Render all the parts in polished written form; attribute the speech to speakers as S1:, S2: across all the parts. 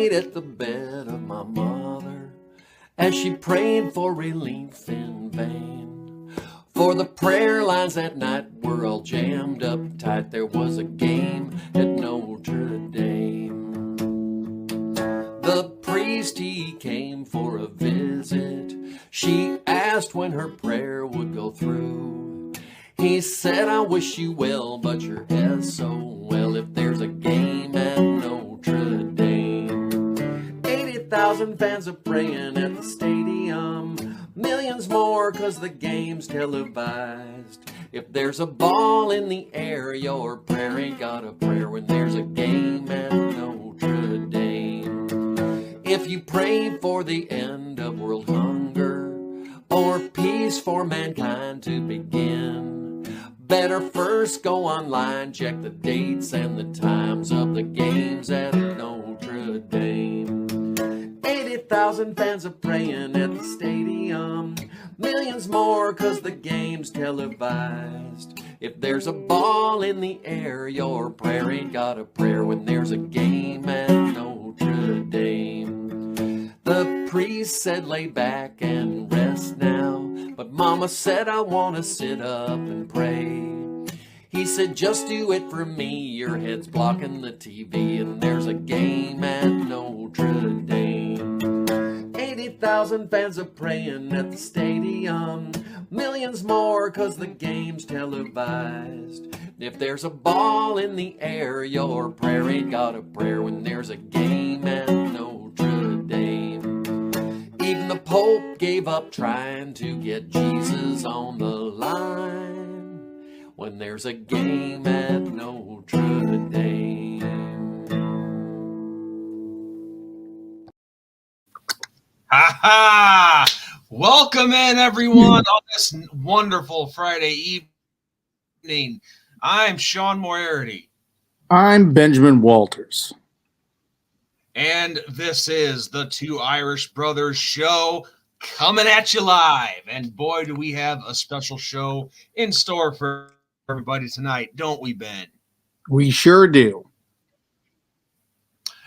S1: laid at the bed of my mother as she prayed for relief in vain. For the prayer lines that night were all jammed up tight. There was a game at Notre Dame. The priest, he came for a visit. She asked when her prayer would go through. He said, I wish you well, but your SOL if there's a game at Notre Dame. 80,000 fans are praying at the stadium. Millions more cause the game's televised. If there's a ball in the air, your prayer ain't got a prayer when there's a game at Notre Dame. If you pray for the end of world hunger or peace for mankind to begin, better first go online, check the dates and the times of the games at Notre Dame. 80,000 fans are praying at the stadium. Millions more cause the game's televised. If there's a ball in the air, your prayer ain't got a prayer when there's a game at Notre Dame. The priest said lay back and rest now, but mama said I want to sit up and pray. He said just do it for me, your head's blocking the TV and there's a game at Notre Dame. 80,000 fans are praying at the stadium. Millions more cause the game's televised. If there's a ball in the air, your prayer ain't got a prayer when there's a game at Notre Dame. Even the Pope gave up trying to get Jesus on the line when there's a game at Notre Dame.
S2: Ha ha! Welcome in, everyone, on this wonderful Friday evening. I'm Sean Moriarty.
S3: I'm Benjamin Walters.
S2: And this is the Two Irish Brothers Show coming at you live. And boy, do we have a special show in store for everybody tonight, don't we, Ben?
S3: We sure do.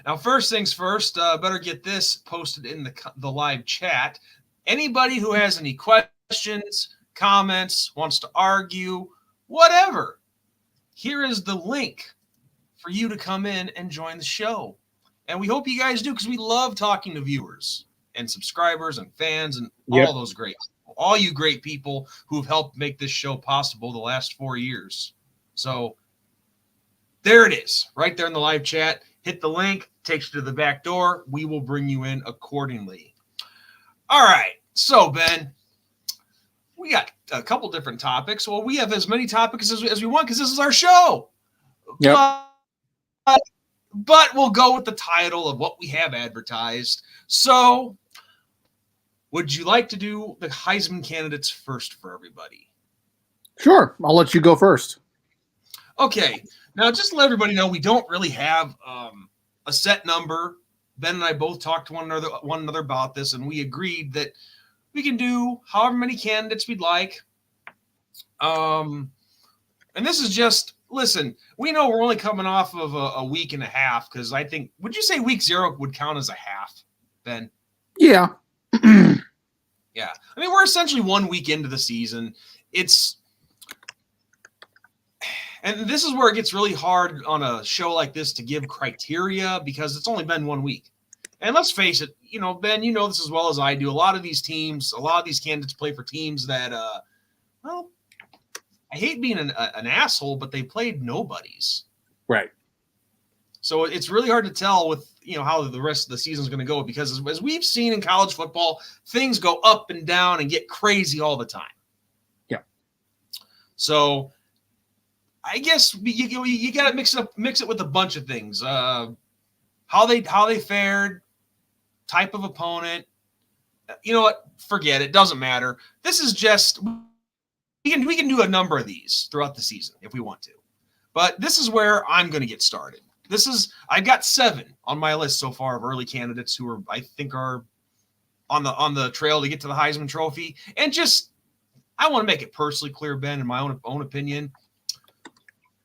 S2: Now, first things first, better get this posted in the live chat. Anybody who has any questions, comments, wants to argue, whatever, here is the link for you to come in and join the show. And we hope you guys do, because we love talking to viewers and subscribers and fans and all those great people, all you great people who've helped make this show possible the last 4 years. So there it is, right there in the live chat. Hit the link, takes you to the back door. We will bring you in accordingly. All right. So, Ben, we got a couple different topics. Well, we have as many topics as we want because this is our show.
S3: Yep.
S2: But we'll go with the title of what we have advertised. So, would you like to do the Heisman candidates first for everybody?
S3: Sure. I'll let you go first.
S2: Okay. Now, just to let everybody know, we don't really have a set number. Ben and I both talked to one another about this, and we agreed that we can do however many candidates we'd like. And this is just, listen, we know we're only coming off of a week and a half, because I think, would you say week 0 would count as a half, Ben?
S3: Yeah.
S2: Yeah. I mean, we're essentially 1 week into the season. And this is where it gets really hard on a show like this to give criteria, because it's only been 1 week. And let's face it, Ben, you know this as well as I do. A lot of these teams, a lot of these candidates play for teams that, well, I hate being an asshole, but they played nobodies.
S3: Right.
S2: So it's really hard to tell with, how the rest of the season is going to go, because as we've seen in college football, things go up and down and get crazy all the time.
S3: Yeah.
S2: So I guess you got to mix it with a bunch of things. How they fared, type of opponent. You know what? Forget it. Doesn't matter. This is just we can do a number of these throughout the season if we want to. But this is where I'm going to get started. I've got 7 on my list so far of early candidates who I think are on the trail to get to the Heisman Trophy. And just, I want to make it personally clear, Ben, in my own opinion.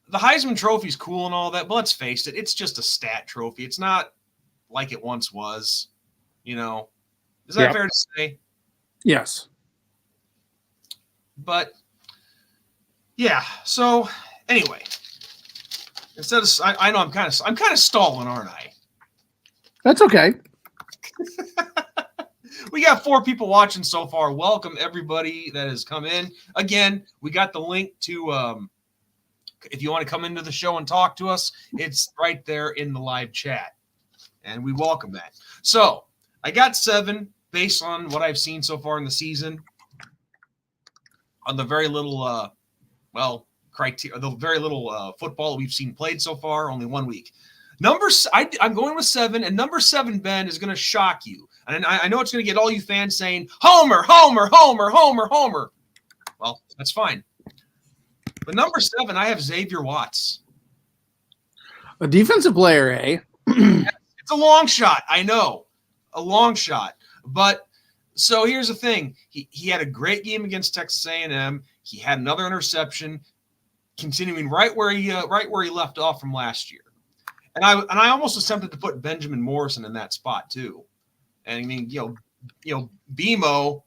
S2: The Heisman Trophy is cool and all that, but let's face it, it's just a stat trophy. It's not like it once was. You know, is that fair to say?
S3: Yes.
S2: But yeah. So anyway, instead of I know I'm kind of stalling, aren't I?
S3: That's okay.
S2: We got 4 people watching so far. Welcome everybody that has come in. Again, we got the link to if you want to come into the show and talk to us, it's right there in the live chat. And we welcome that. So I got 7 based on what I've seen so far in the season. On the very little criteria, the very little football we've seen played so far, only 1 week. I'm going with 7, and number 7, Ben, is going to shock you. And I know it's going to get all you fans saying, Homer, Homer, Homer, Homer, Homer. Well, that's fine. But number 7, I have Xavier Watts.
S3: A defensive player, eh?
S2: It's a long shot. I know. A long shot. But so here's the thing. He had a great game against Texas A&M. He had another interception, continuing right where he left off from last year. And I almost was tempted to put Benjamin Morrison in that spot too. And I mean, BMO,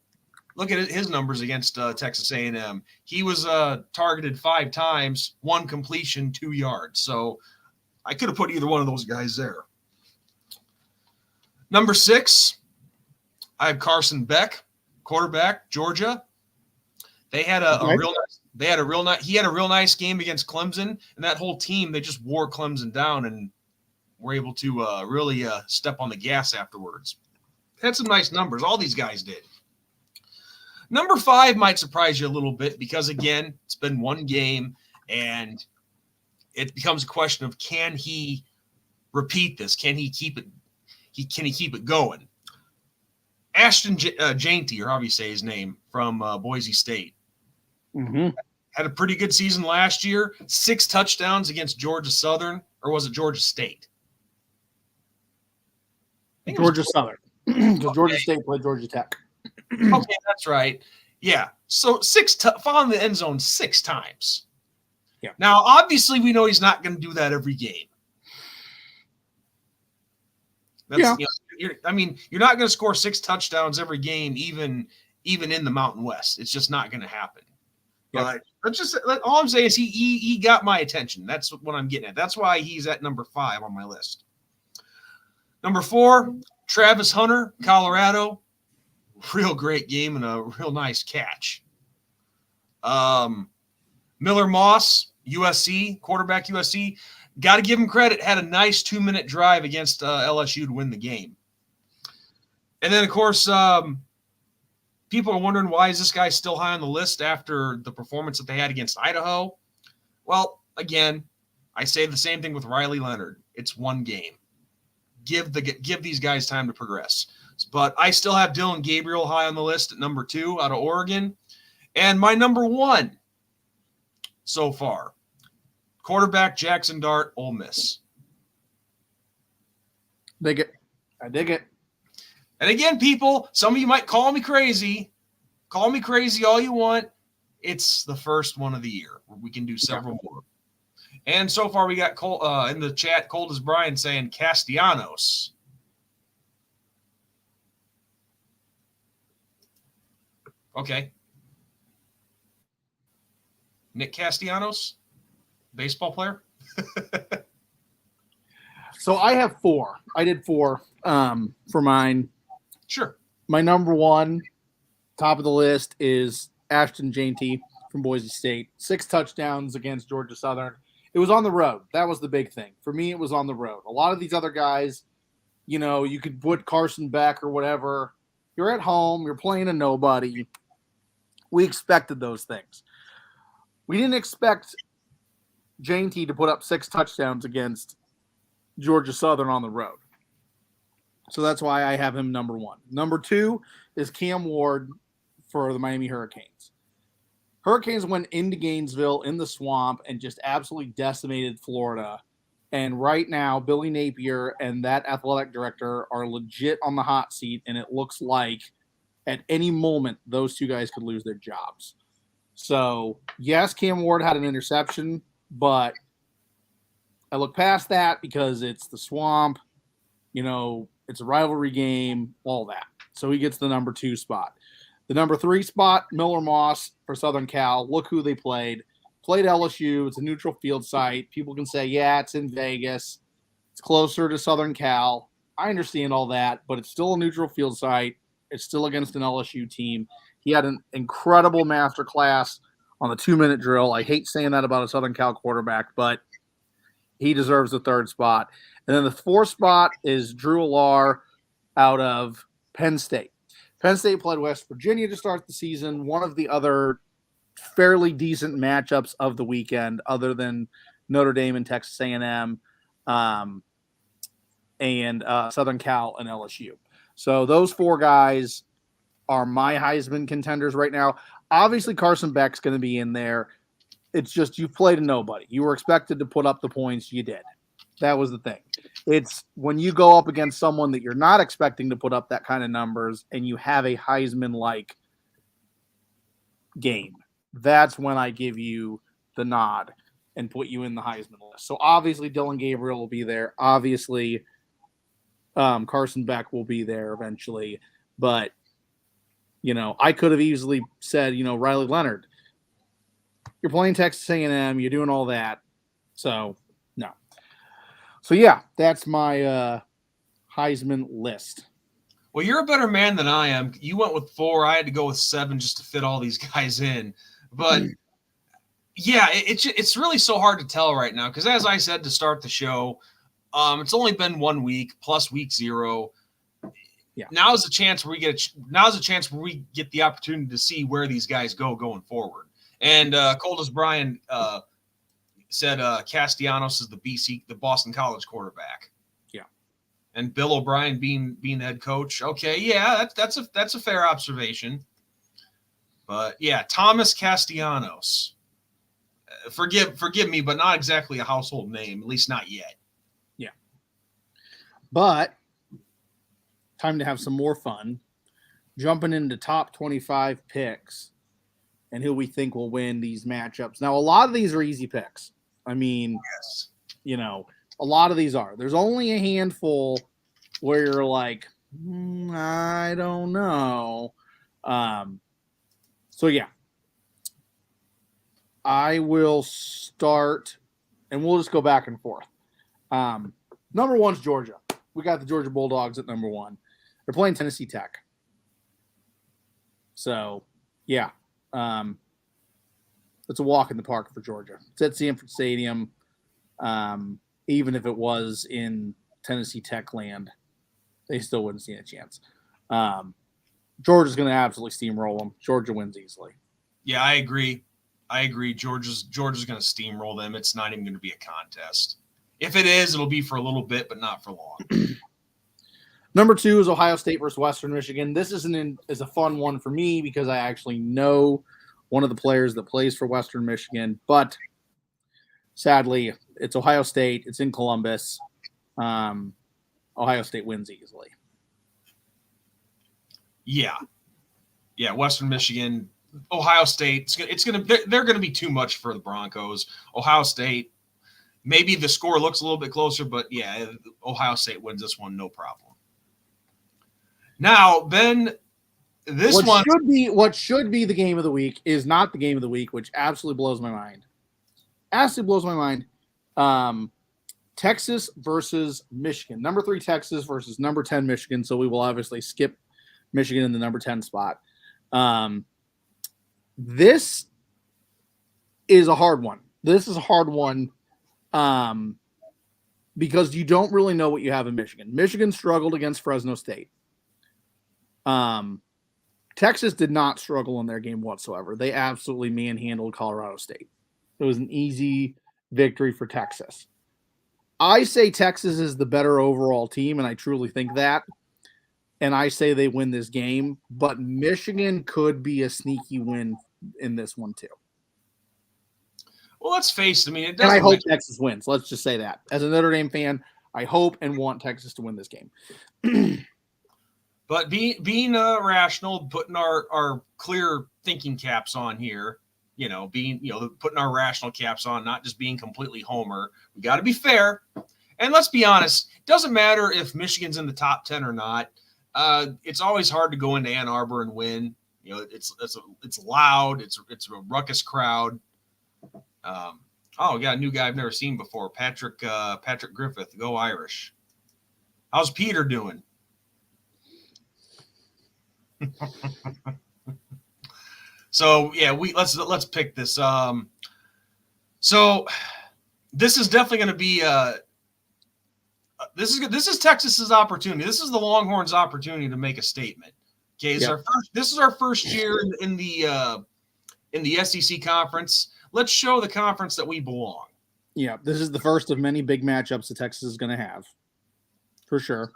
S2: look at his numbers against Texas A&M. He was targeted 5 times, 1 completion, 2 yards. So I could have put either one of those guys there. Number 6, I have Carson Beck, quarterback, Georgia. They had a real nice game against Clemson, and that whole team, they just wore Clemson down and were able to really step on the gas afterwards. Had some nice numbers. All these guys did. Number 5 might surprise you a little bit because, again, it's been 1 game, and it becomes a question of, can he repeat this? Can he keep it? Can he keep it going? Ashton Jainty, or however you say his name, from Boise State.
S3: Mm-hmm.
S2: Had a pretty good season last year. 6 touchdowns against Georgia Southern, or was it Georgia State?
S3: Georgia Southern. Because Georgia State played Georgia Tech.
S2: Okay, that's right. Yeah. So found the end zone 6 times.
S3: Yeah.
S2: Now, obviously, we know he's not going to do that every game. You're not going to score 6 touchdowns every game, even in the Mountain West. It's just not going to happen. Yep. But all I'm saying is he got my attention. That's what I'm getting at. That's why he's at number 5 on my list. Number 4, Travis Hunter, Colorado. Real great game and a real nice catch. Miller Moss, USC, quarterback USC. Got to give him credit. Had a nice 2-minute drive against LSU to win the game. And then, of course, people are wondering, why is this guy still high on the list after the performance that they had against Idaho? Well, again, I say the same thing with Riley Leonard. It's 1 game. Give these guys time to progress. But I still have Dylan Gabriel high on the list at number 2 out of Oregon. And my number 1 so far, quarterback Jackson Dart, Ole Miss.
S3: Dig it. I dig it.
S2: And again, people, some of you might call me crazy. Call me crazy all you want. It's the first one of the year. We can do several more. And so far we got Cole, in the chat, Cold as Brian saying Castellanos. Okay. Nick Castellanos, baseball player.
S3: So I have 4. I did 4 for mine.
S2: Sure.
S3: My number 1, top of the list, is Ashton Jainty from Boise State. 6 touchdowns against Georgia Southern. It was on the road. That was the big thing. For me, it was on the road. A lot of these other guys, you could put Carson Beck or whatever. You're at home. You're playing a nobody. We expected those things. We didn't expect Jainty to put up 6 touchdowns against Georgia Southern on the road. So that's why I have him number 1. Number 2 is Cam Ward for the Miami Hurricanes. Hurricanes went into Gainesville in the swamp and just absolutely decimated Florida. And right now, Billy Napier and that athletic director are legit on the hot seat, and it looks like at any moment those 2 guys could lose their jobs. So, yes, Cam Ward had an interception, but I look past that because it's the swamp. It's a rivalry game, all that. So he gets the number 2 spot. The number 3 spot, Miller Moss for Southern Cal. Look who they played. Played LSU. It's a neutral field site. People can say, yeah, it's in Vegas. It's closer to Southern Cal. I understand all that, but it's still a neutral field site. It's still against an LSU team. He had an incredible masterclass on the 2-minute drill. I hate saying that about a Southern Cal quarterback, but he deserves the 3rd spot. And then the 4th spot is Drew Alar out of Penn State. Penn State played West Virginia to start the season. One of the other fairly decent matchups of the weekend, other than Notre Dame and Texas A&M, and Southern Cal and LSU. So those 4 guys are my Heisman contenders right now. Obviously, Carson Beck's going to be in there. It's just you played a nobody. You were expected to put up the points. You did. That was the thing. It's when you go up against someone that you're not expecting to put up that kind of numbers and you have a Heisman-like game. That's when I give you the nod and put you in the Heisman list. So obviously Dylan Gabriel will be there. Obviously Carson Beck will be there eventually. But, I could have easily said, Riley Leonard. You're playing Texas A&M. You're doing all that. So, no. So, yeah, that's my Heisman list.
S2: Well, you're a better man than I am. You went with 4. I had to go with 7 just to fit all these guys in. But, yeah, it's really so hard to tell right now because, as I said to start the show, it's only been 1 week plus week 0. Yeah. Now's a chance where we get the opportunity to see where these guys go going forward. And Coldest Brian said Castellanos is the Boston College quarterback.
S3: Yeah.
S2: And Bill O'Brien being the head coach. Okay, yeah, that's a fair observation. But yeah, Thomas Castellanos. Forgive me, but not exactly a household name, at least not yet.
S3: Yeah. But time to have some more fun. Jumping into top 25 picks and who we think will win these matchups. Now, a lot of these are easy picks. I mean,
S2: yes.
S3: A lot of these are. There's only a handful where you're like, I don't know. So, yeah. I will start, and we'll just go back and forth. Number 1's Georgia. We got the Georgia Bulldogs at number 1. They're playing Tennessee Tech. So, yeah. It's a walk in the park for Georgia. It's at Sanford Stadium. Even if it was in Tennessee Tech land, they still wouldn't stand a chance. Georgia's going to absolutely steamroll them. Georgia wins easily.
S2: Yeah, I agree. Georgia's going to steamroll them. It's not even going to be a contest. If it is, it'll be for a little bit, but not for long.
S3: Number 2 is Ohio State versus Western Michigan. This is a fun one for me because I actually know one of the players that plays for Western Michigan, but sadly, it's Ohio State. It's in Columbus. Ohio State wins easily.
S2: Yeah, Western Michigan, Ohio State. They're going to be too much for the Broncos. Ohio State, maybe the score looks a little bit closer, but yeah, Ohio State wins this one, no problem. Now, Ben, what
S3: should be the game of the week is not the game of the week, which absolutely blows my mind. Texas versus Michigan. Number 3 Texas versus number 10 Michigan. So we will obviously skip Michigan in the number 10 spot. This is a hard one. Because you don't really know what you have in Michigan. Michigan struggled against Fresno State. Texas did not struggle in their game whatsoever. They absolutely manhandled Colorado State. It was an easy victory for Texas. I say Texas is the better overall team, and I truly think that. And I say they win this game, but Michigan could be a sneaky win in this one too.
S2: Well, let's face it. I mean,
S3: and I hope Texas wins. Let's just say that. As a Notre Dame fan, I hope and want Texas to win this game.
S2: But being rational, putting our clear thinking caps on here, putting our rational caps on, not just being completely homer. We got to be fair. And let's be honest, it doesn't matter if Michigan's in the top 10 or not. It's always hard to go into Ann Arbor and win. You know, it's loud. It's a ruckus crowd. We got a new guy I've never seen before, Patrick Griffith. Go Irish. How's Peter doing? So yeah, let's pick this. So this is definitely going to be this is Texas's opportunity. This is the Longhorns' opportunity to make a statement. Okay, this is our first year in the SEC conference. Let's show the conference that we belong.
S3: Yeah, this is the first of many big matchups that Texas is going to have, for sure.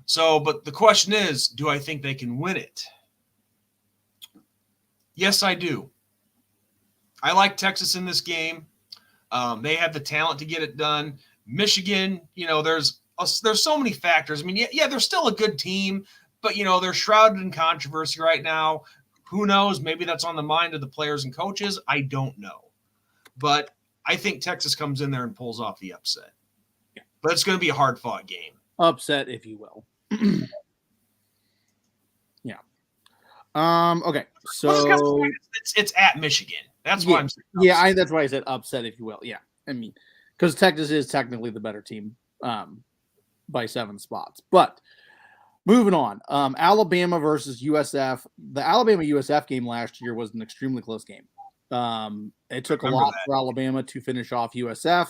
S2: So, but the question is, do I think they can win it? Yes, I do. I like Texas in this game. They have the talent to get it done. Michigan, you know, there's so many factors. I mean, yeah, they're still a good team, but, you know, they're shrouded in controversy right now. Who knows? Maybe that's on the mind of the players and coaches. I don't know. But I think Texas comes in there and pulls off the upset. Yeah. But it's going to be a hard-fought game.
S3: Upset, if you will. Yeah. Okay. So
S2: it's at Michigan. That's why I'm saying upset.
S3: Yeah, that's why I said upset, if you will. Yeah. I mean, because Texas is technically the better team by 7 spots. But moving on, Alabama versus USF. The Alabama-USF game last year was an extremely close game. It took a lot for Alabama to finish off USF.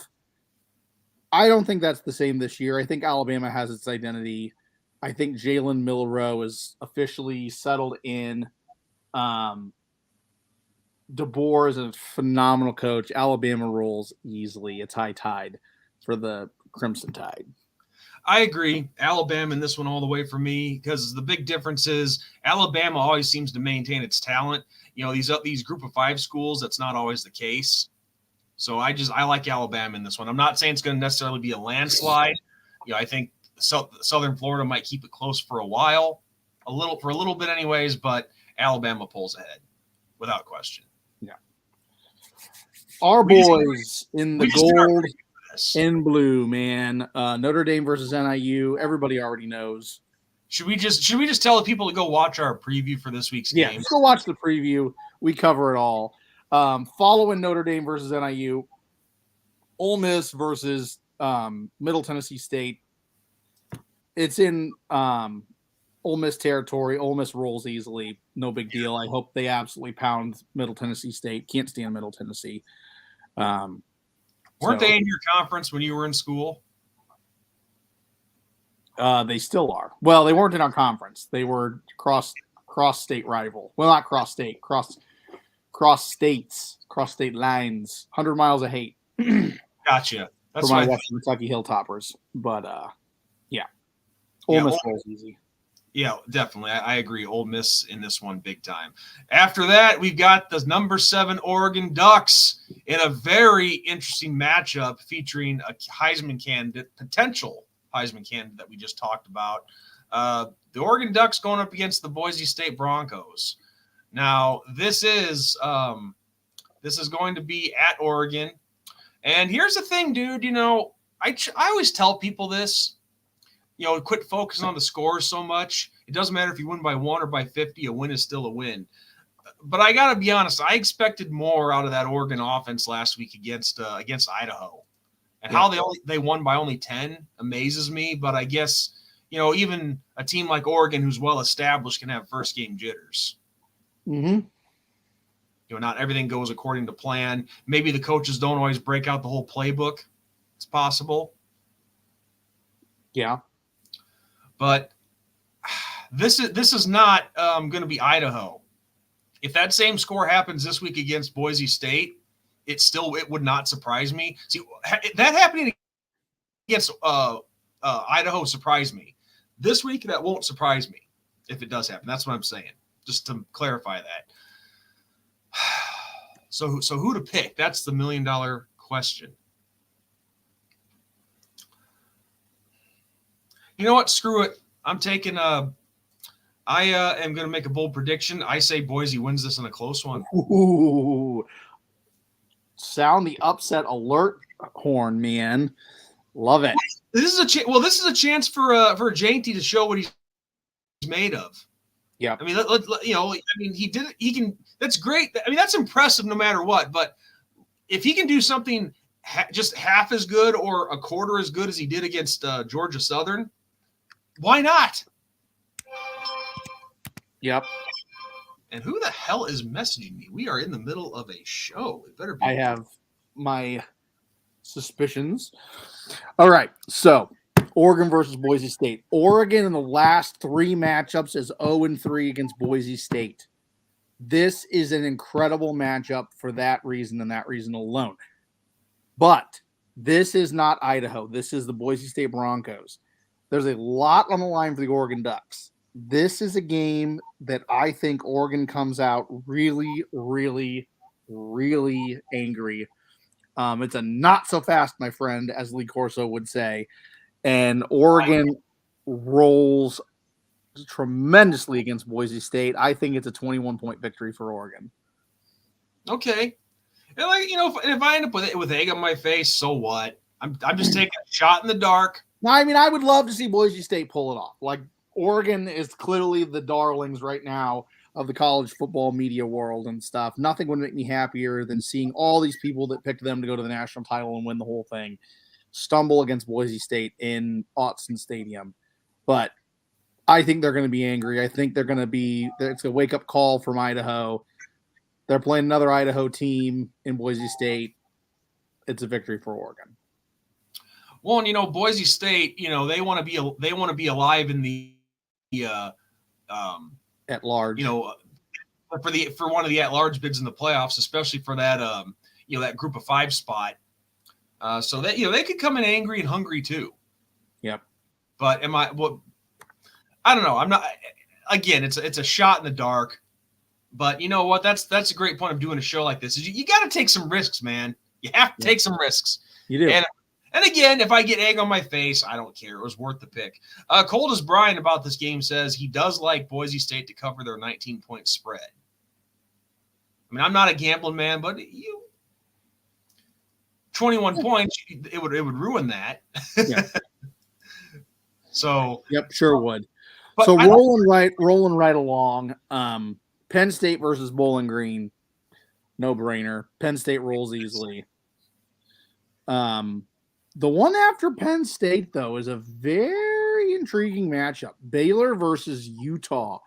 S3: I don't think that's the same this year. I think Alabama has its identity. I think Jalen Milroe is officially settled in. DeBoer is a phenomenal coach. Alabama rolls easily. It's high tide for the Crimson Tide.
S2: I agree. Alabama in this one all the way for me, because the big difference is Alabama always seems to maintain its talent. You know, these group of 5 schools, that's not always the case. So I like Alabama in this one. I'm not saying it's going to necessarily be a landslide. You know, I think Southern Florida might keep it close for a while, for a little bit anyways, but Alabama pulls ahead without question.
S3: Yeah. Our boys in the gold and blue, man. Notre Dame versus NIU. Everybody already knows.
S2: Should we just tell the people to go watch our preview for this week's game?
S3: Yeah, just go watch the preview. We cover it all. Following Notre Dame versus NIU, Ole Miss versus Middle Tennessee State. It's in Ole Miss territory. Ole Miss rolls easily. No big deal. I hope they absolutely pound Middle Tennessee State. Can't stand Middle Tennessee.
S2: Weren't they in your conference when you were in school?
S3: They still are. Well, they weren't in our conference. They were cross-state rival. Well, not cross-state. Cross states, cross state lines, 100 miles of hate.
S2: Gotcha.
S3: That's for my Western Kentucky Hilltoppers. But yeah, Ole Miss rolls easy.
S2: Yeah, definitely. I agree. Ole Miss in this one big time. After that, we've got the number 7 Oregon Ducks in a very interesting matchup featuring a potential Heisman candidate that we just talked about. The Oregon Ducks going up against the Boise State Broncos. Now, this is going to be at Oregon. And here's the thing, dude. You know, I always tell people this. You know, quit focusing on the scores so much. It doesn't matter if you win by 1 or by 50. A win is still a win. But I got to be honest. I expected more out of that Oregon offense last week against Idaho. And how they won by only 10 amazes me. But I guess, you know, even a team like Oregon who's well-established can have first-game jitters.
S3: Mm-hmm.
S2: You know, not everything goes according to plan. Maybe the coaches don't always break out the whole playbook. It's possible.
S3: Yeah.
S2: But this is not going to be Idaho. If that same score happens this week against Boise State, it would not surprise me. See, that happening against Idaho surprised me. This week, that won't surprise me if it does happen. That's what I'm saying. Just to clarify that. So who to pick? That's the $1 million question. You know what? Screw it. I'm taking I am going to make a bold prediction. I say Boise wins this in a close one.
S3: Ooh. Sound the upset alert horn, man. Love it.
S2: This is a chance for JT to show what he's made of.
S3: Yeah.
S2: I mean, he did it. He can. That's great. I mean, that's impressive no matter what. But if he can do something just half as good or a quarter as good as he did against Georgia Southern, why not?
S3: Yep.
S2: And who the hell is messaging me? We are in the middle of a show. It better be.
S3: I have my suspicions. All right. So, Oregon versus Boise State. Oregon in the last 3 matchups is 0-3 against Boise State. This is an incredible matchup for that reason and that reason alone. But this is not Idaho. This is the Boise State Broncos. There's a lot on the line for the Oregon Ducks. This is a game that I think Oregon comes out really, really, really angry. It's a not so fast, my friend, as Lee Corso would say. And Oregon rolls tremendously against Boise State. I think it's a 21-point victory for Oregon.
S2: Okay. And if I end up with egg on my face, so what? I'm just taking a shot in the dark.
S3: No, I mean, I would love to see Boise State pull it off. Like, Oregon is clearly the darlings right now of the college football media world and stuff. Nothing would make me happier than seeing all these people that picked them to go to the national title and win the whole thing stumble against Boise State in Autzen Stadium. But I think they're going to be angry. I think it's a wake-up call from Idaho. They're playing another Idaho team in Boise State. It's a victory for Oregon.
S2: Well, and Boise State, they want to be alive in the
S3: at large.
S2: For one of the at-large bids in the playoffs, especially for that that group of 5 spot. So that they could come in angry and hungry too.
S3: Yep.
S2: But I don't know. I'm not. Again, it's a shot in the dark. But you know what? That's a great point of doing a show like this. Is you got to take some risks, man. You have to take some risks.
S3: You do.
S2: And again, if I get egg on my face, I don't care. It was worth the pick. Cold as Brian about this game says he does like Boise State to cover their 19-point spread. I mean, I'm not a gambling man, but 21 points, it would ruin that.
S3: Yeah.
S2: So
S3: yep, sure would. So rolling right along. Penn State versus Bowling Green, no brainer. Penn State rolls easily. The one after Penn State, though, is a very intriguing matchup. Baylor versus Utah.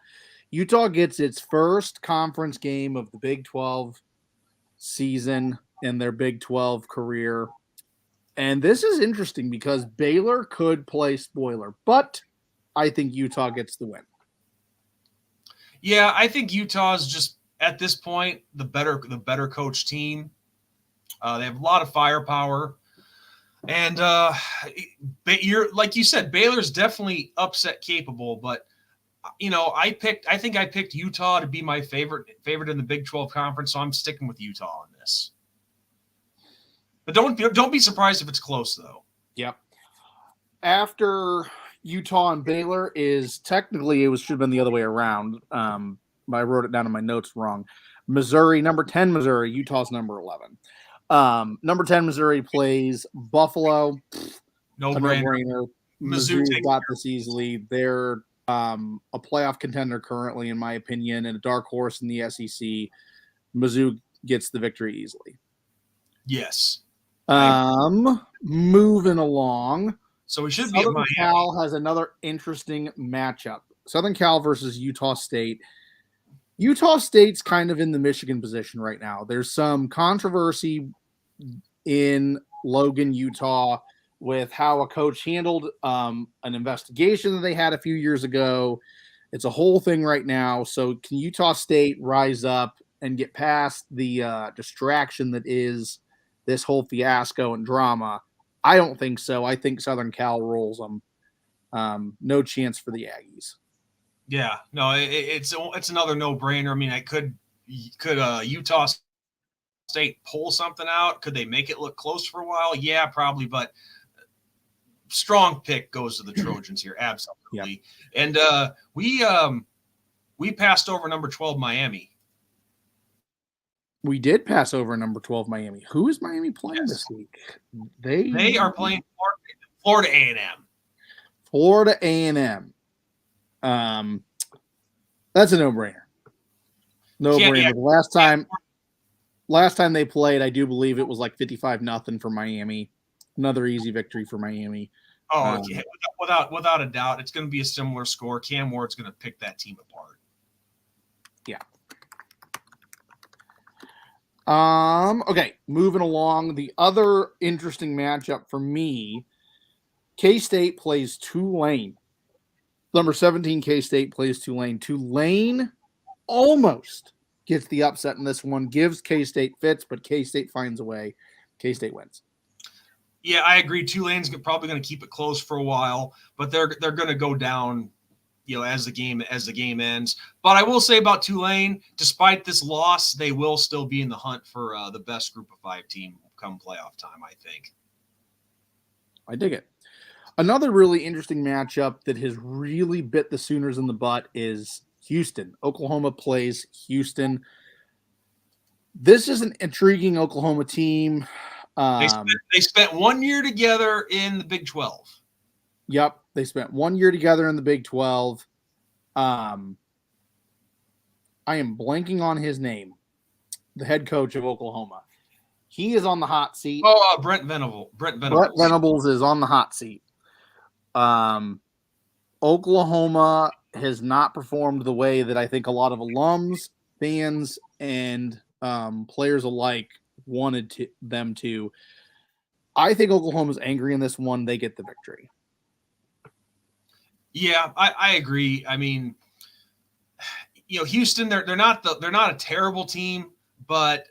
S3: Utah gets its first conference game of the Big 12 season in their Big 12 career. And this is interesting because Baylor could play spoiler, but I think Utah gets the win.
S2: Yeah, I think Utah's just, at this point, the better coach team. They have a lot of firepower. And like you said, Baylor's definitely upset capable, but I think I picked Utah to be my favorite in the Big 12 conference, so I'm sticking with Utah on this. But don't be surprised if it's close though.
S3: Yep. After Utah and Baylor is technically should have been the other way around. But I wrote it down in my notes wrong. Missouri, number 10 Missouri, Utah's number 11. Number 10 Missouri plays Buffalo.
S2: No brainer.
S3: Mizzou got this easily. They're a playoff contender currently, in my opinion, and a dark horse in the SEC. Mizzou gets the victory easily.
S2: Yes.
S3: Moving along.
S2: So we should be at Miami.
S3: Cal has another interesting matchup. Southern Cal versus Utah State. Utah State's kind of in the Michigan position right now. There's some controversy in Logan, Utah, with how a coach handled an investigation that they had a few years ago. It's a whole thing right now. So can Utah State rise up and get past the distraction that is this whole fiasco and drama? I don't think so. I think Southern Cal rolls them. No chance for the Aggies.
S2: Yeah, no, it's another no-brainer. I mean, could Utah State pull something out? Could they make it look close for a while? Yeah, probably, but strong pick goes to the Trojans here, absolutely. Yeah. And we passed over number 12 Miami.
S3: We did pass over number 12 Miami. Who is Miami playing this week?
S2: They are playing Florida A&M.
S3: Florida A&M. That's a no-brainer. No-brainer.
S2: Yeah.
S3: Last time they played, I do believe it was like 55-0 for Miami. Another easy victory for Miami.
S2: Oh, without a doubt, it's going to be a similar score. Cam Ward's going to pick that team apart.
S3: Yeah. Okay, moving along. The other interesting matchup for me, K-State plays Tulane. Number 17, K-State plays Tulane. Tulane almost gets the upset in this one, gives K-State fits, but K-State finds a way. K-State wins.
S2: Yeah, I agree. Tulane's probably going to keep it close for a while, but they're going to go down, as the game ends. But I will say about Tulane, despite this loss, they will still be in the hunt for the best Group of 5 team come playoff time, I think.
S3: I dig it. Another really interesting matchup that has really bit the Sooners in the butt is Houston. Oklahoma plays Houston. This is an intriguing Oklahoma team.
S2: They spent 1 year together in the Big 12.
S3: Yep, they spent 1 year together in the Big 12. I am blanking on his name, the head coach of Oklahoma. He is on the hot seat.
S2: Oh, Brent Venables. Brent
S3: Venables is on the hot seat. Oklahoma has not performed the way that I think a lot of alums, fans, and players alike wanted them to. I think Oklahoma's angry in this one. They get the victory.
S2: Yeah, I agree. I mean, Houston, they're not a terrible team, but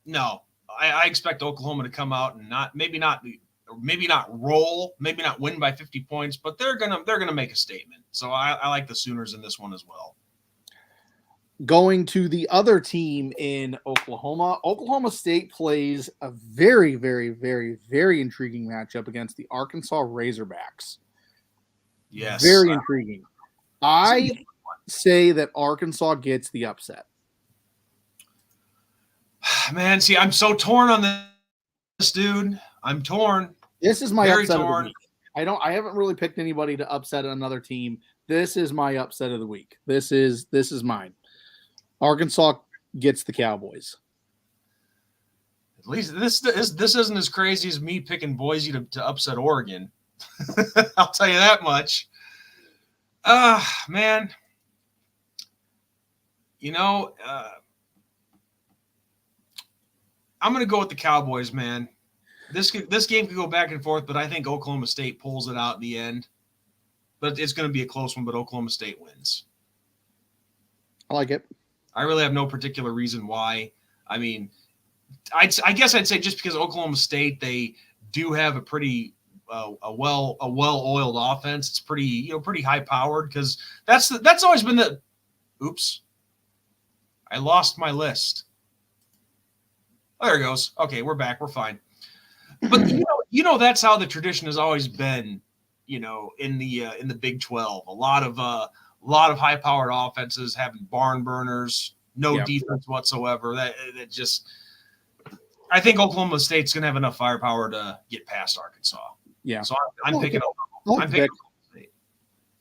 S2: no, I expect Oklahoma to come out and maybe not roll, maybe not win by 50 points, but they're gonna make a statement. So I like the Sooners in this one as well.
S3: Going to the other team in Oklahoma, Oklahoma State plays a very, very, very, very intriguing matchup against the Arkansas Razorbacks.
S2: Yes.
S3: Very intriguing. I say that Arkansas gets the upset.
S2: Man, see, I'm so torn on this, dude. I'm torn.
S3: This is my
S2: Very
S3: upset
S2: torn.
S3: of the week. I haven't really picked anybody to upset another team. This is my upset of the week. This is mine. Arkansas gets the Cowboys.
S2: At least this isn't as crazy as me picking Boise to upset Oregon. I'll tell you that much. Man. I'm going to go with the Cowboys, man. This game could go back and forth, but I think Oklahoma State pulls it out in the end. But it's going to be a close one, but Oklahoma State wins.
S3: I like it.
S2: I really have no particular reason why. I mean, I guess I'd say just because Oklahoma State, they do have a pretty a well-oiled offense. It's pretty high powered because that's always been the. Oops, I lost my list. Oh, there it goes. Okay, we're back. We're fine. But that's how the tradition has always been. In the Big 12, a lot of high-powered offenses having barn burners, no defense whatsoever. That just, I think Oklahoma State's going to have enough firepower to get past Arkansas.
S3: Yeah.
S2: So I'm picking Oklahoma State.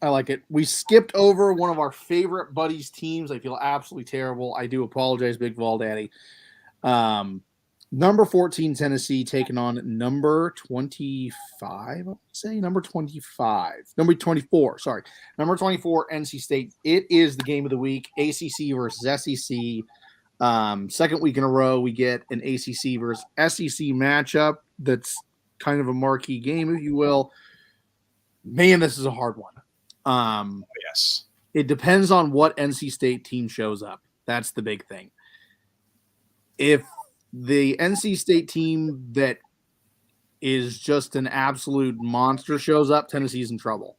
S3: I like it. We skipped over one of our favorite buddies' teams. I feel absolutely terrible. I do apologize, Big Vol Daddy. Number 14, Tennessee, taking on number 25. I would say number 25. Number 24, sorry. Number 24, NC State. It is the game of the week, ACC versus SEC. Second week in a row, we get an ACC versus SEC matchup that's kind of a marquee game, if you will. Man, this is a hard one.
S2: Yes.
S3: It depends on what NC State team shows up. That's the big thing. If the NC State team that is just an absolute monster shows up, Tennessee's in trouble.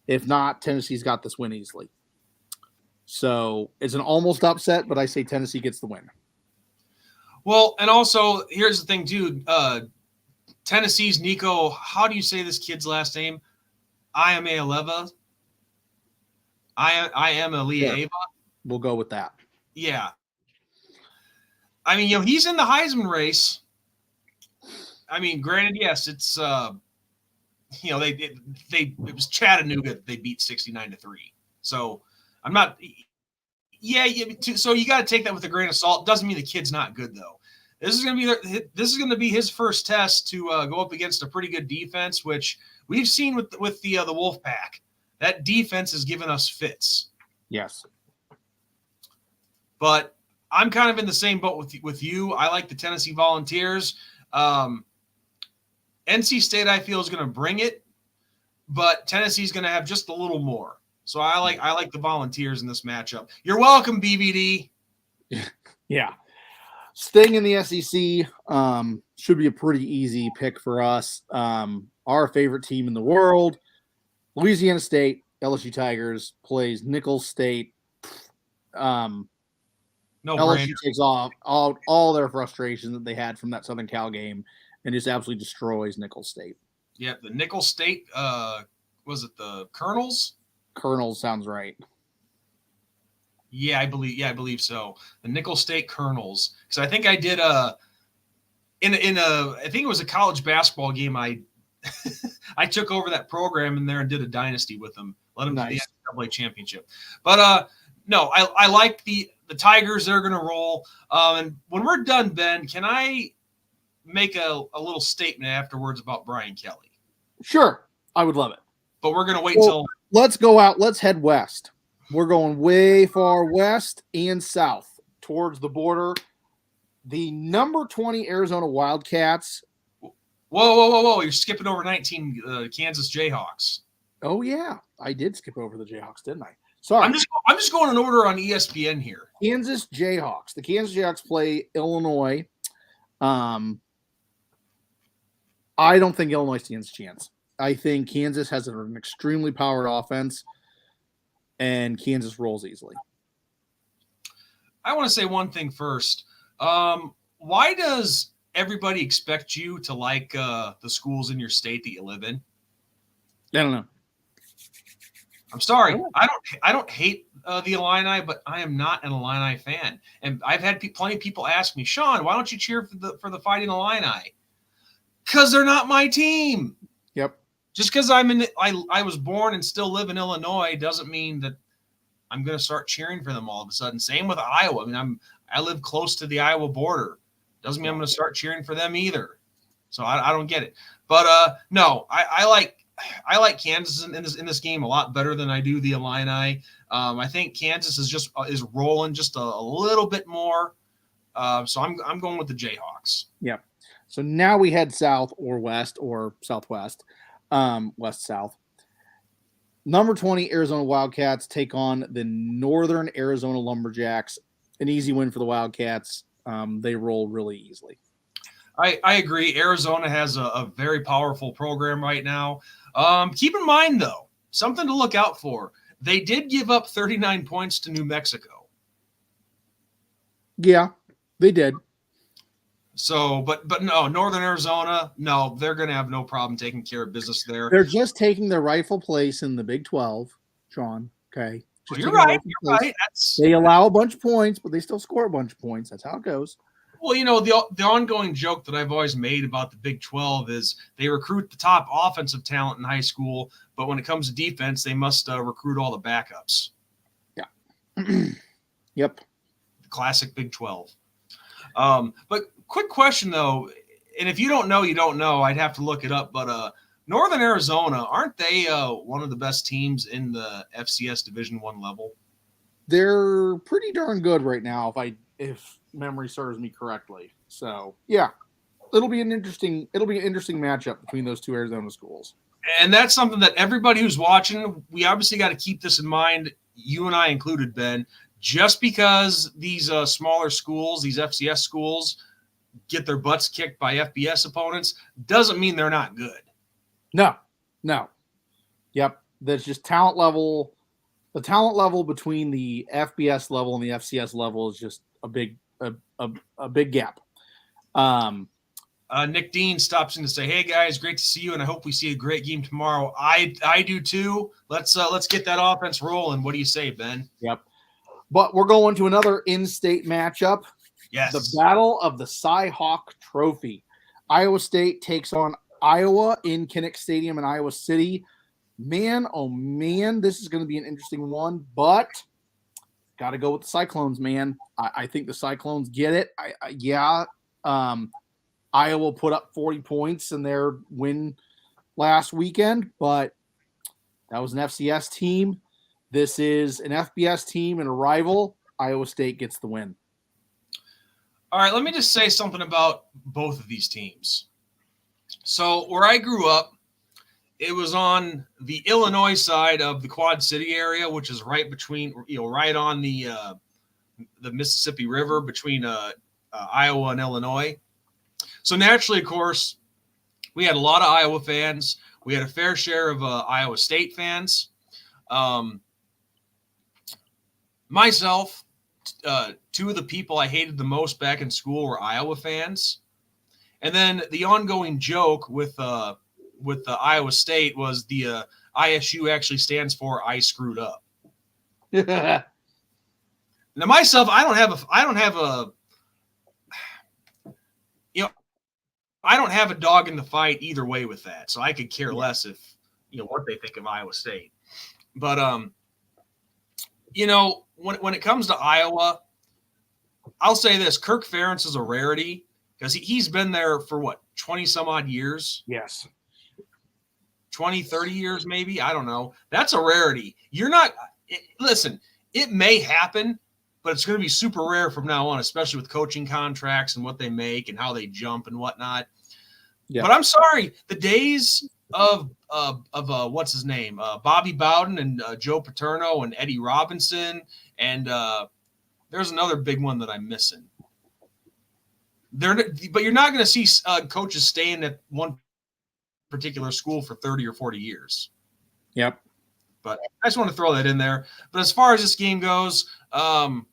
S3: If not, Tennessee's got this win easily. So it's an almost upset, but I say Tennessee gets the win.
S2: Well, and also, here's the thing, dude. Tennessee's Nico, how do you say this kid's last name? Iamaleava? I am Aleava.
S3: We'll go with that.
S2: Yeah. I mean, he's in the Heisman race. I mean, granted, yes, it's it was Chattanooga that they beat 69-3. So I'm not. Yeah, so you got to take that with a grain of salt. Doesn't mean the kid's not good though. This is going to be his first test to go up against a pretty good defense, which we've seen with the Wolfpack. That defense has given us fits.
S3: Yes.
S2: But I'm kind of in the same boat with you. I like the Tennessee Volunteers. NC State, I feel, is going to bring it, but Tennessee's going to have just a little more. So I like the Volunteers in this matchup. You're welcome, BBD.
S3: Yeah. Staying in the SEC should be a pretty easy pick for us. Our favorite team in the world, Louisiana State, LSU Tigers, plays Nicholls State.
S2: No
S3: LSU
S2: brainer.
S3: takes off all their frustration that they had from that Southern Cal game and just absolutely destroys Nicholls State.
S2: Yeah, the Nicholls State, was it the Colonels?
S3: Colonels sounds right.
S2: Yeah, I believe so. The Nicholls State Colonels, because I think I did in a I think it was a college basketball game. I took over that program in there and did a dynasty with them. Let them do the NCAA championship. But no, I like the Tigers. They're going to roll. And when we're done, Ben, can I make a little statement afterwards about Brian Kelly?
S3: Sure, I would love it.
S2: But we're going to wait until.
S3: Let's go out. Let's head west. We're going way far west and south towards the border. The number 20 Arizona Wildcats.
S2: Whoa. You're skipping over 19 Kansas Jayhawks.
S3: Oh, yeah. I did skip over the Jayhawks, didn't I? Sorry.
S2: I'm just going in order on ESPN here.
S3: Kansas Jayhawks. The Kansas Jayhawks play Illinois. I don't think Illinois stands a chance. I think Kansas has an extremely powered offense, and Kansas rolls easily.
S2: I want to say one thing first. Why does everybody expect you to like the schools in your state that you live in?
S3: I don't know.
S2: I'm sorry. I don't hate the Illini, but I am not an Illini fan. And I've had plenty of people ask me, Sean, why don't you cheer for the Fighting Illini? Because they're not my team.
S3: Yep.
S2: Just because I was born and still live in Illinois doesn't mean that I'm going to start cheering for them all of a sudden. Same with Iowa. I mean, I live close to the Iowa border. Doesn't mean I'm going to start cheering for them either. So I don't get it. But no, I like Kansas in this game a lot better than I do the Illini. I think Kansas is rolling just a little bit more. So I'm going with the Jayhawks.
S3: Yep. So now we head south or west or southwest, west-south. Number 20 Arizona Wildcats take on the Northern Arizona Lumberjacks. An easy win for the Wildcats. They roll really easily.
S2: I agree. Arizona has a very powerful program right now. Keep in mind, though, something to look out for. They did give up 39 points to New Mexico.
S3: Yeah, they did.
S2: So, but no, Northern Arizona, no, they're going to have no problem taking care of business there.
S3: They're just taking their rightful place in the Big 12, Sean. Okay.
S2: Well, you're right. You're right.
S3: They allow a bunch of points, but they still score a bunch of points. That's how it goes.
S2: Well, the ongoing joke that I've always made about the Big 12 is they recruit the top offensive talent in high school, but when it comes to defense, they must recruit all the backups.
S3: Yeah. Yep.
S2: The classic Big 12. But quick question, though, and if you don't know, you don't know. I'd have to look it up, but Northern Arizona, aren't they one of the best teams in the FCS Division I level?
S3: They're pretty darn good right now, if memory serves me correctly. So yeah, it'll be an interesting matchup between those two Arizona schools.
S2: And that's something that everybody who's watching, we obviously got to keep this in mind, you and I included, Ben. Just because these smaller schools, these FCS schools, get their butts kicked by FBS opponents, doesn't mean they're not good.
S3: No. Yep. That's just talent level. The talent level between the FBS level and the FCS level is just a big gap.
S2: Nick Dean stops in to say, "Hey guys, great to see you, and I hope we see a great game tomorrow." I do too. Let's get that offense rolling. What do you say, Ben?
S3: Yep. But we're going to another in-state matchup.
S2: Yes.
S3: The Battle of the Cy-Hawk Trophy. Iowa State takes on Iowa in Kinnick Stadium in Iowa City. Man, oh man, this is going to be an interesting one, but got to go with the Cyclones, man. I think the Cyclones get it. Iowa put up 40 points in their win last weekend, but that was an FCS team. This is an FBS team and a rival. Iowa State gets the win.
S2: All right, let me just say something about both of these teams. So where I grew up, it was on the Illinois side of the Quad City area, which is right between, right on the Mississippi River between Iowa and Illinois. So naturally, of course, we had a lot of Iowa fans. We had a fair share of Iowa State fans. Myself, two of the people I hated the most back in school were Iowa fans. And then the ongoing joke with Iowa State was the ISU actually stands for I screwed up. Now myself, I don't have a dog in the fight either way with that. So I could care less if, what they think of Iowa State. But, when it comes to Iowa, I'll say this, Kirk Ferentz is a rarity because he's been there for 20 some odd years.
S3: Yes.
S2: 20, 30 years, maybe. I don't know. That's a rarity. Listen, it may happen, but it's going to be super rare from now on, especially with coaching contracts and what they make and how they jump and whatnot. Yeah. But I'm sorry, the days of what's his name, Bobby Bowden and Joe Paterno and Eddie Robinson, and there's another big one that I'm missing. But you're not going to see coaches staying at one particular school for 30 or 40 years.
S3: Yep.
S2: But I just want to throw that in there. But as far as this game goes, it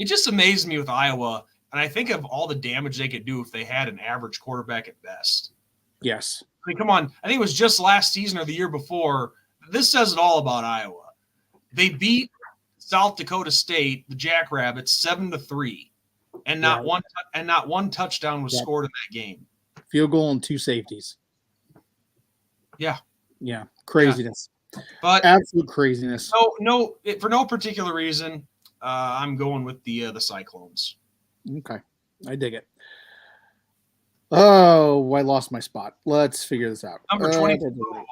S2: just amazed me with Iowa. And I think of all the damage they could do if they had an average quarterback at best.
S3: Yes.
S2: I mean, come on. I think it was just last season or the year before. This says it all about Iowa. They beat South Dakota State, the Jackrabbits, 7-3, and not one touchdown was scored in that game.
S3: Field goal and 2 safeties.
S2: Yeah.
S3: Yeah. Craziness.
S2: Yeah. But
S3: absolute craziness.
S2: No, for no particular reason, I'm going with the Cyclones.
S3: Okay. I dig it. Oh, I lost my spot. Let's figure this out.
S2: Number 22, Louisville.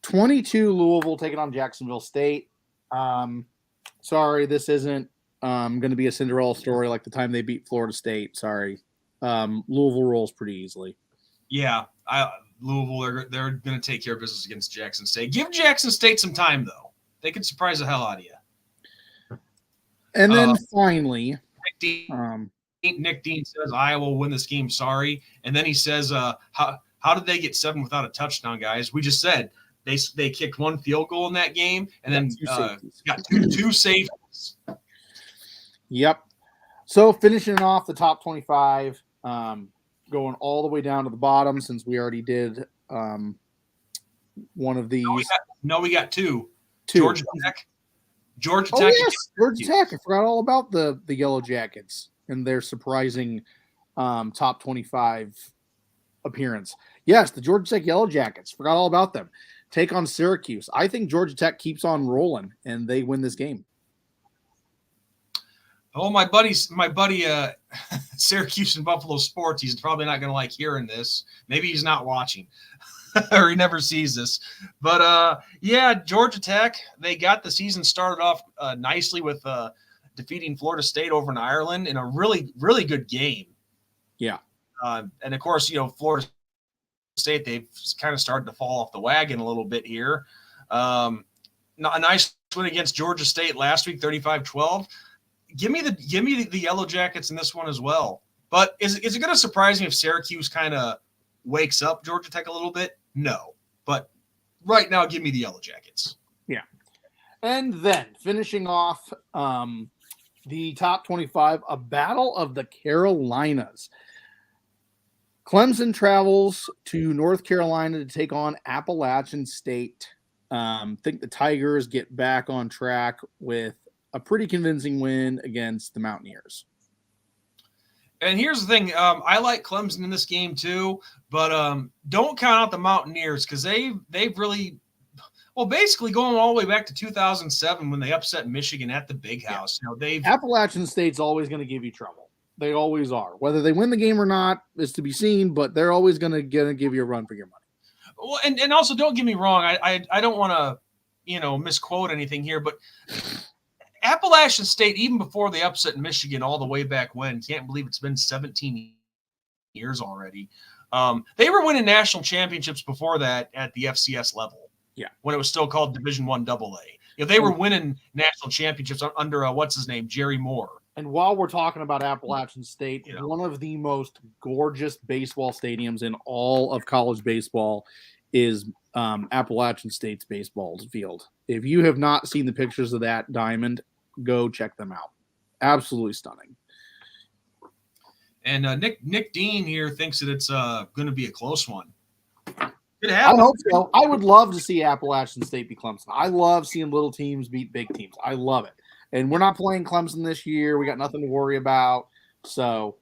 S3: 22 Louisville taking on Jacksonville State. Sorry, this isn't going to be a Cinderella story like the time they beat Florida State. Sorry. Louisville rolls pretty easily.
S2: Yeah, Louisville, they're going to take care of business against Jackson State. Give Jackson State some time, though. They could surprise the hell out of you.
S3: And then finally,
S2: Nick Dean says Iowa will win this game. Sorry, and then he says, "How did they get 7 without a touchdown, guys? We just said they kicked 1 field goal in that game, and then got two safeties."
S3: Yep. So finishing off the top 25, going all the way down to the bottom since we already did one of these.
S2: We got two. Georgia Tech. Georgia Tech.
S3: Yes, Georgia Tech. I forgot all about the Yellow Jackets and their surprising top 25 appearance. Yes, the Georgia Tech Yellow Jackets. Forgot all about them. Take on Syracuse. I think Georgia Tech keeps on rolling and they win this game.
S2: Oh, my buddy, Syracuse and Buffalo Sports. He's probably not going to like hearing this. Maybe he's not watching, or he never sees this. But yeah, Georgia Tech. They got the season started off nicely with defeating Florida State over in Ireland in a really, really good game.
S3: Yeah,
S2: and of course, Florida State, they've kind of started to fall off the wagon a little bit here. A nice win against Georgia State last week, 35-12. Give me the Yellow Jackets in this one as well. But is it going to surprise me if Syracuse kind of wakes up Georgia Tech a little bit? No. But right now, give me the Yellow Jackets.
S3: Yeah. And then finishing off the top 25, a battle of the Carolinas. Clemson travels to North Carolina to take on Appalachian State. Think the Tigers get back on track with a pretty convincing win against the Mountaineers.
S2: And here's the thing. I like Clemson in this game too, but don't count out the Mountaineers because they've really – well, basically going all the way back to 2007 when they upset Michigan at the Big House.
S3: Appalachian State's always going to give you trouble. They always are. Whether they win the game or not is to be seen, but they're always going to give you a run for your money.
S2: Well, and also don't get me wrong. I don't want to, misquote anything here, but Appalachian State, even before they upset Michigan all the way back when, can't believe it's been 17 years already. They were winning national championships before that at the FCS level.
S3: Yeah,
S2: when it was still called Division I AA. They were winning national championships under Jerry Moore.
S3: And while we're talking about Appalachian State, one of the most gorgeous baseball stadiums in all of college baseball is Appalachian State's baseball field. If you have not seen the pictures of that diamond, go check them out. Absolutely stunning.
S2: And Nick Dean here thinks that it's going to be a close one.
S3: I hope so. I would love to see Appalachian State beat Clemson. I love seeing little teams beat big teams. I love it. And we're not playing Clemson this year. We got nothing to worry about. So,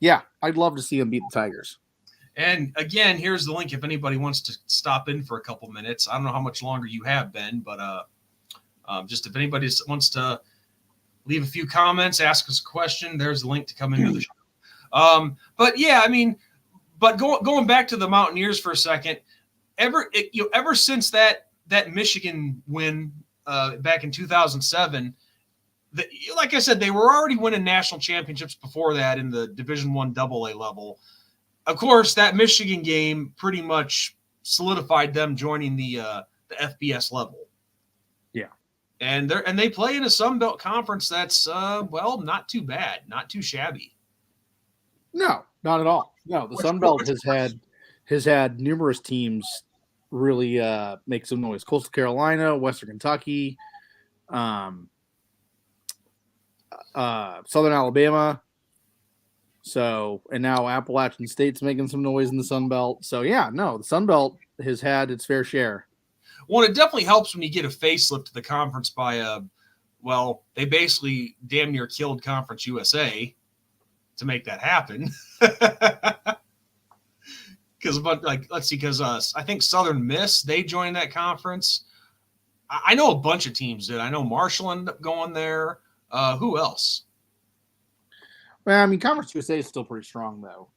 S3: yeah, I'd love to see them beat the Tigers.
S2: And, again, here's the link if anybody wants to stop in for a couple minutes. I don't know how much longer you have, Ben, but just if anybody wants to leave a few comments, ask us a question, there's the link to come into the show. But, yeah, I mean, but going back to the Mountaineers for a second, ever since that Michigan win back in 2007, like I said, they were already winning national championships before that in the Division I AA level. Of course, that Michigan game pretty much solidified them joining the FBS level.
S3: Yeah,
S2: and they play in a Sun Belt conference that's not too bad, not too shabby.
S3: No, not at all. No, the Sun Belt has had numerous teams really make some noise. Coastal Carolina, Western Kentucky, Southern Alabama. So, and now Appalachian State's making some noise in the Sun Belt. So, yeah, no, the Sun Belt has had its fair share.
S2: Well, it definitely helps when you get a facelift to the conference by they basically damn near killed Conference USA to make that happen. Because I think Southern Miss, they joined that conference. I know a bunch of teams did. I know Marshall ended up going there. Who else?
S3: Well, I mean, Conference USA is still pretty strong, though.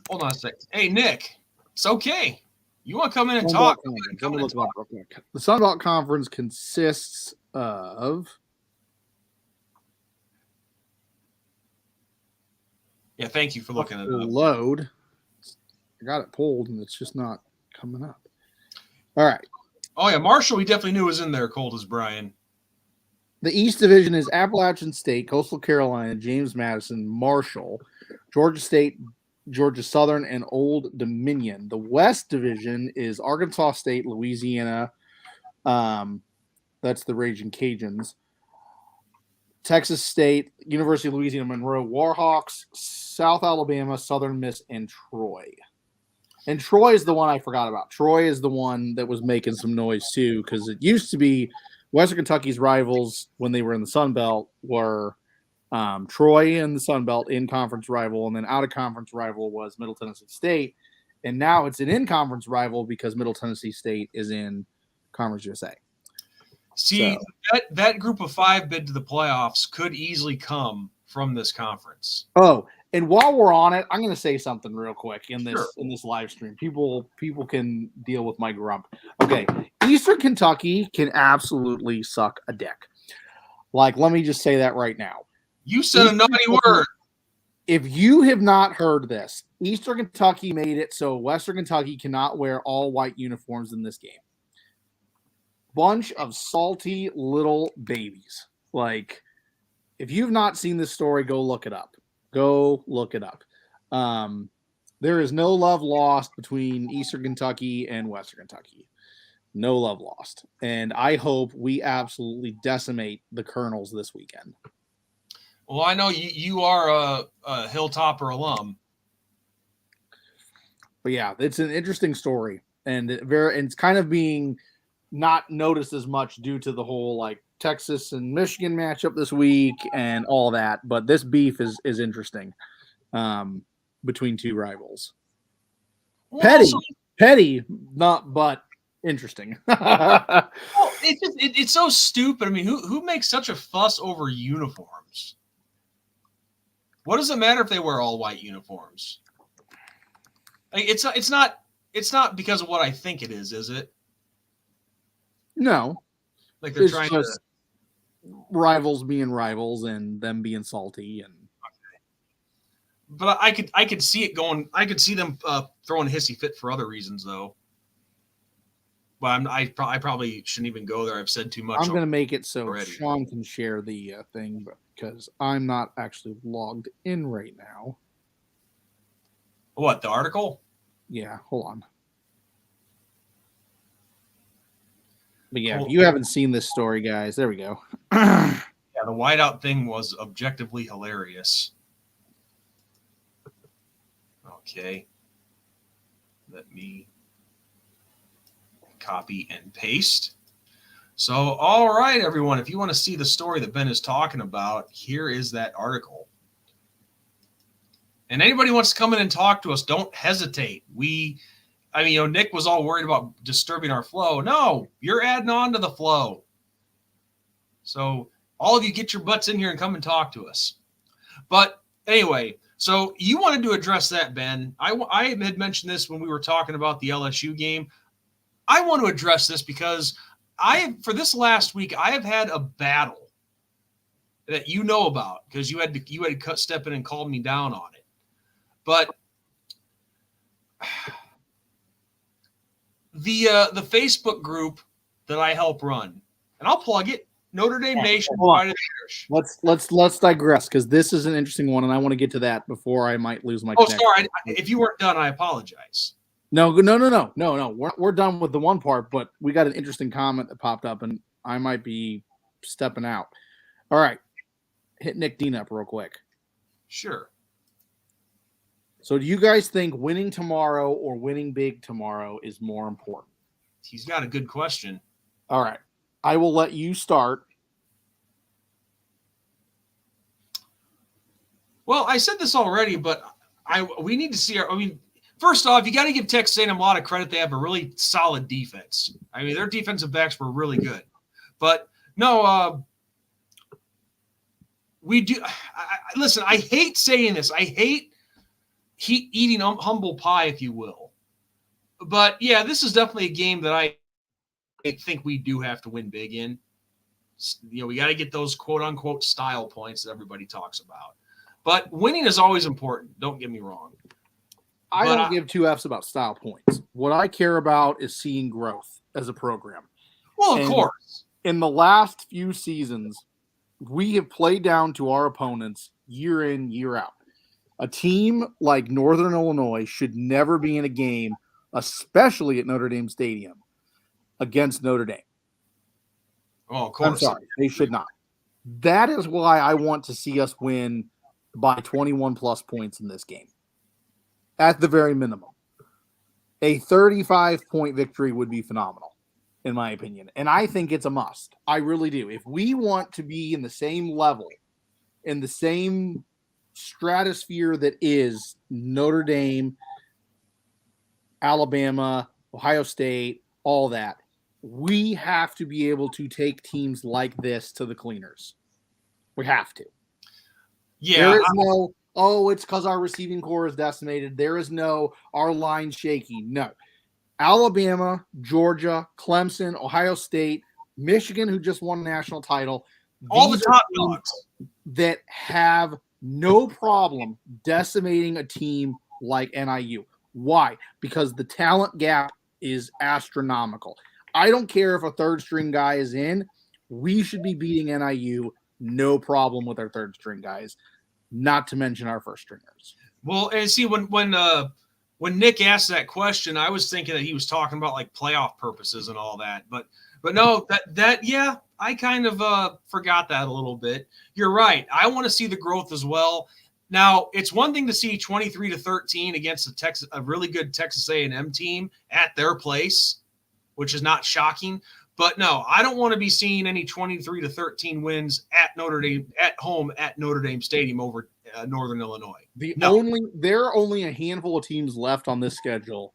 S2: Hold on a second. Hey, Nick, it's okay. You want to come in and talk?
S3: The Sun Belt Conference consists of...
S2: Yeah, thank you for looking at it up.
S3: Load. I got it pulled, and it's just not coming up. All right.
S2: Oh, yeah, Marshall, we definitely knew was in there, cold as Brian.
S3: The East Division is Appalachian State, Coastal Carolina, James Madison, Marshall, Georgia State, Georgia Southern, and Old Dominion. The West Division is Arkansas State, Louisiana. That's the Raging Cajuns. Texas State, University of Louisiana Monroe Warhawks, South Alabama, Southern Miss, and Troy. And Troy is the one I forgot about. Troy is the one that was making some noise too, because it used to be Western Kentucky's rivals when they were in the Sun Belt were Troy in the Sun Belt, in-conference rival, and then out-of-conference rival was Middle Tennessee State. And now it's an in-conference rival because Middle Tennessee State is in Conference USA.
S2: See, that group of five bid to the playoffs could easily come from this conference.
S3: Oh, and while we're on it, I'm going to say something real quick in this live stream. People can deal with my grump. Okay, Eastern Kentucky can absolutely suck a dick. Like, let me just say that right now.
S2: You said a naughty word.
S3: If you have not heard this, Eastern Kentucky made it so Western Kentucky cannot wear all white uniforms in this game. Bunch of salty little babies. Like, if you've not seen this story, go look it up. There is no love lost between Eastern Kentucky and Western Kentucky. No love lost. And I hope we absolutely decimate the Colonels this weekend.
S2: Well, I know you are a Hilltopper alum.
S3: But yeah, it's an interesting story. And it's kind of being not noticed as much due to the whole like Texas and Michigan matchup this week and all that. But this beef is interesting between two rivals.
S2: Well,
S3: Petty, not but interesting.
S2: well, it's so stupid. I mean, who makes such a fuss over uniforms? What does it matter if they wear all white uniforms? Like, it's not because of what I think it is it?
S3: No,
S2: like they're trying to
S3: rivals being rivals and them being salty and.
S2: But I could see it going. I could see them throwing a hissy fit for other reasons, though. But I probably shouldn't even go there. I've said too much.
S3: I'm going to make it so
S2: already.
S3: Sean can share the thing because I'm not actually logged in right now.
S2: What, the article?
S3: Yeah, hold on. But yeah, if you haven't seen this story, guys, there we go.
S2: Yeah, the whiteout thing was objectively hilarious. Okay. Let me copy and paste. So, all right, everyone, if you want to see the story that Ben is talking about, here is that article. And anybody wants to come in and talk to us, don't hesitate. Nick was all worried about disturbing our flow. No, you're adding on to the flow. So all of you get your butts in here and come and talk to us. But anyway, so you wanted to address that, Ben. I had mentioned this when we were talking about the LSU game. I want to address this because for this last week, I have had a battle that you know about because you had to step in and calm me down on it. But the Facebook group that I help run, and I'll plug it, Notre Dame Nation.
S3: Let's digress because this is an interesting one, and I want to get to that before I might lose my.
S2: Connection. Sorry. If you weren't done, I apologize.
S3: No. We're done with the one part, but we got an interesting comment that popped up, and I might be stepping out. All right, hit Nick Dean up real quick.
S2: Sure.
S3: So do you guys think winning tomorrow or winning big tomorrow is more important?
S2: He's got a good question.
S3: All right. I will let you start.
S2: Well, I said this already, but we need to see first off, you got to give Texas A&M a lot of credit. They have a really solid defense. I mean, their defensive backs were really good. But no, we do. Listen, I hate saying this. I hate eating humble pie, if you will. But yeah, this is definitely a game that I think we do have to win big in. We got to get those quote unquote style points that everybody talks about. But winning is always important. Don't get me wrong.
S3: I don't give two F's about style points. What I care about is seeing growth as a program.
S2: Well, of course.
S3: In the last few seasons, we have played down to our opponents year in, year out. A team like Northern Illinois should never be in a game, especially at Notre Dame Stadium, against Notre Dame.
S2: Oh, of course.
S3: I'm sorry. They should not. That is why I want to see us win by 21-plus points in this game. At the very minimum. A 35-point victory would be phenomenal, in my opinion. And I think it's a must. I really do. If we want to be in the same level, in the same stratosphere that is Notre Dame, Alabama, Ohio State, all that, we have to be able to take teams like this to the cleaners. We have to.
S2: Yeah.
S3: There is no, it's because our receiving core is decimated. There is no, our line shaky. No. Alabama, Georgia, Clemson, Ohio State, Michigan, who just won a national title.
S2: All the top dogs
S3: that have no problem decimating a team like NIU. Why? Because the talent gap is astronomical. I don't care if a third string guy is in. We should be beating NIU. No problem with our third string guys, not to mention our first stringers.
S2: Well, and see, when Nick asked that question, I was thinking that he was talking about like playoff purposes and all that. But no, yeah, I kind of forgot that a little bit. You're right. I want to see the growth as well. Now, it's one thing to see 23-13 against a really good Texas A&M team at their place. which is not shocking. But no, I don't want to be seeing any 23-13 wins at Notre Dame at home at Notre Dame Stadium over Northern Illinois.
S3: There are only a handful of teams left on this schedule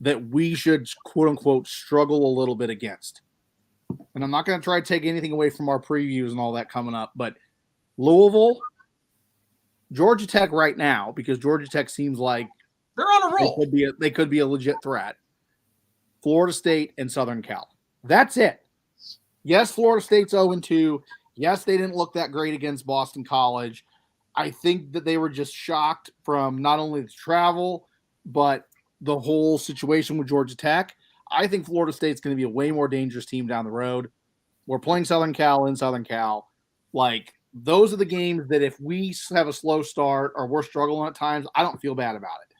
S3: that we should quote unquote struggle a little bit against. And I'm not going to try to take anything away from our previews and all that coming up, but Louisville, Georgia Tech right now, because Georgia Tech seems like
S2: they're on a roll.
S3: They could be a legit threat. Florida State and Southern Cal. That's it. Yes, Florida State's 0-2. Yes, they didn't look that great against Boston College. I think that they were just shocked from not only the travel, but the whole situation with Georgia Tech. I think Florida State's going to be a way more dangerous team down the road. We're playing Southern Cal in Southern Cal. Like, those are the games that if we have a slow start or we're struggling at times, I don't feel bad about it.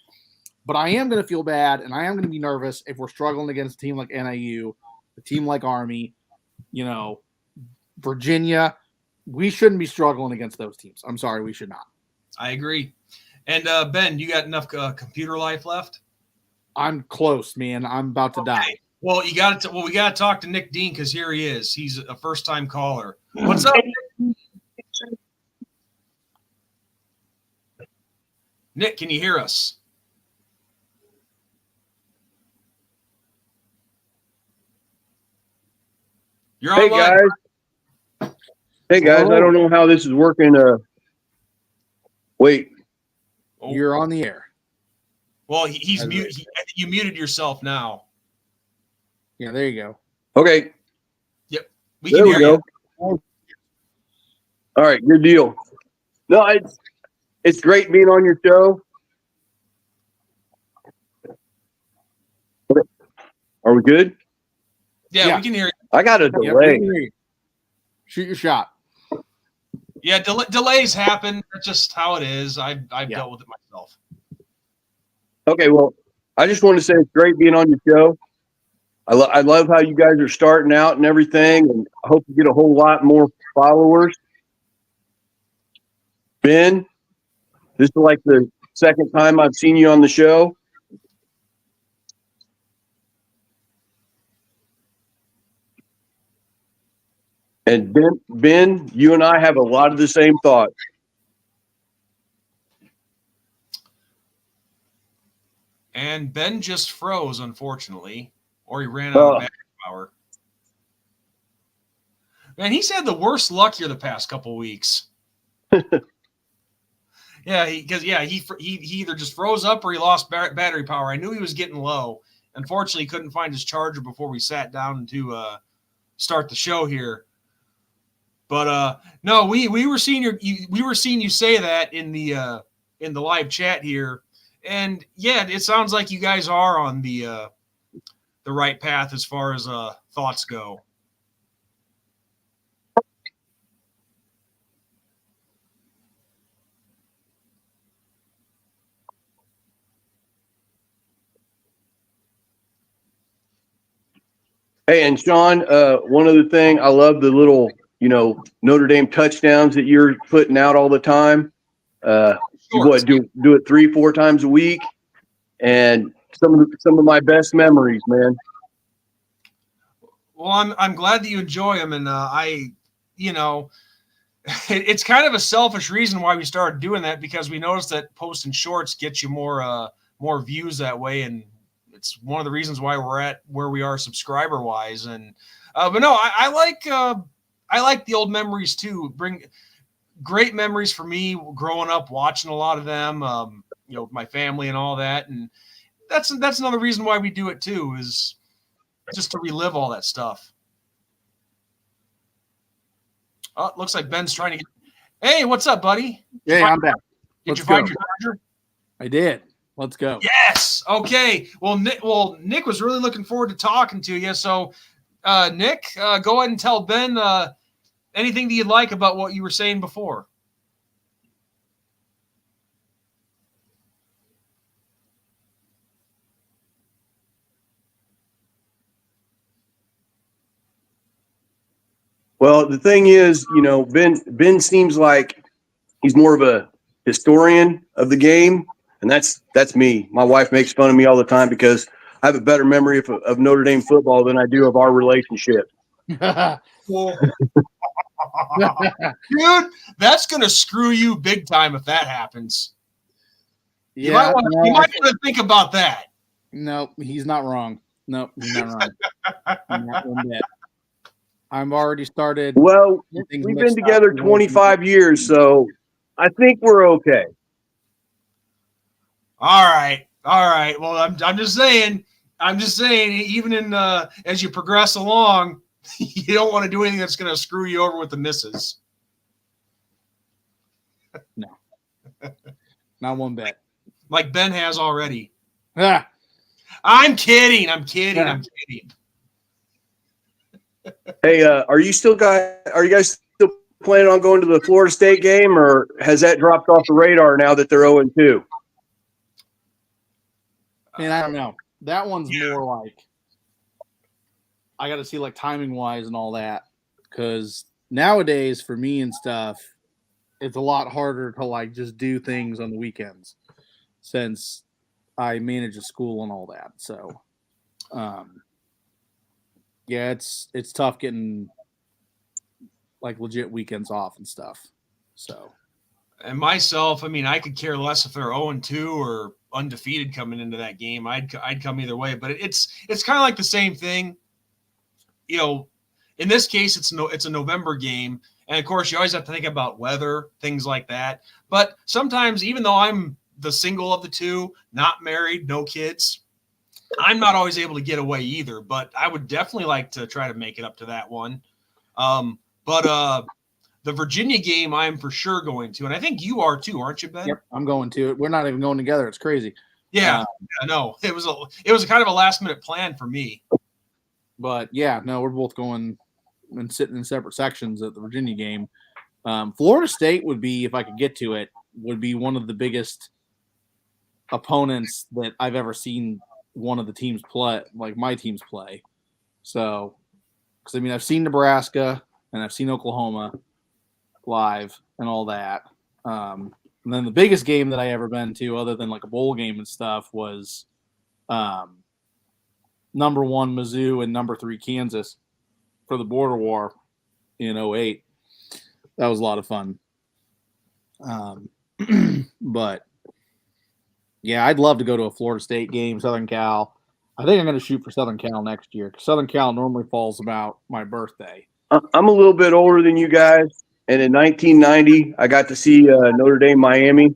S3: But I am going to feel bad, and I am going to be nervous if we're struggling against a team like NIU, a team like Army, Virginia. We shouldn't be struggling against those teams. I'm sorry, we should not.
S2: I agree. And Ben, you got enough computer life left?
S3: I'm close, man. I'm about to die.
S2: Well, we got to talk to Nick Dean because here he is. He's a first-time caller. What's up, Nick? Nick, can you hear us? You're
S4: Hey
S2: online.
S4: Guys, I don't know how this is working. Wait.
S3: You're on the air.
S2: Well, he's muted. You muted yourself now.
S3: Yeah, there you go.
S4: Okay.
S2: Yep. We can hear you.
S4: All right, good deal. No, it's great being on your show. Are we good?
S2: Yeah, we can hear you.
S4: I got a delay.
S3: Shoot your shot.
S2: Yeah, delays happen. That's just how it is. I've dealt with it myself.
S4: Okay, well, I just want to say it's great being on your show. I love how you guys are starting out and everything, and I hope you get a whole lot more followers. Ben, this is like the second time I've seen you on the show. And Ben, you and I have a lot of the same thoughts.
S2: And Ben just froze, unfortunately, or he ran out of battery power. Man, he's had the worst luck here the past couple weeks. Yeah, he either just froze up or he lost battery power. I knew he was getting low. Unfortunately, he couldn't find his charger before we sat down to start the show here. But no, we were seeing you say that in the live chat here, and yeah, it sounds like you guys are on the right path as far as thoughts go.
S4: Hey, and Sean, one other thing, I love the little, Notre Dame touchdowns that you're putting out all the time. You do it 3-4 times a week, and some of my best memories, man.
S2: Well, I'm glad that you enjoy them, and it's kind of a selfish reason why we started doing that, because we noticed that posting shorts gets you more views that way, and it's one of the reasons why we're at where we are subscriber wise. And but no, I like the old memories too. Bring great memories for me growing up, watching a lot of them. My family and all that, and that's another reason why we do it too, is just to relive all that stuff. Oh, it looks like Ben's trying to get. Hey, what's up, buddy?
S3: Hey, I'm back.
S2: Did you find your charger?
S3: I did. Let's go.
S2: Yes. Okay. Well, Nick was really looking forward to talking to you. So, Nick, go ahead and tell Ben anything that you'd like about what you were saying before.
S4: Well, the thing is, Ben seems like he's more of a historian of the game, and that's me. My wife makes fun of me all the time because I have a better memory of Notre Dame football than I do of our relationship.
S2: Dude, that's gonna screw you big time if that happens. You
S3: Yeah,
S2: might want to think about that.
S3: no, he's not wrong. No, he's not wrong. Not one bit. I'm already started.
S4: Well,
S3: things
S4: we've
S3: mixed
S4: been
S3: up.
S4: together 25 years, so I think we're okay.
S2: All right. Well, I'm just saying. Even in as you progress along, you don't want to do anything that's going to screw you over with the misses.
S3: No, not one bit.
S2: Like Ben has already.
S3: Ah,
S2: I'm kidding.
S4: Hey, are you guys still planning on going to the Florida State game, or has that dropped off the radar now that they're 0-2?
S3: man, I don't know. That one's more like I got to see like timing wise and all that, because nowadays for me and stuff, it's a lot harder to like just do things on the weekends since I manage a school and all that. So, yeah, it's tough getting like legit weekends off and stuff. So,
S2: And myself, I mean, I could care less if they're 0-2 or undefeated coming into that game. I'd come either way. But it's kind of like the same thing. You know, in this case, it's a November game, and of course, you always have to think about weather, things like that. But sometimes, even though I'm the single of the two, not married, no kids, I'm not always able to get away either. But I would definitely like to try to make it up to that one. But the Virginia game, I'm for sure going to, and I think you are too, aren't you, Ben?
S3: yep, I'm going to it. We're not even going together. It's crazy.
S2: Yeah, I know. It was a kind of a last minute plan for me.
S3: But yeah, no, we're both going and sitting in separate sections at the Virginia game. Florida State would be, if I could get to it, would be one of the biggest opponents that I've ever seen one of the teams play, like my teams play. So, because I mean, I've seen Nebraska and I've seen Oklahoma live and all that. And then the biggest game that I ever been to, other than like a bowl game and stuff, was number 1 Mizzou and number 3 Kansas for the border war in 2008. That was a lot of fun. But yeah, I'd love to go to a Florida State game, Southern Cal. I think I'm going to shoot for Southern Cal next year, because Southern Cal normally falls about my birthday.
S4: I'm a little bit older than you guys, and in 1990, I got to see Notre Dame Miami.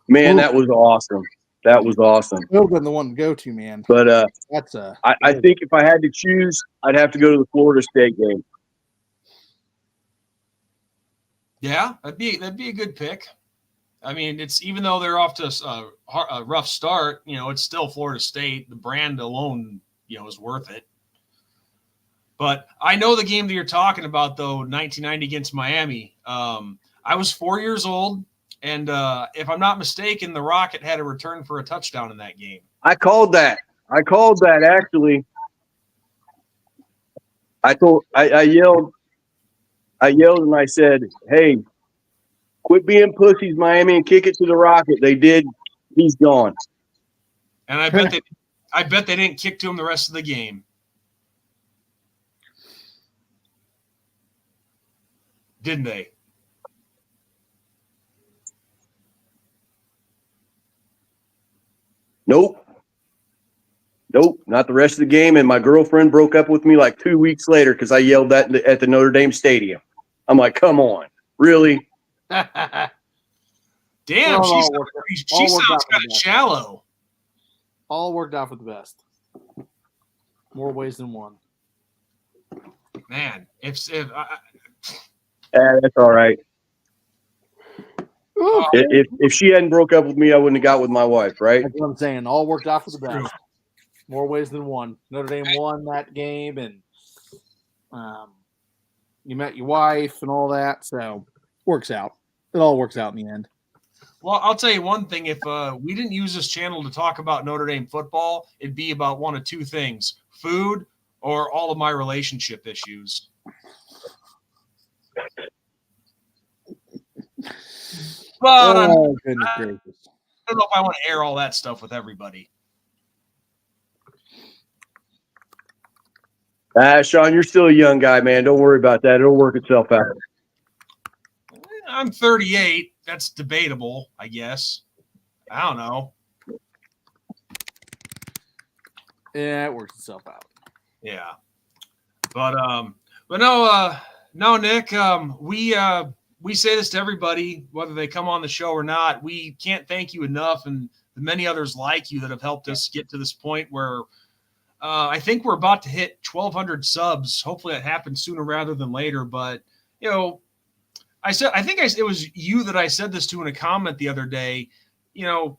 S4: Man, that was awesome. That was awesome.
S3: Would have been the one to go to, man.
S4: But
S3: That's
S4: I think if I had to choose, I'd have to go to the Florida State game.
S2: Yeah, that'd be a good pick. I mean, it's even though they're off to a rough start, it's still Florida State. The brand alone, is worth it. But I know the game that you're talking about, though, 1990 against Miami. I was 4 years old, and if I'm not mistaken, the Rocket had a return for a touchdown in that game.
S4: I called that actually. I yelled and I said, "Hey, quit being pussies, Miami, and kick it to the Rocket." They did. He's gone.
S2: And I bet they didn't kick to him the rest of the game. Didn't they?
S4: Nope, not the rest of the game. And my girlfriend broke up with me like 2 weeks later because I yelled that at the Notre Dame stadium. I'm like, come on, really?
S2: Damn,
S3: Well,
S2: she sounds kind of shallow.
S3: All worked out for the best. More ways than one.
S2: Man,
S4: that's all right. If she hadn't broke up with me, I wouldn't have got with my wife, right?
S3: That's what I'm saying. All worked out for the best. More ways than one. Notre Dame won that game, and you met your wife and all that, so works out. It all works out in the end.
S2: Well, I'll tell you one thing. If we didn't use this channel to talk about Notre Dame football, it'd be about one of two things: food or all of my relationship issues. But I don't know if I want to air all that stuff with everybody.
S4: Sean, you're still a young guy, man. Don't worry about that. It'll work itself out.
S2: I'm 38. That's debatable, I guess. I don't know.
S3: Yeah, it works itself out.
S2: Yeah. But no, Nick, we say this to everybody, whether they come on the show or not. We can't thank you enough, and the many others like you that have helped us get to this point where I think we're about to hit 1,200 subs. Hopefully that happens sooner rather than later. But, you know, it was you that I said this to in a comment the other day. You know,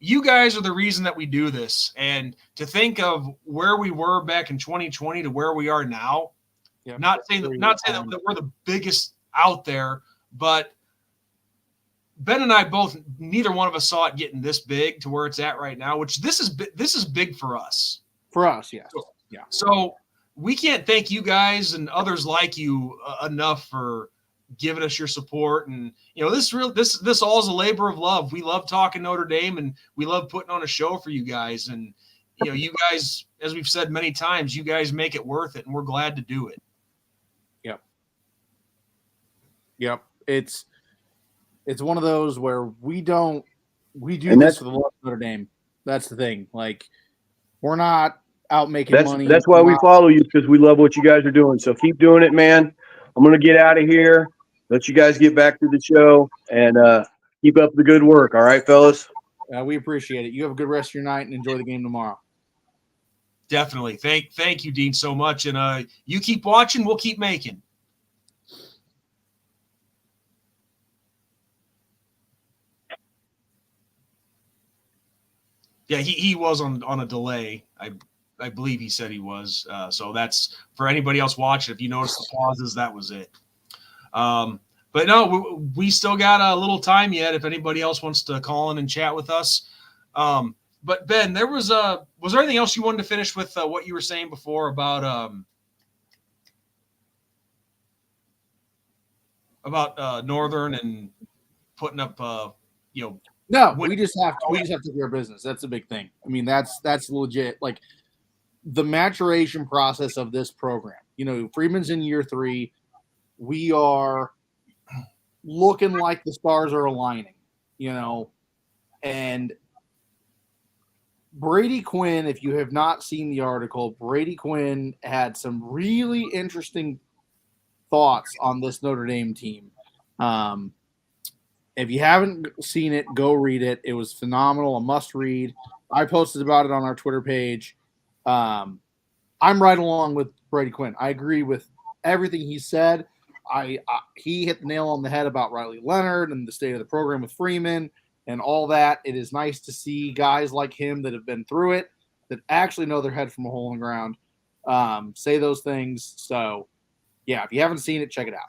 S2: you guys are the reason that we do this. And to think of where we were back in 2020 to where we are now, not saying that we're the biggest out there, but Ben and I both, neither one of us saw it getting this big to where it's at right now, which this is big for us.
S3: For us, yes.
S2: Yeah. So we can't thank you guys and others like you enough for giving us your support. And, you know, this all is a labor of love. We love talking Notre Dame, and we love putting on a show for you guys. And, you know, you guys, as we've said many times, you guys make it worth it, and we're glad to do it.
S3: Yep. It's one of those where we do this for the love of Notre Dame. That's the thing. Like, we're not out making money.
S4: That's why we follow you, because we love what you guys are doing. So keep doing it, man. I'm going to get out of here. Let you guys get back to the show and keep up the good work. All right, fellas?
S3: We appreciate it. You have a good rest of your night and enjoy the game tomorrow.
S2: Definitely. Thank you, Dean, so much. And you keep watching. We'll keep making. Yeah, he was on a delay. I believe he said he was. So that's for anybody else watching. If you notice the pauses, that was it. But no, we still got a little time yet. If anybody else wants to call in and chat with us. But Ben, was there anything else you wanted to finish with what you were saying before about Northern and putting up
S3: No, we just have to do our business. That's a big thing. I mean, that's legit. Like, the maturation process of this program. You know, Freeman's in year 3. We are looking like the stars are aligning, you know. And Brady Quinn, if you have not seen the article, Brady Quinn had some really interesting thoughts on this Notre Dame team. If you haven't seen it, go read it. It was phenomenal, a must read. I posted about it on our Twitter page. I'm right along with Brady Quinn. I agree with everything he said. He hit the nail on the head about Riley Leonard and the state of the program with Freeman and all that. It is nice to see guys like him that have been through it, that actually know their head from a hole in the ground, say those things. So, yeah, if you haven't seen it, check it out.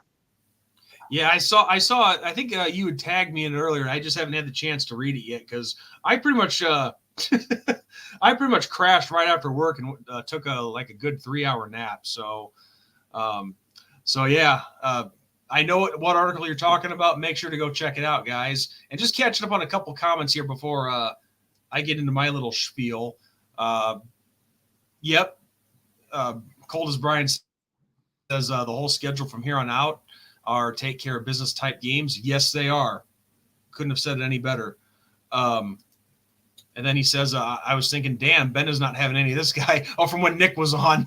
S2: Yeah, I saw. I think you had tagged me in it earlier, and I just haven't had the chance to read it yet because I pretty much, crashed right after work and took a good 3-hour nap. So, yeah, I know what article you're talking about. Make sure to go check it out, guys. And just catching up on a couple comments here before I get into my little spiel. Yep, Cold as Brian says, the whole schedule from here on out are take care of business type games. Yes, they are. Couldn't have said it any better. And then he says, I was thinking, damn, Ben is not having any of this guy. Oh, from when Nick was on.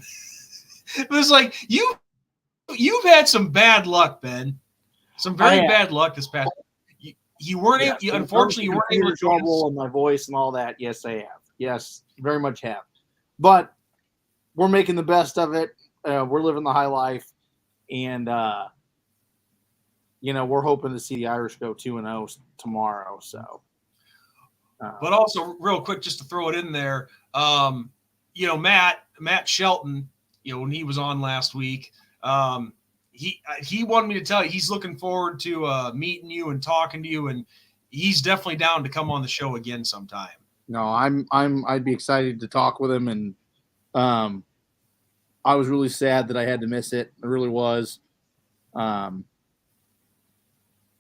S2: It was like, you've had some bad luck, Ben. Some very bad luck this past. You weren't able, unfortunately, you weren't able to
S3: trouble in my voice and all that. Yes, I have. Yes, very much have. But we're making the best of it. We're living the high life. And, we're hoping to see the Irish go 2-0 tomorrow. So,
S2: but also real quick, just to throw it in there, Matt Shelton, when he was on last week, he wanted me to tell you he's looking forward to meeting you and talking to you, and he's definitely down to come on the show again sometime.
S3: No, I'd be excited to talk with him, and I was really sad that I had to miss it. I really was.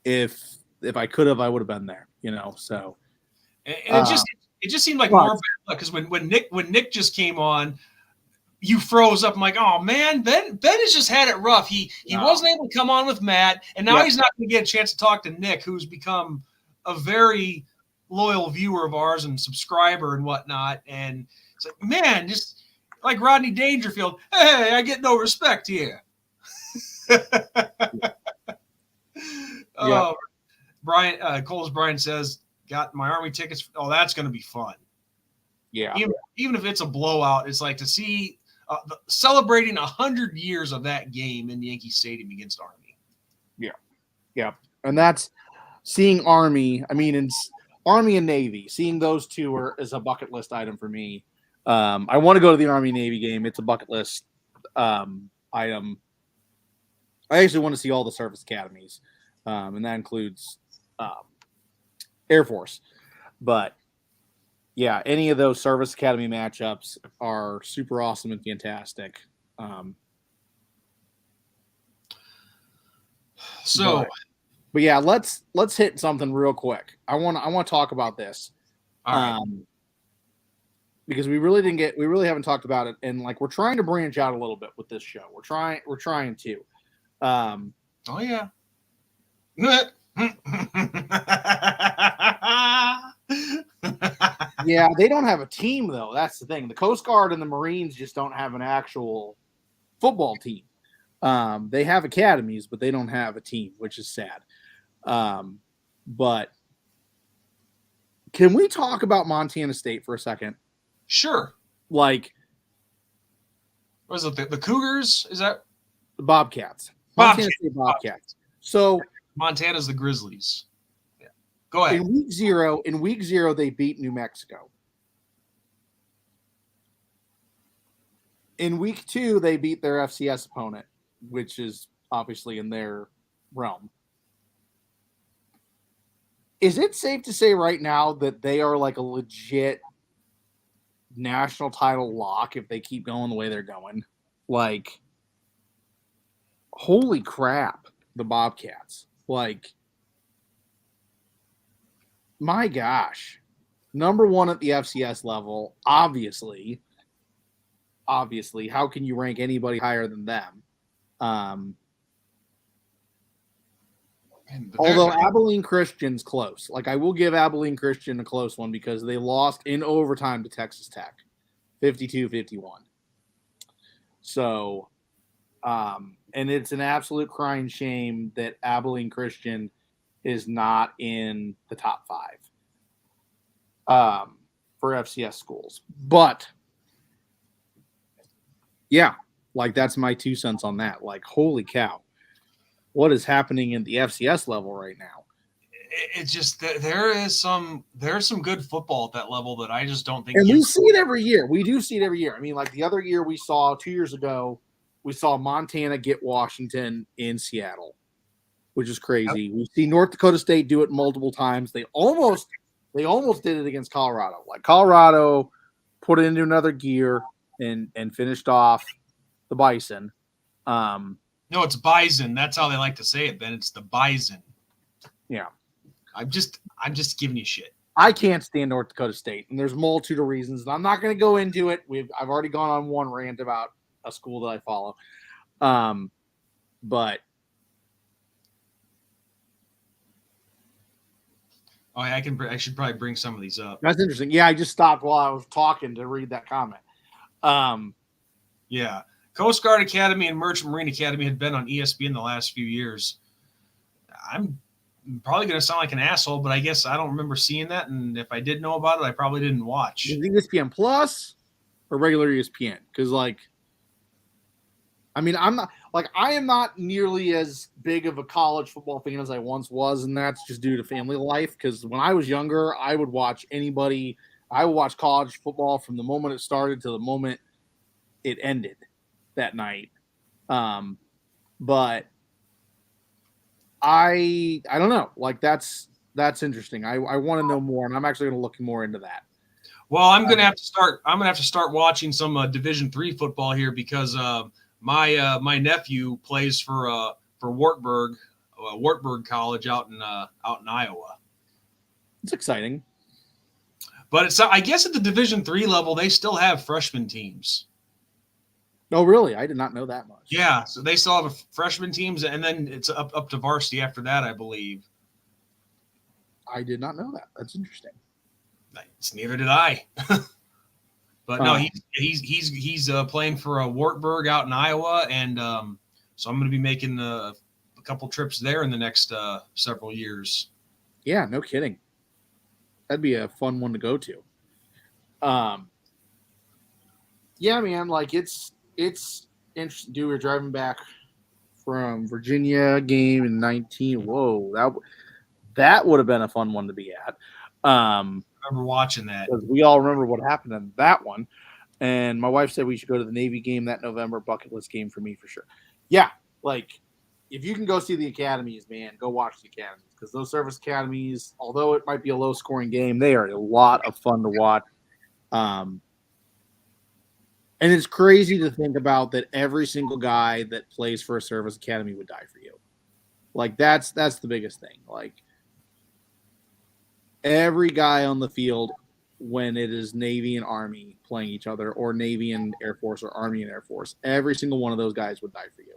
S3: If I could have, I would have been there, so.
S2: And it just seemed like more bad luck because when Nick just came on, you froze up. I'm like, oh man, Ben has just had it rough. He wasn't able to come on with Matt, and now he's not going to get a chance to talk to Nick, who's become a very loyal viewer of ours and subscriber and whatnot. And it's like, man, just like Rodney Dangerfield, hey, I get no respect here. Oh, Cole's Brian says, got my Army tickets. Oh, that's going to be fun.
S3: Yeah.
S2: Even if it's a blowout, it's like to see celebrating 100 years of that game in Yankee Stadium against Army.
S3: Yeah. And that's seeing Army. I mean, Army and Navy, seeing those two is a bucket list item for me. I want to go to the Army Navy game. It's a bucket list item. I actually want to see all the service academies, and that includes Air Force. But yeah, any of those service academy matchups are super awesome and fantastic. But yeah, let's hit something real quick. I want to talk about this.
S2: All right.
S3: Because we really haven't talked about it, and like we're trying to branch out a little bit with this show. We're trying to.
S2: Oh yeah.
S3: Yeah, they don't have a team though. That's the thing. The Coast Guard and the Marines just don't have an actual football team. They have academies, but they don't have a team, which is sad. But can we talk about Montana State for a second?
S2: Sure.
S3: Like,
S2: what is it? The Cougars? Is that
S3: the Bobcats? Montana State Bobcats. So
S2: Montana's the Grizzlies. Yeah. Go ahead.
S3: In week zero, they beat New Mexico. In week 2, they beat their FCS opponent, which is obviously in their realm. Is it safe to say right now that they are like a legit national title lock if they keep going the way they're going? Like, holy crap, the Bobcats. Like, my gosh. Number 1 at the FCS level, obviously. How can you rank anybody higher than them? Although Abilene Christian's close. Like, I will give Abilene Christian a close one because they lost in overtime to Texas Tech, 52-51. So, and it's an absolute crying shame that Abilene Christian is not in the top 5 for FCS schools. But, yeah, like, that's my 2 cents on that. Like, holy cow. What is happening in the FCS level right now?
S2: It's just there's some good football at that level that I just don't think.
S3: And we see it every year. We do see it every year. I mean, like the other year we saw 2 years ago, we saw Montana get Washington in Seattle, which is crazy. We see North Dakota State do it multiple times. They almost did it against Colorado. Like, Colorado put it into another gear and finished off the Bison.
S2: No, it's Bison. That's how they like to say it, Ben. It's the Bison.
S3: Yeah.
S2: I'm just giving you shit.
S3: I can't stand North Dakota State, and there's a multitude of reasons. And I'm not going to go into it. I've already gone on one rant about a school that I follow. But
S2: oh, yeah, I should probably bring some of these up.
S3: That's interesting. Yeah, I just stopped while I was talking to read that comment.
S2: Yeah. Coast Guard Academy and Merchant Marine Academy had been on ESPN the last few years. I'm probably going to sound like an asshole, but I guess I don't remember seeing that. And if I did know about it, I probably didn't watch.
S3: Is it ESPN Plus or regular ESPN? Because, like, I mean, I am not nearly as big of a college football fan as I once was, and that's just due to family life. Because when I was younger, I would watch college football from the moment it started to the moment it ended that night. But I don't know. Like, that's interesting. I want to know more, and I'm actually going to look more into that.
S2: Well, I'm going to have to start watching some Division III football here because my nephew plays for Wartburg College out in Iowa.
S3: It's exciting.
S2: But I guess at the Division III level, they still have freshman teams.
S3: Oh, really? I did not know that much.
S2: Yeah, so they still have a freshman teams, and then it's up to varsity after that, I believe.
S3: I did not know that. That's interesting.
S2: Neither did I. But no, he's playing for Wartburg out in Iowa, and so I'm going to be making a couple trips there in the next several years.
S3: Yeah, no kidding. That'd be a fun one to go to. Yeah, man, like it's interesting. Dude, we were driving back from Virginia game in 19. Whoa, that would have been a fun one to be at.
S2: I remember watching that.
S3: Because we all remember what happened in that one. And my wife said we should go to the Navy game that November, bucket list game for me for sure. Yeah, like if you can go see the academies, man, go watch the academies. Because those service academies, although it might be a low scoring game, they are a lot of fun to watch. And it's crazy to think about that every single guy that plays for a service academy would die for you. Like that's the biggest thing. Like every guy on the field when it is Navy and Army playing each other, or Navy and Air Force, or Army and Air Force, every single one of those guys would die for you.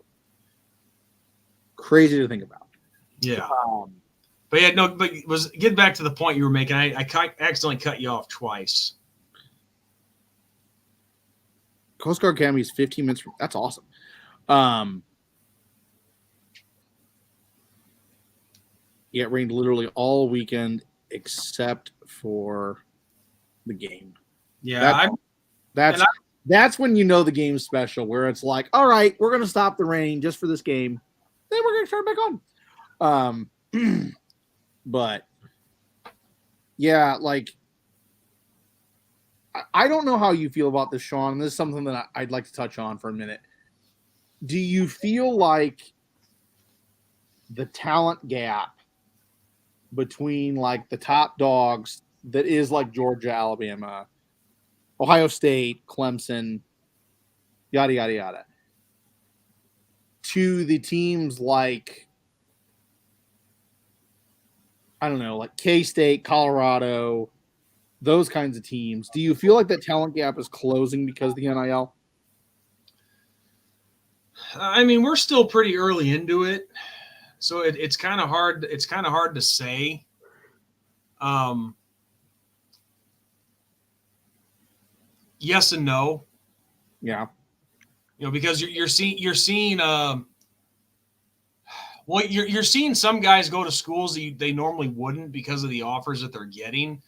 S3: Crazy to think about.
S2: Yeah. But yeah, no, but get back to the point you were making. I accidentally cut you off twice.
S3: Coast Guard Academy is 15 minutes from. That's awesome. Yeah, it rained literally all weekend except for the game.
S2: Yeah,
S3: that's when you know the game's special, where it's like, all right, we're gonna stop the rain just for this game, then we're gonna start back on. But yeah, like I don't know how you feel about this, Sean. And this is something that I'd like to touch on for a minute. Do you feel like the talent gap between like the top dogs that is like Georgia, Alabama, Ohio State, Clemson, yada, yada, yada, to the teams like, I don't know, like K-State, Colorado, those kinds of teams? Do you feel like that talent gap is closing because of the NIL?
S2: I mean, we're still pretty early into it, so it's kind of hard. It's kind of hard to say. Yes and no.
S3: Yeah.
S2: You know, because you're seeing well, you're seeing some guys go to schools that they normally wouldn't because of the offers that they're getting.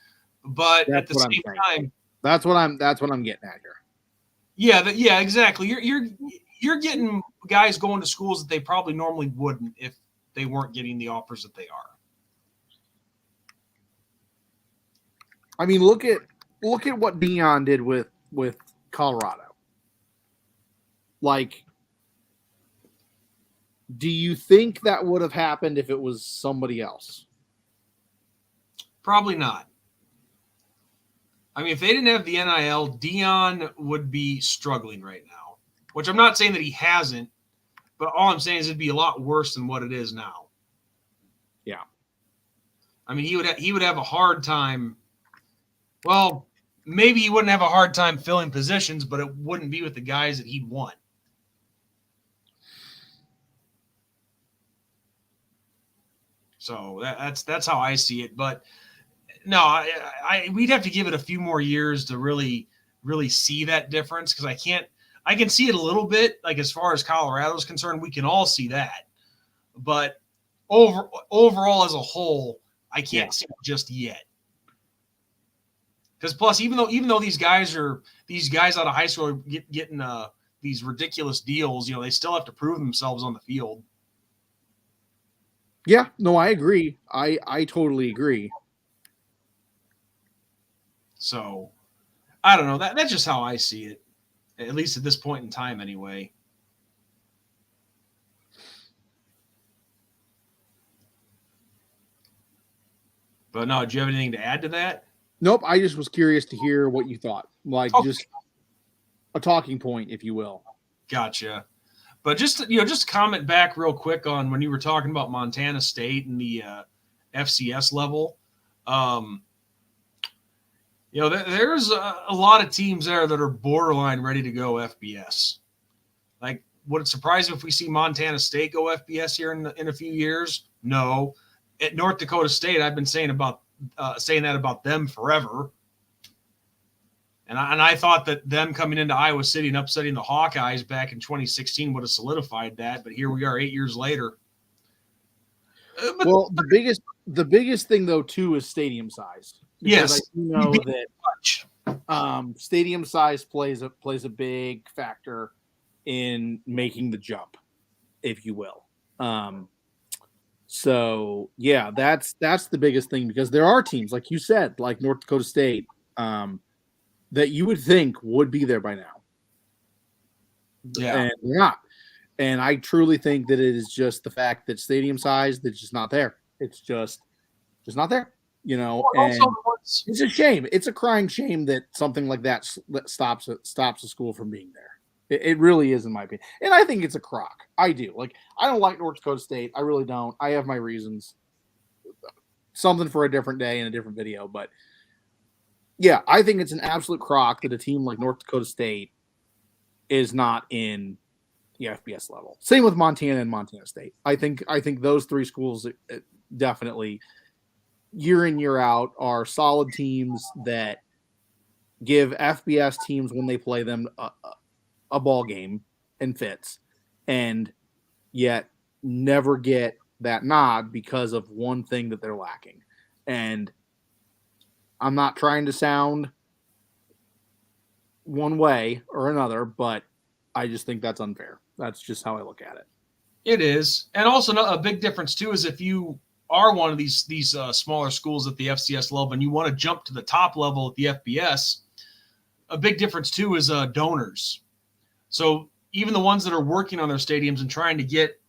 S2: But at the same time,
S3: that's what I'm getting at here.
S2: Yeah, exactly. You're getting guys going to schools that they probably normally wouldn't if they weren't getting the offers that they are.
S3: I mean, look at what Dion did with Colorado. Like, do you think that would have happened if it was somebody else?
S2: Probably not. I mean, if they didn't have the NIL, Dion would be struggling right now, which I'm not saying that he hasn't, but all I'm saying is it'd be a lot worse than what it is now.
S3: Yeah.
S2: I mean, he would have a hard time. Well, maybe he wouldn't have a hard time filling positions, but it wouldn't be with the guys that he'd want. So that's how I see it. But no, we'd have to give it a few more years to really see that difference, because I can see it a little bit, like as far as Colorado's concerned, we can all see that. But overall as a whole, I can't see it just yet. Because plus, even though these guys out of high school are getting these ridiculous deals, you know, they still have to prove themselves on the field.
S3: Yeah, no, I agree. I totally agree.
S2: So, I don't know. That's just how I see it, at least at this point in time, anyway. But no, do you have anything to add to that?
S3: Nope. I just was curious to hear what you thought. Like, just a talking point, if you will. Gotcha.
S2: But just comment back real quick on when you were talking about Montana State and the FCS level. There's a lot of teams there that are borderline ready to go FBS. Like, would it surprise me if we see Montana State go FBS here in a few years? No. At North Dakota State, I've been saying that about them forever. And I thought that them coming into Iowa City and upsetting the Hawkeyes back in 2016 would have solidified that. But here we are 8 years later.
S3: Well, the biggest thing though too is stadium size.
S2: Yes,
S3: I know that stadium size plays a big factor in making the jump, if you will. So yeah, that's the biggest thing, because there are teams, like you said, like North Dakota State, that you would think would be there by now.
S2: Yeah.
S3: And they're not. And I truly think that it is just the fact that stadium size, that's just not there. It's just not there, you know. And it's a shame. It's a crying shame that something like that stops a school from being there. It really is, in my opinion. And I think it's a crock. I do. Like, I don't like North Dakota State. I really don't. I have my reasons. Something for a different day and a different video. But yeah, I think it's an absolute crock that a team like North Dakota State is not in the FBS level. Same with Montana and Montana State. I think those three schools definitely, year in, year out, are solid teams that give FBS teams, when they play them, a ball game and fits, and yet never get that nod because of one thing that they're lacking. And I'm not trying to sound one way or another, but I just think that's unfair. That's just how I look at it.
S2: It is. And also a big difference too is if you are one of these smaller schools at the FCS level and you want to jump to the top level at the FBS, a big difference too is donors. So even the ones that are working on their stadiums and trying to get,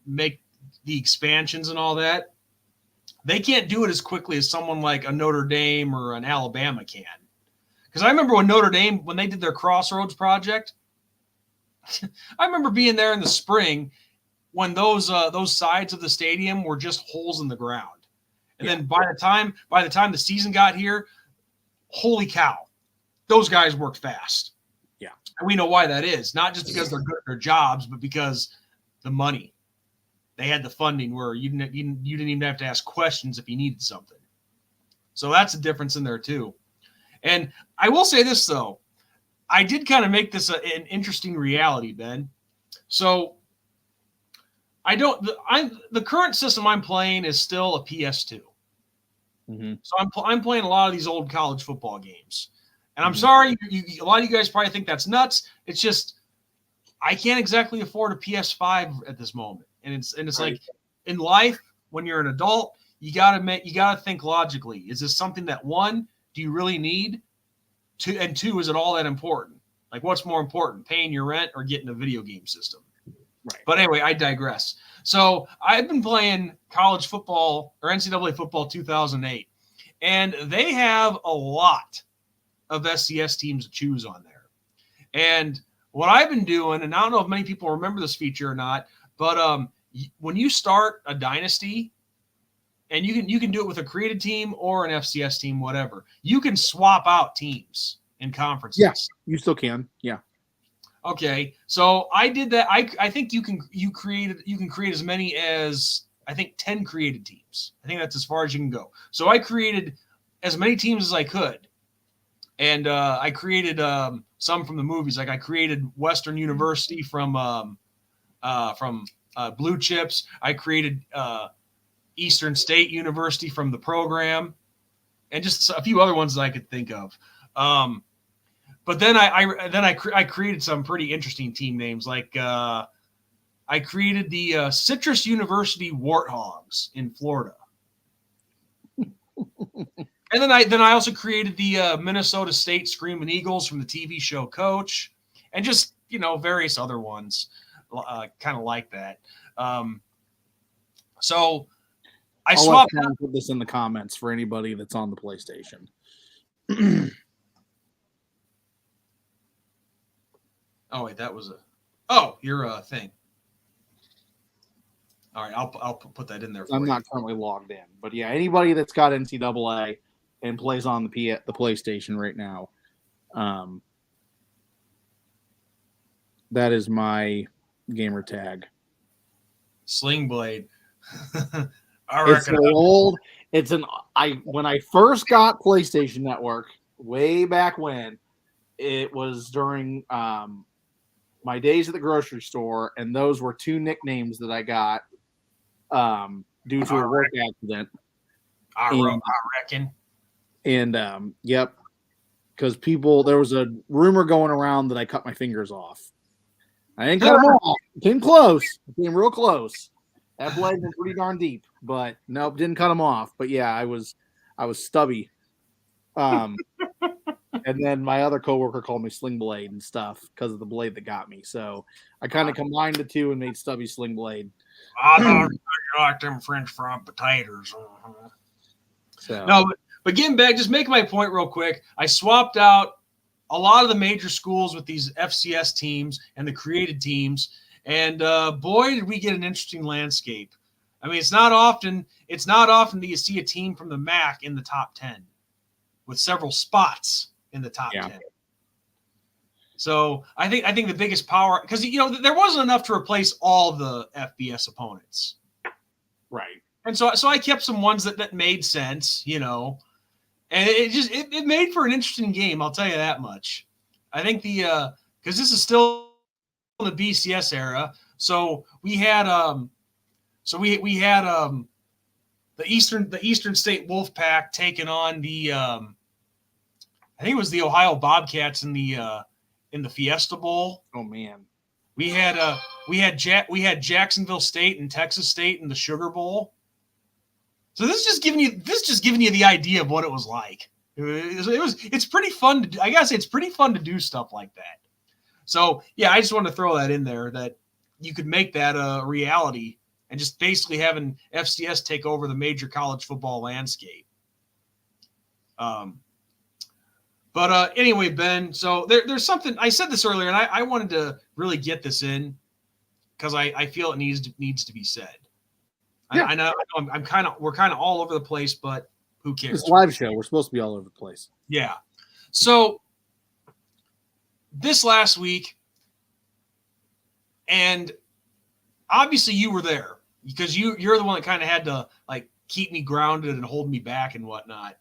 S2: make the expansions and all that, they can't do it as quickly as someone like a Notre Dame or an Alabama can. Because I remember when Notre Dame, when they did their Crossroads project, I remember being there in the spring when those sides of the stadium were just holes in the ground. And then by the time the season got here, holy cow, those guys worked fast.
S3: Yeah.
S2: And we know why that is. Not just because they're good at their jobs, but because the money. They had the funding where you didn't even have to ask questions if you needed something. So that's a difference in there too. And I will say this, though. I did kind of make this an interesting reality, Ben. So the current system I'm playing is still a PS2.
S3: Mm-hmm.
S2: So I'm playing a lot of these old college football games. And I'm sorry, a lot of you guys probably think that's nuts. It's just I can't exactly afford a PS5 at this moment. And it's right. Like in life, when you're an adult, you gotta think logically. Is this something that, one, do you really need? And two, is it all that important? Like, what's more important, paying your rent or getting a video game system?
S3: Right.
S2: But anyway, I digress. So I've been playing college football or NCAA football 2008, and they have a lot of SCS teams to choose on there. And what I've been doing, and I don't know if many people remember this feature or not, but when you start a dynasty, and you can do it with a created team or an FCS team, whatever, you can swap out teams in conferences.
S3: Yes, you still can. Yeah.
S2: Okay, so I did that. I think you can create as many as, I think, 10 created teams. I think that's as far as you can go. So I created as many teams as I could, and I created some from the movies. Like I created Western University from Blue Chips. I created Eastern State University from the program, and just a few other ones that I could think of. But then I created some pretty interesting team names. Like I created the Citrus University Warthogs in Florida, and then I also created the Minnesota State Screaming Eagles from the TV show Coach, and just various other ones kind of like that. So I swapped.
S3: I'll put this in the comments for anybody that's on the PlayStation.
S2: Oh wait, that was your thing. All right, I'll put that in there.
S3: I'm not currently logged in, but yeah, anybody that's got NCAA and plays on the PlayStation right now, That is my gamer tag.
S2: Sling Blade.
S3: It's an old. It's an. When I first got PlayStation Network way back when, it was during my days at the grocery store, and those were two nicknames that I got due to a work accident.
S2: I reckon.
S3: And yep, because there was a rumor going around that I cut my fingers off. I didn't cut them off. Came close. Came real close. That blade went pretty darn deep, but nope, didn't cut them off. But yeah, I was stubby. And then my other coworker called me Sling Blade and stuff because of the blade that got me. So I kind of combined the two and made Stubby Sling Blade.
S2: I thought you like them French fried potatoes.
S3: So
S2: no, but getting back, just make my point real quick. I swapped out a lot of the major schools with these FCS teams and the created teams, and boy, did we get an interesting landscape. I mean, it's not often that you see a team from the MAC in the top 10 with several spots in the top 10. So I think the biggest power, because there wasn't enough to replace all the FBS opponents,
S3: right? And
S2: so I kept some ones that made sense, and it made for an interesting game. I'll tell you that much. I think because this is still the BCS era, so we had the Eastern State Wolfpack taking on the I think it was the Ohio Bobcats in the Fiesta Bowl.
S3: Oh man,
S2: we had Jacksonville State and Texas State in the Sugar Bowl. So this is just giving you the idea of what it was like. It's pretty fun to do. I gotta say, it's pretty fun to do stuff like that. So yeah, I just wanted to throw that in there that you could make that a reality and just basically having FCS take over the major college football landscape. But anyway, Ben, so there's something, I said this earlier, and I wanted to really get this in because I feel it needs to be said. Yeah. I know we're kind of all over the place, but who cares?
S3: It's a live show. We're supposed to be all over the place.
S2: Yeah. So this last week, and obviously you were there because you're the one that kind of had to like keep me grounded and hold me back and whatnot.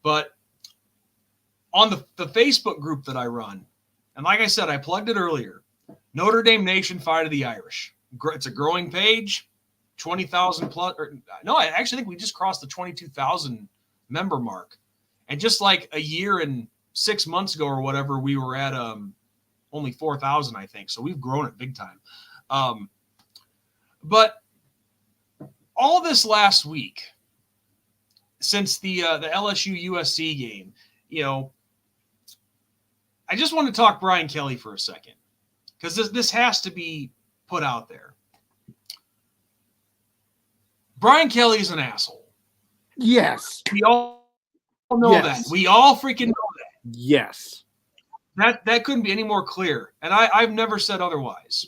S2: But on the Facebook group that I run, and like I said, I plugged it earlier, Notre Dame Nation Fight of the Irish. It's a growing page, 20,000 plus. I actually think we just crossed the 22,000 member mark. And just like a year and 6 months ago or whatever, we were at only 4,000, I think. So we've grown it big time. But all this last week, since the LSU USC game, I just want to talk Brian Kelly for a second because this has to be put out there. Brian Kelly is an asshole.
S3: Yes.
S2: We all know that. We all freaking know that.
S3: Yes.
S2: That couldn't be any more clear. And I've never said otherwise.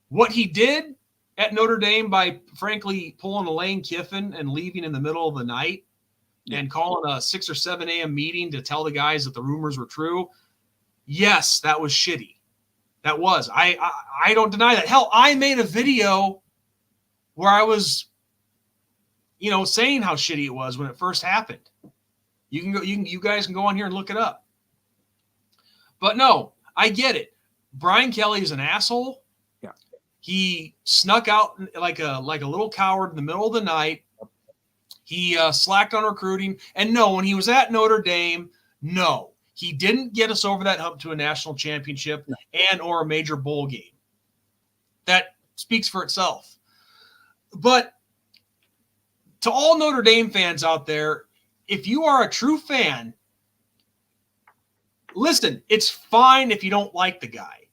S2: What he did at Notre Dame by, frankly, pulling a Lane Kiffin and leaving in the middle of the night and calling a 6 or 7 a.m. meeting to tell the guys that the rumors were true, yes, that was shitty. That was. I don't deny that. Hell, I made a video where I was, saying how shitty it was when it first happened. You guys can go on here and look it up. But no, I get it. Brian Kelly is an asshole.
S3: Yeah.
S2: He snuck out like a little coward in the middle of the night. He slacked on recruiting. And no, when he was at Notre Dame, no, he didn't get us over that hump to a national championship and or a major bowl game. That speaks for itself. But to all Notre Dame fans out there, if you are a true fan, listen, it's fine if you don't like the guy.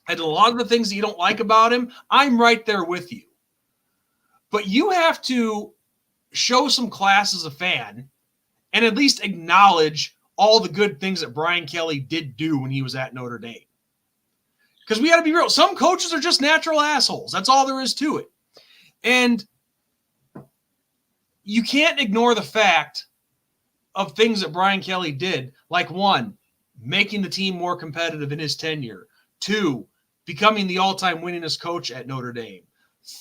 S2: And a lot of the things that you don't like about him, I'm right there with you. But you have to show some class as a fan and at least acknowledge all the good things that Brian Kelly did do when he was at Notre Dame. Because we got to be real. Some coaches are just natural assholes. That's all there is to it. And you can't ignore the fact of things that Brian Kelly did, like one, making the team more competitive in his tenure. 2, becoming the all-time winningest coach at Notre Dame.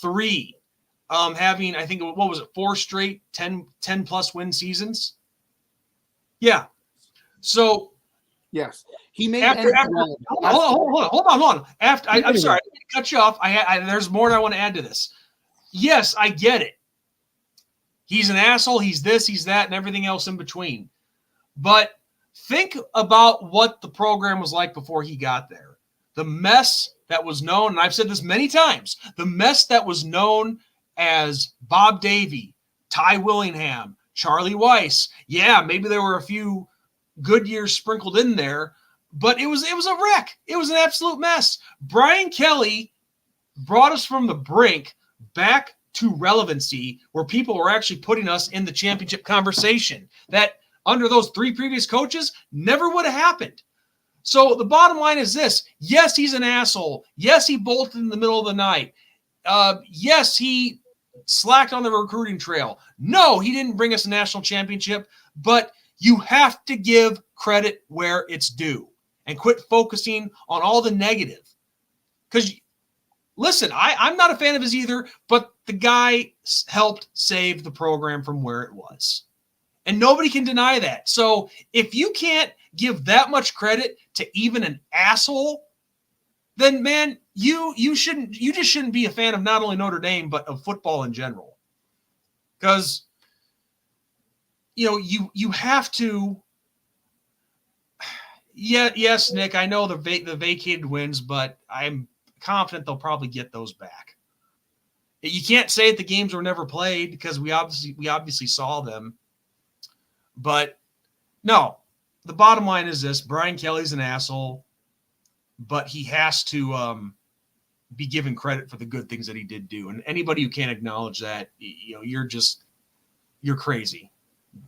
S2: 3, having, I think, what was it, 4 straight 10-plus win seasons? Yeah. So
S3: yes, he made.
S2: Hold on. I'm sorry, I didn't cut you off. There's more I want to add to this. Yes, I get it. He's an asshole. He's this, he's that, and everything else in between. But think about what the program was like before he got there. The mess that was known, and I've said this many times, the mess that was known as Bob Davie, Ty Willingham, Charlie Weiss. Yeah, maybe there were a few good years sprinkled in there, but it was a wreck. It was an absolute mess. Brian Kelly brought us from the brink back to relevancy, where people were actually putting us in the championship conversation that under those 3 previous coaches never would have happened. So the bottom line is this. Yes, he's an asshole. Yes, he bolted in the middle of the night. Yes, he slacked on the recruiting trail. No, he didn't bring us a national championship, but you have to give credit where it's due and quit focusing on all the negative. Because, listen, I'm not a fan of his either, but the guy helped save the program from where it was. And nobody can deny that. So if you can't give that much credit to even an asshole, then, man, you just shouldn't be a fan of not only Notre Dame, but of football in general. Because, you have to. Yeah, yes, Nick, I know the vacated wins, but I'm confident they'll probably get those back. You can't say that the games were never played because we obviously saw them. But no, the bottom line is this: Brian Kelly's an asshole, but he has to be given credit for the good things that he did do. And anybody who can't acknowledge that, you're crazy.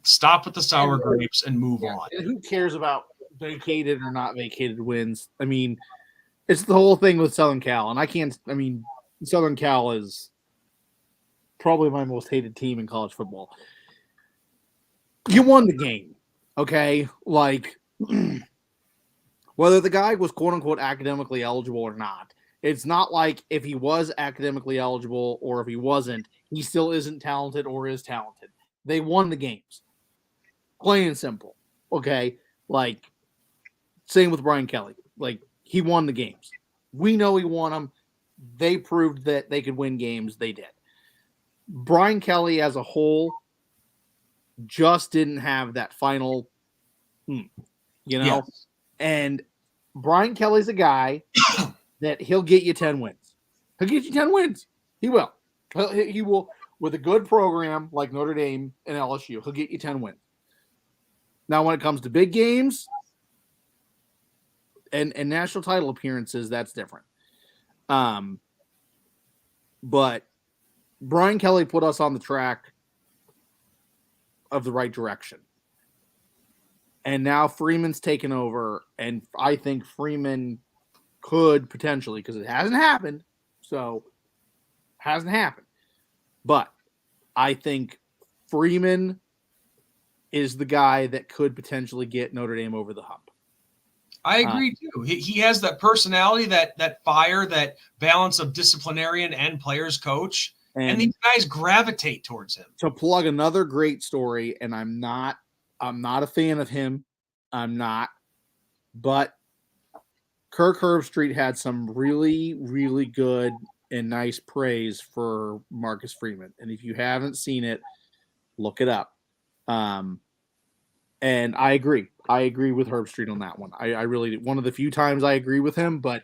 S2: Stop with the sour grapes and move on.
S3: And who cares about vacated or not vacated wins? I mean, it's the whole thing with Southern Cal. And Southern Cal is probably my most hated team in college football. You won the game, okay? Like, whether the guy was quote-unquote academically eligible or not, it's not like if he was academically eligible or if he wasn't, he still isn't talented or is talented. They won the games. Plain and simple, okay? Like, same with Brian Kelly. Like, he won the games. We know he won them. They proved that they could win games. They did. Brian Kelly as a whole just didn't have that final,
S2: Yes.
S3: And Brian Kelly's a guy that he'll get you 10 wins. He'll get you 10 wins. He will. He will, with a good program like Notre Dame and LSU, he'll get you 10 wins. Now, when it comes to big games and national title appearances, that's different. But Brian Kelly put us on the track of the right direction. And now Freeman's taken over, and I think Freeman could potentially, because it hasn't happened, but I think Freeman is the guy that could potentially get Notre Dame over the hump.
S2: I agree too. He has that personality, that fire, that balance of disciplinarian and players coach. And these guys gravitate towards him.
S3: To plug another great story, and I'm not a fan of him. I'm not. But Kirk Herbstreit had some really, really good and nice praise for Marcus Freeman. And if you haven't seen it, look it up. And I agree. I agree with Herbstreit on that one. I really, one of the few times I agree with him, but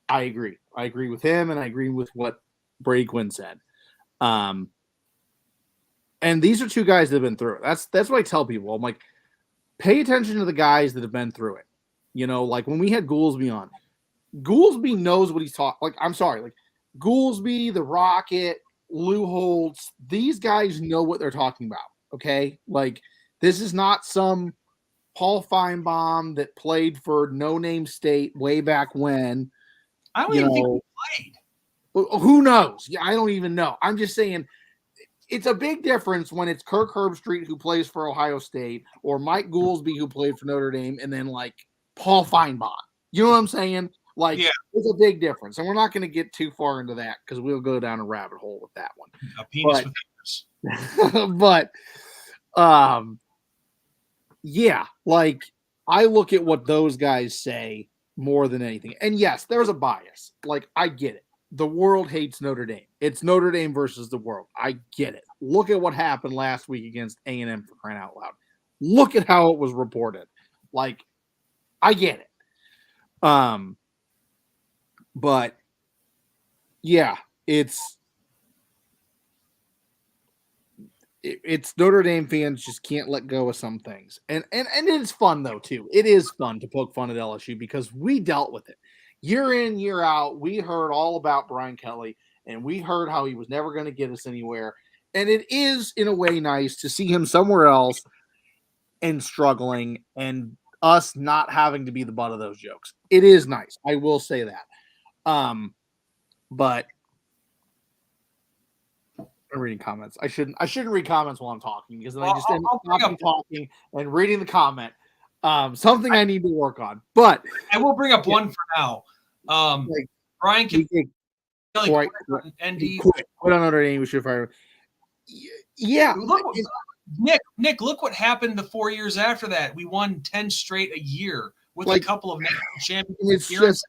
S3: I agree. I agree with him, and I agree with what Brady Quinn said. And these are two guys that have been through it. That's what I tell people. I'm like, pay attention to the guys that have been through it. Like when we had Goolsby on, Goolsby knows what he's talking. Like, I'm sorry, like Goolsby, the Rocket, Lou Holtz, these guys know what they're talking about. Okay, like this is not some Paul Feinbaum that played for No Name State way back when.
S2: I don't even think he played.
S3: Who knows? Yeah, I don't even know. I'm just saying it's a big difference when it's Kirk Herbstreit who plays for Ohio State or Mike Goolsby who played for Notre Dame and then like Paul Feinbaum. You know what I'm saying? Like,
S2: Yeah.
S3: there's a big difference. And we're not going to get too far into that because we'll go down a rabbit hole with that one.
S2: A penis with ears.
S3: But, yeah, like, I look at what those guys say more than anything. And yes, there's a bias. Like, I get it. The world hates Notre Dame. It's Notre Dame versus the world. I get it. Look at what happened last week against A&M, for crying out loud. Look at how it was reported. Like, I get it. But yeah, it's Notre Dame fans just can't let go of some things. And it's fun though too. It is fun to poke fun at LSU because we dealt with it. Year in, year out, we heard all about Brian Kelly and we heard how he was never going to get us anywhere. And it is in a way nice to see him somewhere else and struggling and us not having to be the butt of those jokes. It is nice. I will say that. But I'm reading comments. I shouldn't read comments while I'm talking because then I just end up talking and reading the comment. Something I need to work on. But
S2: I will bring up one for now. Brian Kelly
S3: quit on Notre Dame. We should fire. Yeah.
S2: Nick, look what happened the 4 years after that. We won 10 straight a year with a couple of national champions.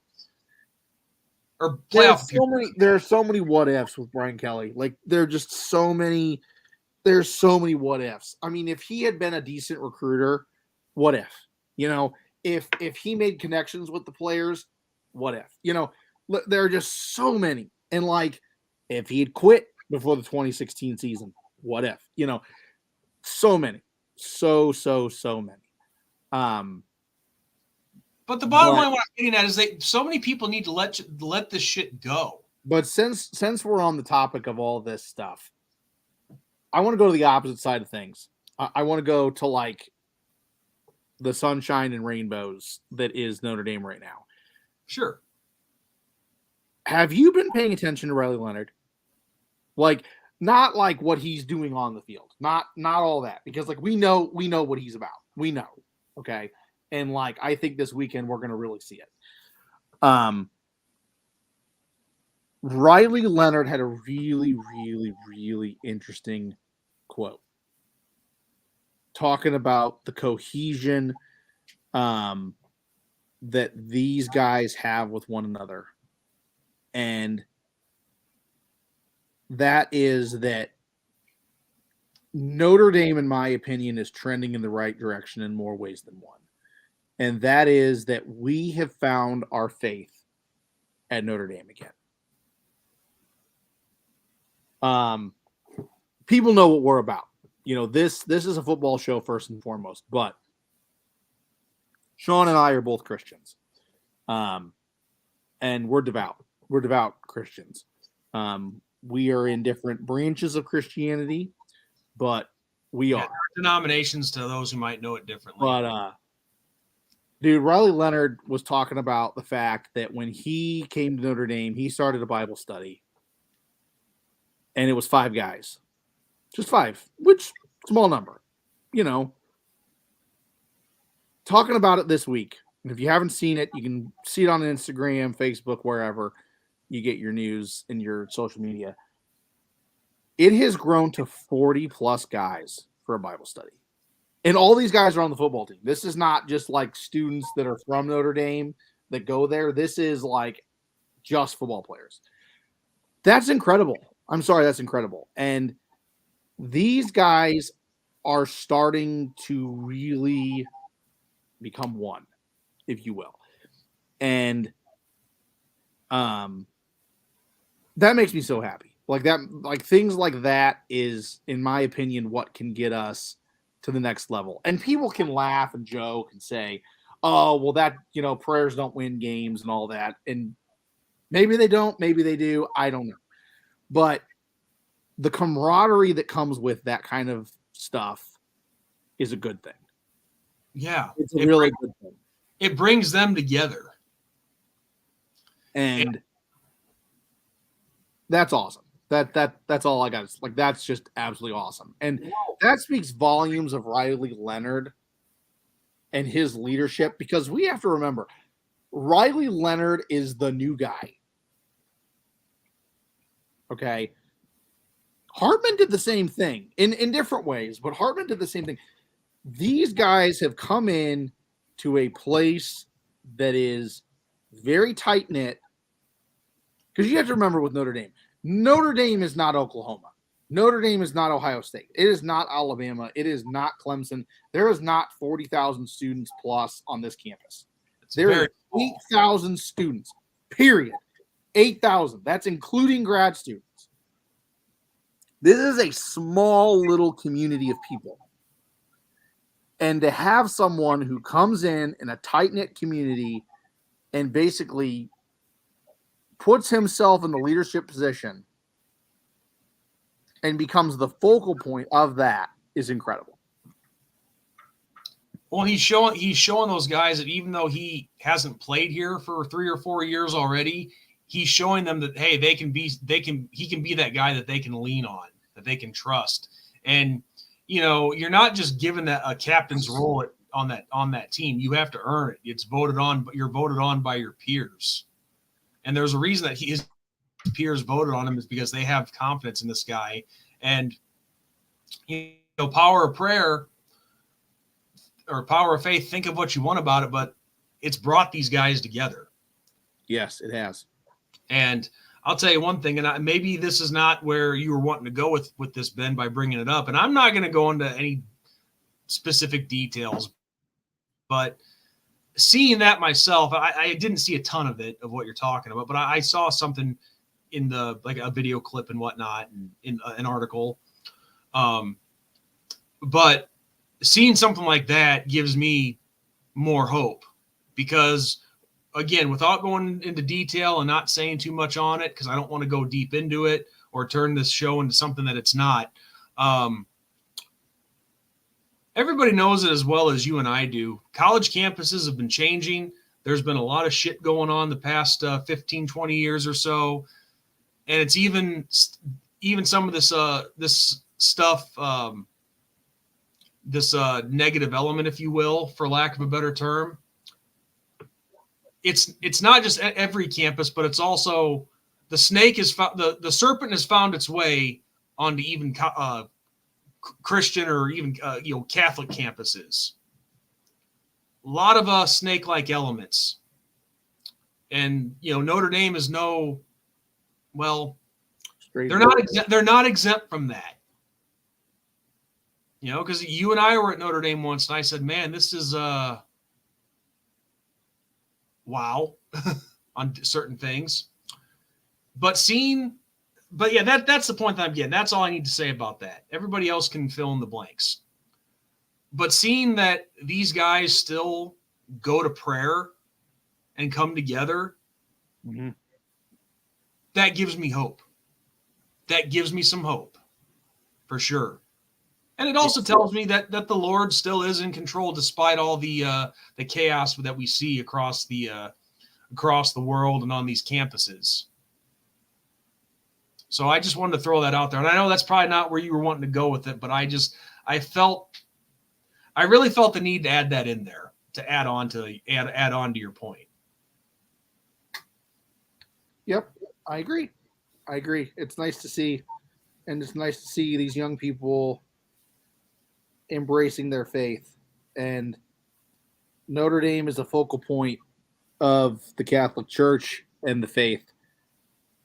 S2: Or playoff.
S3: There are so many what ifs with Brian Kelly. Like, there are just so many. There's so many what ifs. I mean, if he had been a decent recruiter, what if? You know, if he made connections with the players, what if? You know, there are just so many. And like, if he had quit before the 2016 season, what if? You know, so many, so many.
S2: But the bottom line, what I'm getting at is so many people need to let this shit go.
S3: But since we're on the topic of all this stuff, I want to go to the opposite side of things. I want to go to like the sunshine and rainbows that is Notre Dame right now.
S2: Sure. Have
S3: you been paying attention to Riley Leonard? Like, not like what he's doing on the field, not all that, because like we know what he's about. We know, okay. And like, I think this weekend we're going to really see it. Riley Leonard had a really, really, really interesting quote talking about the cohesion that these guys have with one another. And that is that Notre Dame, in my opinion, is trending in the right direction in more ways than one. And that is that we have found our faith at Notre Dame again. People know what we're about. You know, this is a football show first and foremost, but Sean and I are both Christians. And we're devout. We're devout Christians. We are in different branches of Christianity, but we are.
S2: Denominations to those who might know it differently.
S3: But dude, Riley Leonard was talking about the fact that when he came to Notre Dame, he started a Bible study. And it was 5 guys. Just 5, which small number. You know. Talking about it this week. And if you haven't seen it, you can see it on Instagram, Facebook, wherever you get your news and your social media. It has grown to 40 plus guys for a Bible study. And all these guys are on the football team. This is not just like students that are from Notre Dame that go there. This is like just football players. That's incredible. I'm sorry, that's incredible. And these guys are starting to really become one, if you will. And that makes me so happy. Like that, like things like that is, in my opinion, what can get us to the next level. And people can laugh and joke and say, oh, well, that, you know, prayers don't win games and all that. And maybe they don't, maybe they do. I don't know. But the camaraderie that comes with that kind of stuff is a good thing.
S2: Yeah.
S3: It's a really good thing.
S2: It brings them together.
S3: And that's awesome. That's all I got. Like, that's just absolutely awesome. And that speaks volumes of Riley Leonard and his leadership, because we have to remember Riley Leonard is the new guy. Okay. Hartman did the same thing in different ways, but Hartman did the same thing. These guys have come in to a place that is very tight knit. Because you have to remember with Notre Dame is not Oklahoma. Notre Dame is not Ohio State. It is not Alabama. It is not Clemson. There is not 40,000 students plus on this campus. There are 8,000 students, period. 8,000. That's including grad students. This is a small little community of people. And to have someone who comes in a tight-knit community and basically puts himself in the leadership position and becomes the focal point of that is incredible.
S2: Well, he's showing those guys that even though he hasn't played here for 3 or 4 years already, he's showing them that, hey, he can be that guy that they can lean on, that they can trust. And, you know, you're not just given that a captain's role on that team. You have to earn it. It's voted on, but you're voted on by your peers. And there's a reason that his peers voted on him, is because they have confidence in this guy. And, you know, power of prayer or power of faith, think of what you want about it, but it's brought these guys together.
S3: Yes, it has.
S2: And I'll tell you one thing, and maybe this is not where you were wanting to go with this, Ben, by bringing it up. And I'm not going to go into any specific details, but seeing that myself, I didn't see a ton of it, of what you're talking about, but I saw something in like a video clip and whatnot, and in an article. But seeing something like that gives me more hope, because, again, without going into detail and not saying too much on it, because I don't want to go deep into it or turn this show into something that it's not. Everybody knows it as well as you and I do. College campuses have been changing. There's been a lot of shit going on the past 15, 20 years or so. And it's even some of this stuff, this negative element, if you will, for lack of a better term. It's not just every campus, but it's also the snake is the serpent has found its way onto even Christian or even Catholic campuses. A lot of snake-like elements, and Notre Dame is they're not exempt from that. Because you and I were at Notre Dame once, and I said, "Man, this is wow," on certain things. But yeah, that's the point that I'm getting. That's all I need to say about that. Everybody else can fill in the blanks. But seeing that these guys still go to prayer and come together,
S3: mm-hmm.
S2: that gives me hope. That gives me some hope, for sure. And it also tells me that the Lord still is in control, despite all the chaos that we see across the world and on these campuses. So I just wanted to throw that out there. And I know that's probably not where you were wanting to go with it, but I really felt the need to add that in there, to add on to your point.
S3: Yep, I agree. It's nice to see, and it's nice to see these young people embracing their faith. And Notre Dame is a focal point of the Catholic Church and the faith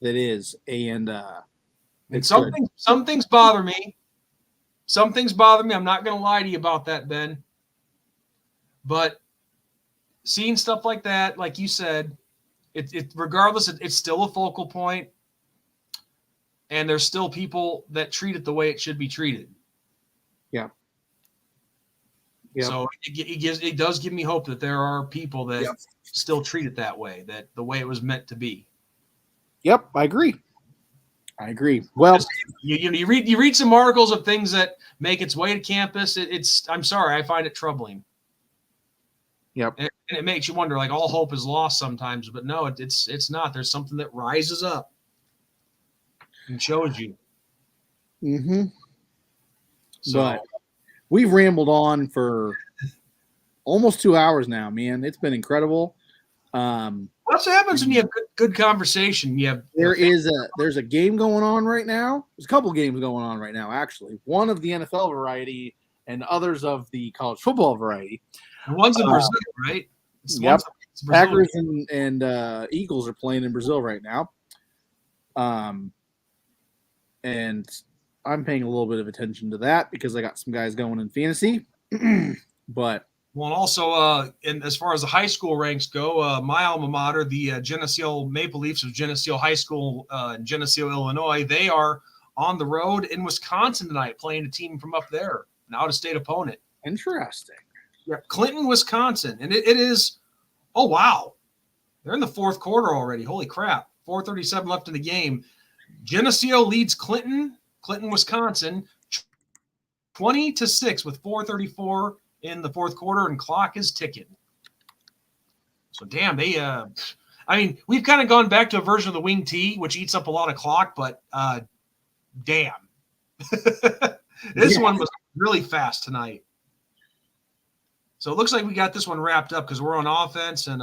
S3: that is. And
S2: some things bother me. Some things bother me. I'm not going to lie to you about that, Ben. But seeing stuff like that, like you said, regardless, it's still a focal point, and there's still people that treat it the way it should be treated.
S3: Yeah.
S2: So it does give me hope that there are people that still treat it that way, that the way it was meant to be.
S3: Yep, I agree. Well,
S2: you read some articles of things that make its way to campus. I'm sorry, I find it troubling.
S3: Yep.
S2: And it makes you wonder, like, all hope is lost sometimes, but no, it's not. There's something that rises up and shows you.
S3: Mm-hmm.
S2: So,
S3: but we've rambled on for almost 2 hours now, man. It's been incredible.
S2: That's what happens when you have good conversation.
S3: There's a game going on right now. There's a couple games going on right now, actually. One of the NFL variety and others of the college football variety.
S2: And one's in Brazil, right?
S3: Yep. Packers and Eagles are playing in Brazil right now. And I'm paying a little bit of attention to that because I got some guys going in fantasy. But
S2: well, and also, and as far as the high school ranks go, my alma mater, the Geneseo Maple Leafs of Geneseo High School in Geneseo, Illinois, they are on the road in Wisconsin tonight, playing a team from up there, an out-of-state opponent.
S3: Interesting.
S2: Yeah, Clinton, Wisconsin, and it is. Oh wow, they're in the fourth quarter already. Holy crap! 4:37 left in the game. Geneseo leads Clinton, Wisconsin, 20-6 with 4:34 in the fourth quarter, and clock is ticking. So damn, they. I mean, we've kind of gone back to a version of the wing tee, which eats up a lot of clock, but damn, this one was really fast tonight. So it looks like we got this one wrapped up because we're on offense and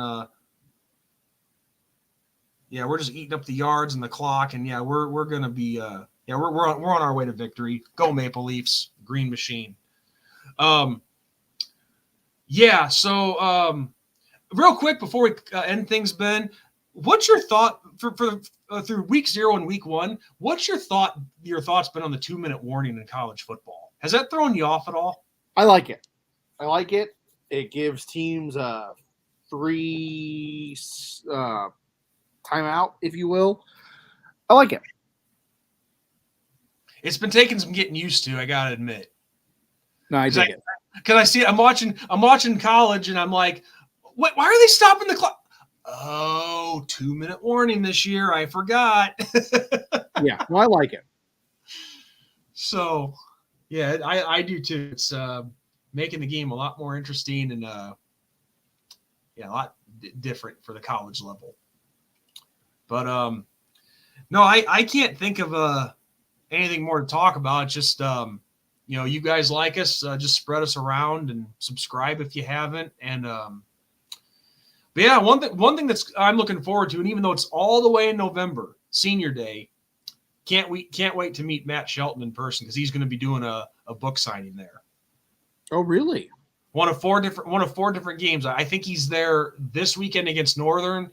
S2: we're just eating up the yards and the clock, and we're gonna be we're on our way to victory. Go Maple Leafs, green machine. So real quick before we end things, Ben, what's your thought for through week 0 and week 1? What's your thoughts been on the 2-minute warning in college football? Has that thrown you off at all?
S3: I like it. It gives teams 3 timeout, if you will. I like it.
S2: It's been taking some getting used to, I gotta admit.
S3: No, I dig it.
S2: Because I see it, I'm watching college, and I'm like, why are they stopping the clock? Oh, 2-minute warning this year. I forgot.
S3: Yeah, well, I like it.
S2: So, yeah, I do too. It's making the game a lot more interesting and a lot different for the college level. But no, I can't think of anything more to talk about. It's just you guys like us, just spread us around and subscribe if you haven't. And but yeah, one thing that's I'm looking forward to, and even though it's all the way in November, Senior Day, can't wait to meet Matt Shelton in person because he's going to be doing a book signing there.
S3: Oh, really?
S2: One of four different games. I think he's there this weekend against Northern.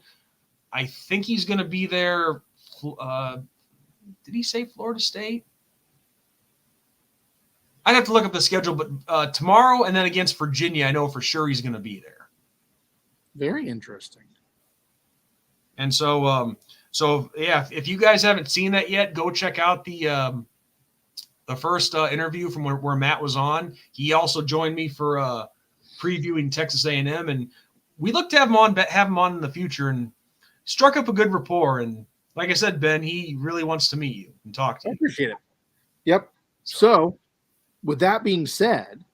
S2: I think he's going to be there. Did he say Florida State? I'd have to look up the schedule, but tomorrow and then against Virginia, I know for sure he's going to be there.
S3: Very interesting.
S2: And so if you guys haven't seen that yet, go check out the first interview from where Matt was on. He also joined me for previewing Texas A&M, and we look to have him on in the future, and struck up a good rapport. And like I said, Ben, he really wants to meet you and talk to you.
S3: I appreciate it. Yep. So, with that being said,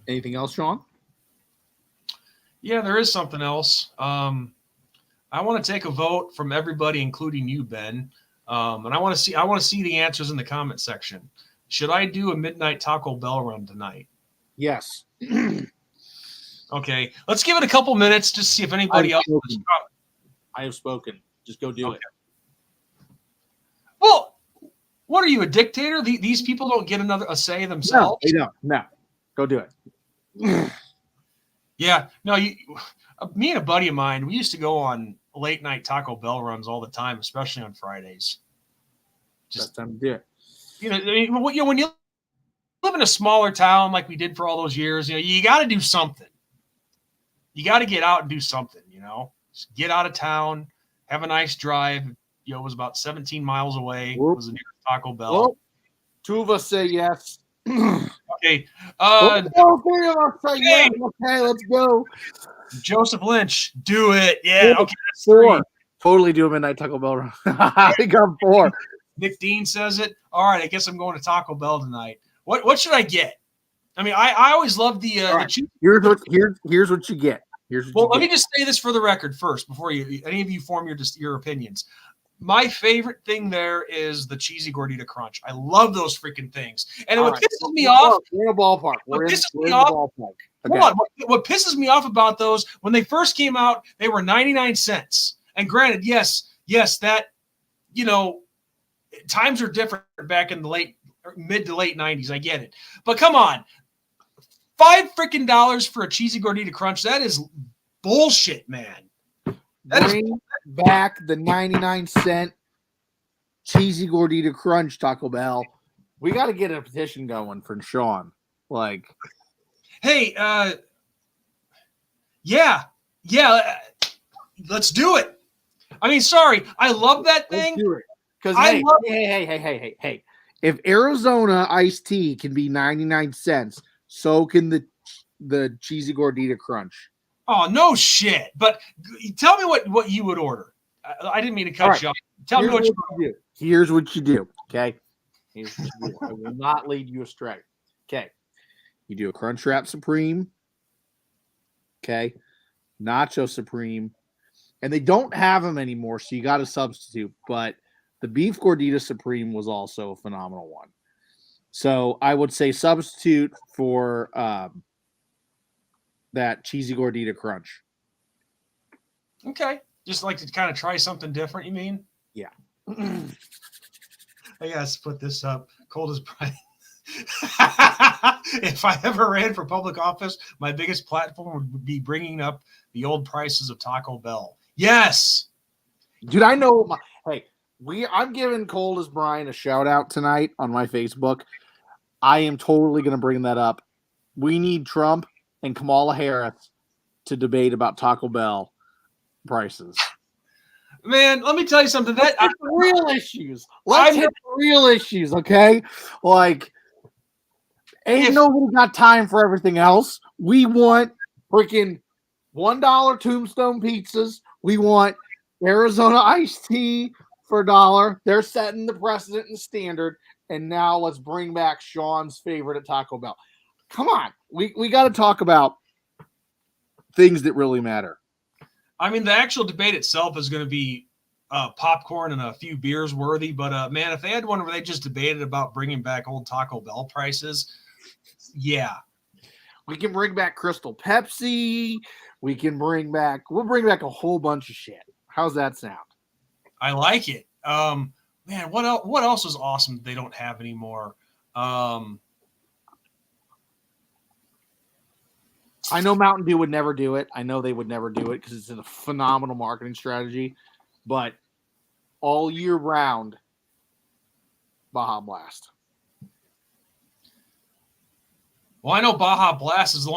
S3: anything else, Sean?
S2: Yeah, there is something else. I want to take a vote from everybody, including you, Ben. And I want to see the answers in the comment section. Should I do a midnight Taco Bell run tonight?
S3: Yes.
S2: Okay, let's give it a couple minutes just to see if anybody else.
S3: I have spoken. Just go do it.
S2: Well, what are you, a dictator? These people don't get a say themselves.
S3: No, they don't. No, go do it.
S2: Yeah, no, me and a buddy of mine, we used to go on late night Taco Bell runs all the time, especially on Fridays.
S3: Just time to do it.
S2: When you live in a smaller town like we did for all those years, you got to do something. You got to get out and do something. Just get out of town, have a nice drive. It was about 17 miles away.
S3: Whoop.
S2: It was a near Taco Bell.
S3: Well, 2 of us say yes.
S2: Okay.
S3: Three of us say yes. Okay, let's go.
S2: Joseph Lynch, do it. Yeah. Okay. That's
S3: 4.
S2: 3.
S3: Totally do a midnight Taco Bell run. I got 4.
S2: Nick Dean says it. All right. I guess I'm going to Taco Bell tonight. What should I get? I mean, I always love the cheese.
S3: Here's what you get.
S2: Let me just say this for the record first, before any of you form your opinions. My favorite thing there is the cheesy gordita crunch. I love those freaking things. And what pisses me off.
S3: We're in a ballpark. We're in the ballpark. Okay.
S2: Hold on. What pisses me off about those, when they first came out, they were 99 cents. And granted, yes, that, times are different back in the mid to late 90s. I get it. But come on. $5 for a cheesy gordita crunch. That is bullshit, man.
S3: Bring back the 99-cent cheesy gordita crunch, Taco Bell. We got to get a petition going for Sean. Like,
S2: hey, yeah, let's do it. I mean, sorry, I love that thing.
S3: Let's do it. Because hey, if Arizona iced tea can be 99 cents, so can the cheesy gordita crunch.
S2: Oh, no shit. But tell me what you would order. I didn't mean to cut you off. Tell me what you
S3: do. Here's what you do, okay? Here's what you do. I will not lead you astray. Okay. You do a Crunchwrap Supreme, okay? Nacho Supreme. And they don't have them anymore, so you got to substitute. But the Beef Gordita Supreme was also a phenomenal one. So I would say substitute for that cheesy gordita crunch.
S2: Okay. Just like to kind of try something different, you mean?
S3: Yeah.
S2: I got to put this up. Cold as Brian. If I ever ran for public office, my biggest platform would be bringing up the old prices of Taco Bell. Yes.
S3: Dude, I know. I'm giving Cold as Brian a shout out tonight on my Facebook. I am totally going to bring that up. We need Trump and Kamala Harris to debate about Taco Bell prices.
S2: Man, let me tell you something.
S3: Let's hit the real issues. Let's hit the real issues, okay? Like, nobody got time for everything else. We want freaking $1 Tombstone pizzas. We want Arizona iced tea for $1. They're setting the precedent and standard. And now let's bring back Sean's favorite at Taco Bell. Come on. We got to talk about things that really matter.
S2: I mean, the actual debate itself is going to be popcorn and a few beers worthy. But, man, if they had one where they just debated about bringing back old Taco Bell prices, yeah.
S3: We can bring back Crystal Pepsi. We'll bring back a whole bunch of shit. How's that sound?
S2: I like it. Man, what else is awesome that they don't have anymore?
S3: I know Mountain Dew would never do it. I know they would never do it because it's a phenomenal marketing strategy. But all year round, Baja Blast.
S2: Well, I know Baja Blast is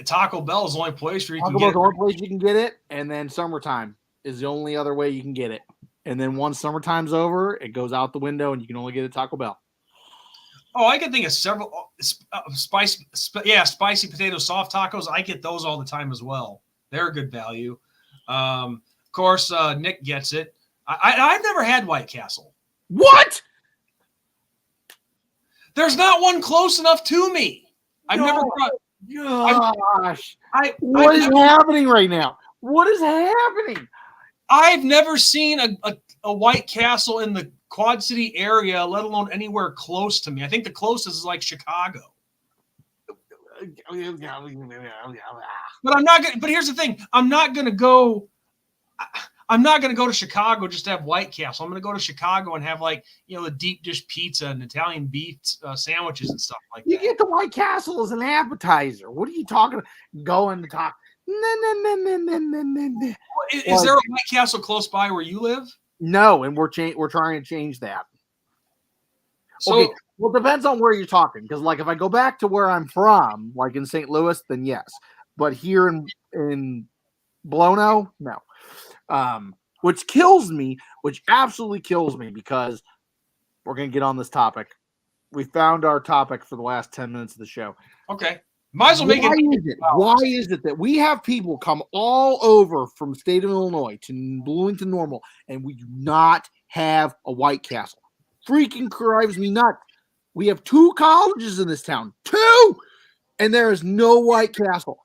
S2: Taco Bell is the only place where you can get it.
S3: Taco Bell's the only place you can get it, and then summertime is the only other way you can get it. And then once summertime's over, it goes out the window, and you can only get it Taco Bell.
S2: Oh, I can think of several spicy potato soft tacos. I get those all the time as well. They're a good value. Of course, Nick gets it. I've never had White Castle.
S3: What?
S2: There's not one close enough to me. I've never.
S3: Gosh, what is happening right now? What is happening?
S2: I've never seen a White Castle in the Quad City area, let alone anywhere close to me. I think the closest is like Chicago. But I'm not going. But here's the thing: I'm not going to go to Chicago just to have White Castle. I'm going to go to Chicago and have the deep dish pizza and Italian beef sandwiches and stuff like that.
S3: You get the White Castle as an appetizer. What are you talking about? Going to talk. No.
S2: Is there a White Castle close by where you live?
S3: No, and we're trying to change that.
S2: So,
S3: okay, well, it depends on where you're talking. Because, if I go back to where I'm from, like in St. Louis, then yes. But here in Blono, no. Which absolutely kills me, because we're going to get on this topic. We found our topic for the last 10 minutes of the show.
S2: Okay. Might as well make it.
S3: Why is it that we have people come all over from the state of Illinois to Bloomington Normal, and we do not have a White Castle? Freaking drives me nuts. We have 2 colleges in this town. 2! And there is no White Castle.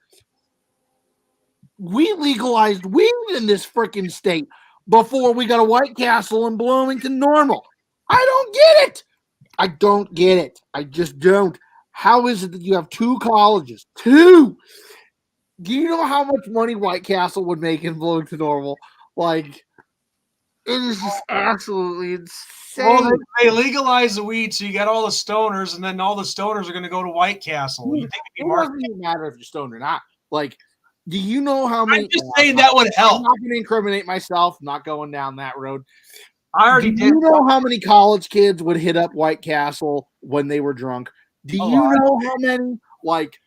S3: We legalized weed in this freaking state before we got a White Castle in Bloomington Normal. I don't get it. I just don't. How is it that you have 2 colleges? 2. Do you know how much money White Castle would make in Bloomington Normal? Like, it is just absolutely insane.
S2: Well, they legalize the weed, so you got all the stoners, and then all the stoners are going to go to White Castle. You think it'd be
S3: It doesn't even matter if you're stoned or not. Like, do you know how many?
S2: I'm just saying that would
S3: I'm
S2: help.
S3: not going to incriminate myself. I'm not going down that road.
S2: I already
S3: Do
S2: did.
S3: you know how many college kids would hit up White Castle when they were drunk? Do
S2: A
S3: you
S2: lot.
S3: know how many? Like,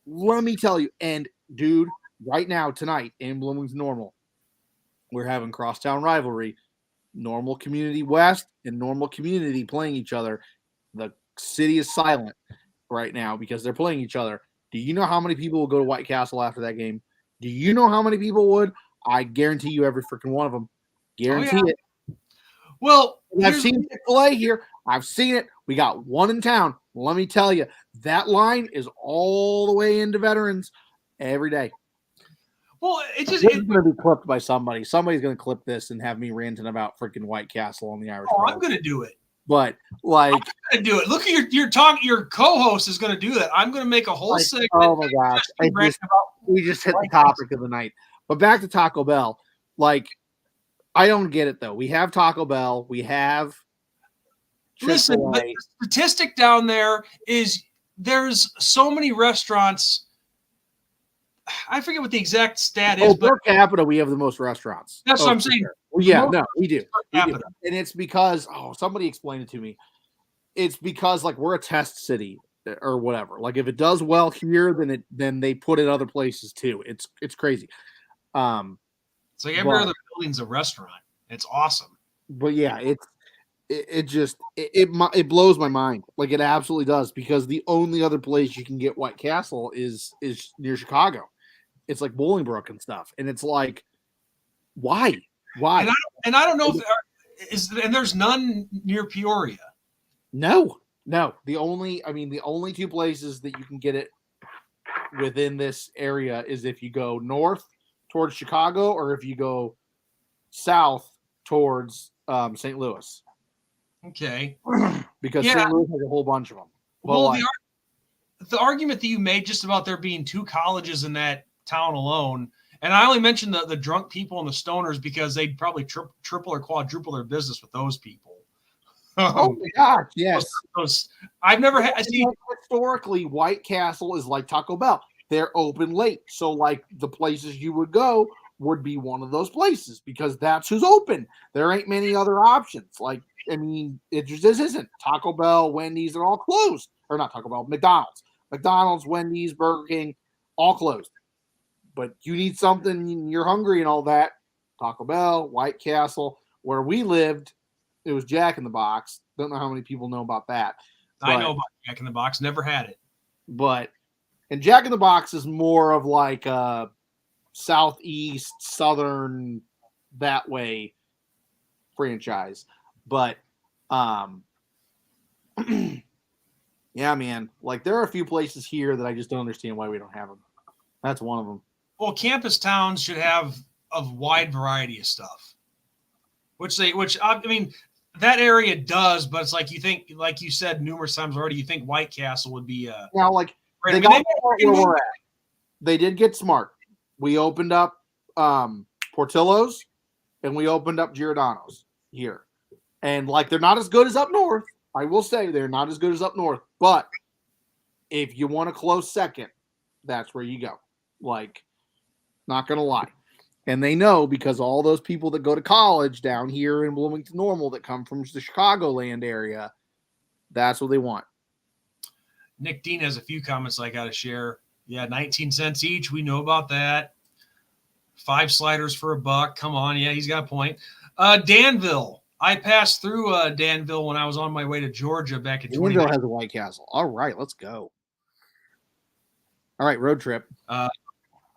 S3: let me tell you. And dude, right now, tonight in Bloomington Normal, we're having crosstown rivalry. Normal Community West and Normal Community playing each other. The city is silent right now because they're playing each other. Do you know how many people will go to White Castle after that game? Do you know how many people would? I guarantee you every freaking one of them. Guarantee it.
S2: Well,
S3: And I've seen Chick-fil-A here. I've seen it. We got one in town. Let me tell you, that line is all the way into Veterans every day.
S2: well, it just.
S3: This is going to be clipped by somebody. Somebody's going to clip this and have me ranting about freaking White Castle on the Irish.
S2: Oh, I'm going to do it.
S3: But like,
S2: I'm going to do it. Look at your talk. Your co-host is going to do that. I'm going to make a whole
S3: like,
S2: segment.
S3: oh my gosh, we just hit the topic of the night. But back to Taco Bell. Like, I don't get it though. We have Taco Bell. We have.
S2: Listen,
S3: Chick-fil-A.
S2: the statistic down there is there's so many restaurants. I forget what the exact stat is, but
S3: Per capita, we have the most restaurants.
S2: that's what I'm
S3: for
S2: saying.
S3: sure. Well, yeah,
S2: Most
S3: no, we do.
S2: per
S3: We do.
S2: capita.
S3: And it's because somebody explained it to me. It's because like we're a test city or whatever. Like if it does well here, then they put it other places too. It's crazy.
S2: It's like every other building's a restaurant. It's awesome.
S3: But yeah, it blows my mind. Like it absolutely does because the only other place you can get White Castle is near Chicago. It's like Bolingbrook and stuff, and it's like, why?
S2: And I don't know if there is, and there's none near Peoria.
S3: No. The only 2 places that you can get it within this area is if you go north towards Chicago or if you go south towards St. Louis.
S2: Okay.
S3: Because
S2: Yeah.
S3: St. Louis has a whole bunch of them.
S2: Well, the argument that you made just about there being 2 colleges in that town alone, and I only mentioned the drunk people and the stoners because they'd probably triple or quadruple their business with those people.
S3: oh my gosh, yes.
S2: I've never had. I see.
S3: Historically, White Castle is like Taco Bell. They're open late. So like the places you would go would be one of those places because that's who's open. There ain't many other options. Like, I mean, it just isn't. Taco Bell, Wendy's, they're all closed. Or not Taco Bell, McDonald's, Wendy's, Burger King, all closed. But you need something, you're hungry and all that. Taco Bell, White Castle. Where we lived, it was Jack in the Box. Don't know how many people know about that.
S2: I know about Jack in the Box. Never had it.
S3: And Jack in the Box is more of like a southeast, southern, that way franchise. But yeah, man. Like there are a few places here that I just don't understand why we don't have them. That's one of them.
S2: Well, campus towns should have a wide variety of stuff, which I mean, that area does, but it's like you think, like you said numerous times already, you think White Castle would be
S3: now like
S2: right.
S3: they got where we're at. They did get smart. We opened up Portillo's and we opened up Giordano's here, and like they're not as good as up north. I will say they're not as good as up north, but if you want a close second, that's where you go. Like, not gonna lie. And they know because all those people that go to college down here in Bloomington Normal that come from the Chicagoland area, that's what they want.
S2: Nick Dean has a few comments I got to share. Yeah, 19 cents each. We know about that. 5 sliders for $1. Come on. Yeah, he's got a point. Danville. I passed through Danville when I was on my way to Georgia back in 2019.
S3: Danville has a White Castle. All right, let's go. All right, road trip.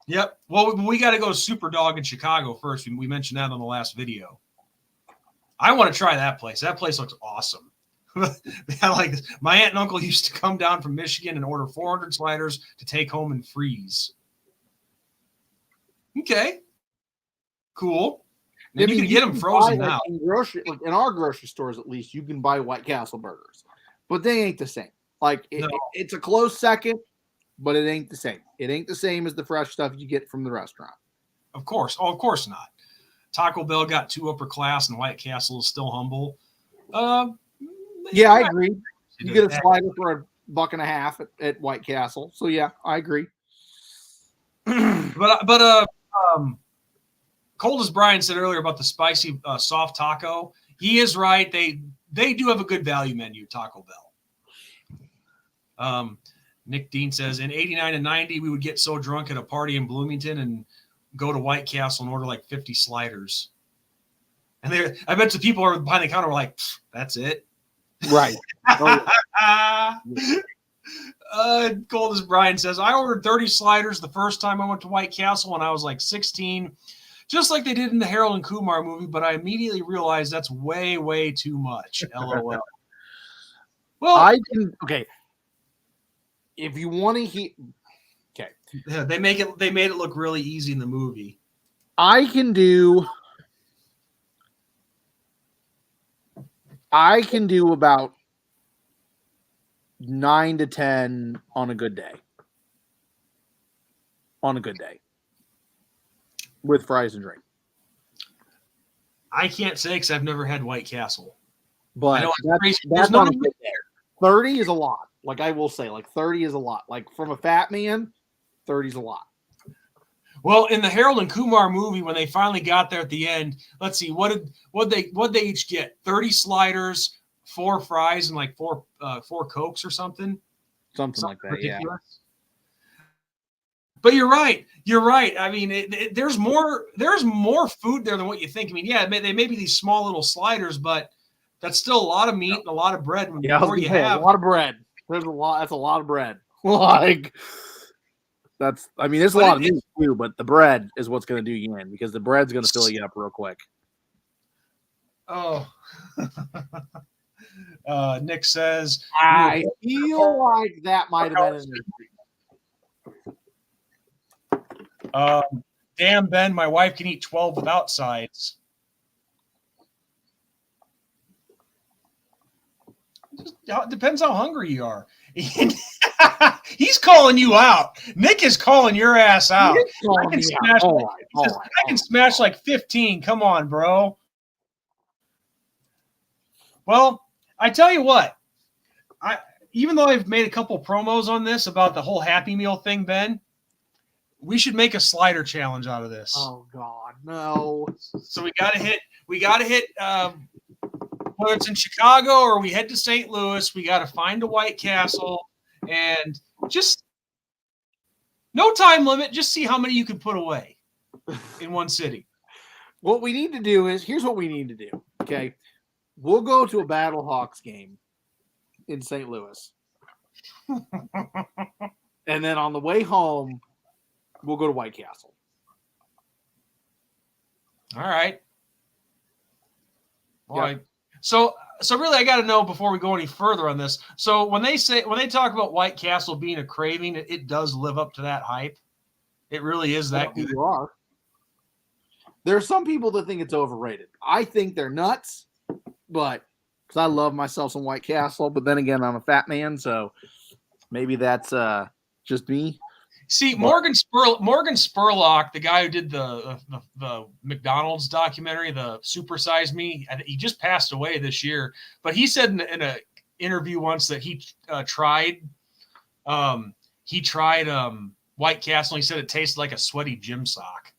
S2: Yep. Well, we got to go to Super Dog in Chicago first. We mentioned that on the last video. I want to try that place. That place looks awesome. Like my aunt and uncle used to come down from Michigan and order 400 sliders to take home and freeze. Okay. Cool. And you can get them frozen now.
S3: In our grocery stores, at least, you can buy White Castle burgers, but they ain't the same. Like
S2: No.
S3: it's a close second, but it ain't the same. It ain't the same as the fresh stuff you get from the restaurant.
S2: Of course. Oh, of course not. Taco Bell got too upper class, and White Castle is still humble.
S3: Yeah, I agree. You get a slider for $1.50 at White Castle. So yeah, I agree.
S2: But cold as Brian said earlier about the spicy soft taco, he is right. They do have a good value menu, Taco Bell. Nick Dean says in 89 and 90, we would get so drunk at a party in Bloomington and go to White Castle and order like 50 sliders. And I bet the people are behind the counter were like, that's it.
S3: Right.
S2: Cold as Brian says, I ordered 30 sliders the first time I went to White Castle when I was like 16, just like they did in the Harold and Kumar movie, but I immediately realized that's way, way too much. LOL. Well,
S3: okay. If you want to hear, okay.
S2: Yeah, they made it look really easy in the movie.
S3: I can do about 9 to 10 on a good day. With fries and drink.
S2: I can't say because I've never had White Castle.
S3: But that's on a good day. 30 is a lot. Like I will say, like 30 is a lot. Like from a fat man, 30 is a lot.
S2: Well, in the Harold and Kumar movie, when they finally got there at the end, let's see, what they each get? 30 sliders, 4 fries, and like four Cokes or something.
S3: Something like that, ridiculous. Yeah.
S2: But you're right. I mean, there's more food there than what you think. I mean, yeah, they may be these small little sliders, but that's still a lot of meat and a lot of bread.
S3: Yeah, a lot of bread. That's a lot of bread. Like there's a lot of meat too, but the bread is what's going to do you in because the bread's going to fill you up real quick.
S2: Oh. Nick says,
S3: I feel like that might have been
S2: damn, Ben, my wife can eat 12 without sides. It depends how hungry you are. He's calling you out. Nick is calling your ass out. I can smash like 15. Come on, bro. Well, I tell you what. Even though I've made a couple promos on this about the whole Happy Meal thing, Ben, we should make a slider challenge out of this.
S3: Oh God, no.
S2: So we gotta hit whether it's in Chicago or we head to St. Louis, we got to find a White Castle and just no time limit. Just see how many you can put away in one city.
S3: What we need to do is here's what we need to do. Okay, we'll go to a Battlehawks game in St. Louis, and then on the way home, we'll go to White Castle.
S2: All right. Well,
S3: yeah.
S2: So really, I got to know before we go any further on this. So when they talk about White Castle being a craving, it does live up to that hype. It really is that good.
S3: You are. There are some people that think it's overrated. I think they're nuts, but because I love myself some White Castle. But then again, I'm a fat man, so maybe that's just me.
S2: See, Morgan Spurlock, the guy who did the McDonald's documentary, the Super Size Me, he just passed away this year. But he said in an interview once that he tried White Castle. And he said it tasted like a sweaty gym sock.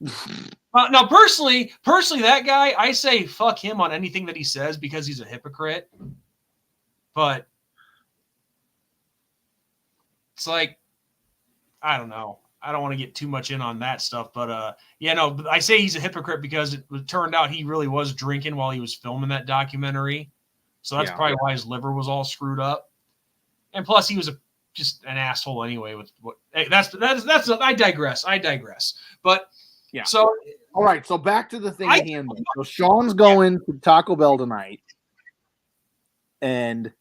S2: Now, personally, that guy, I say fuck him on anything that he says because he's a hypocrite. But it's like, I don't know. I don't want to get too much in on that stuff, but I say he's a hypocrite because it turned out he really was drinking while he was filming that documentary. So that's probably why his liver was all screwed up. And plus he was just an asshole anyway with what that's I digress. But
S3: yeah.
S2: So
S3: all right, so back to the thing at hand. So Sean's going to Taco Bell tonight and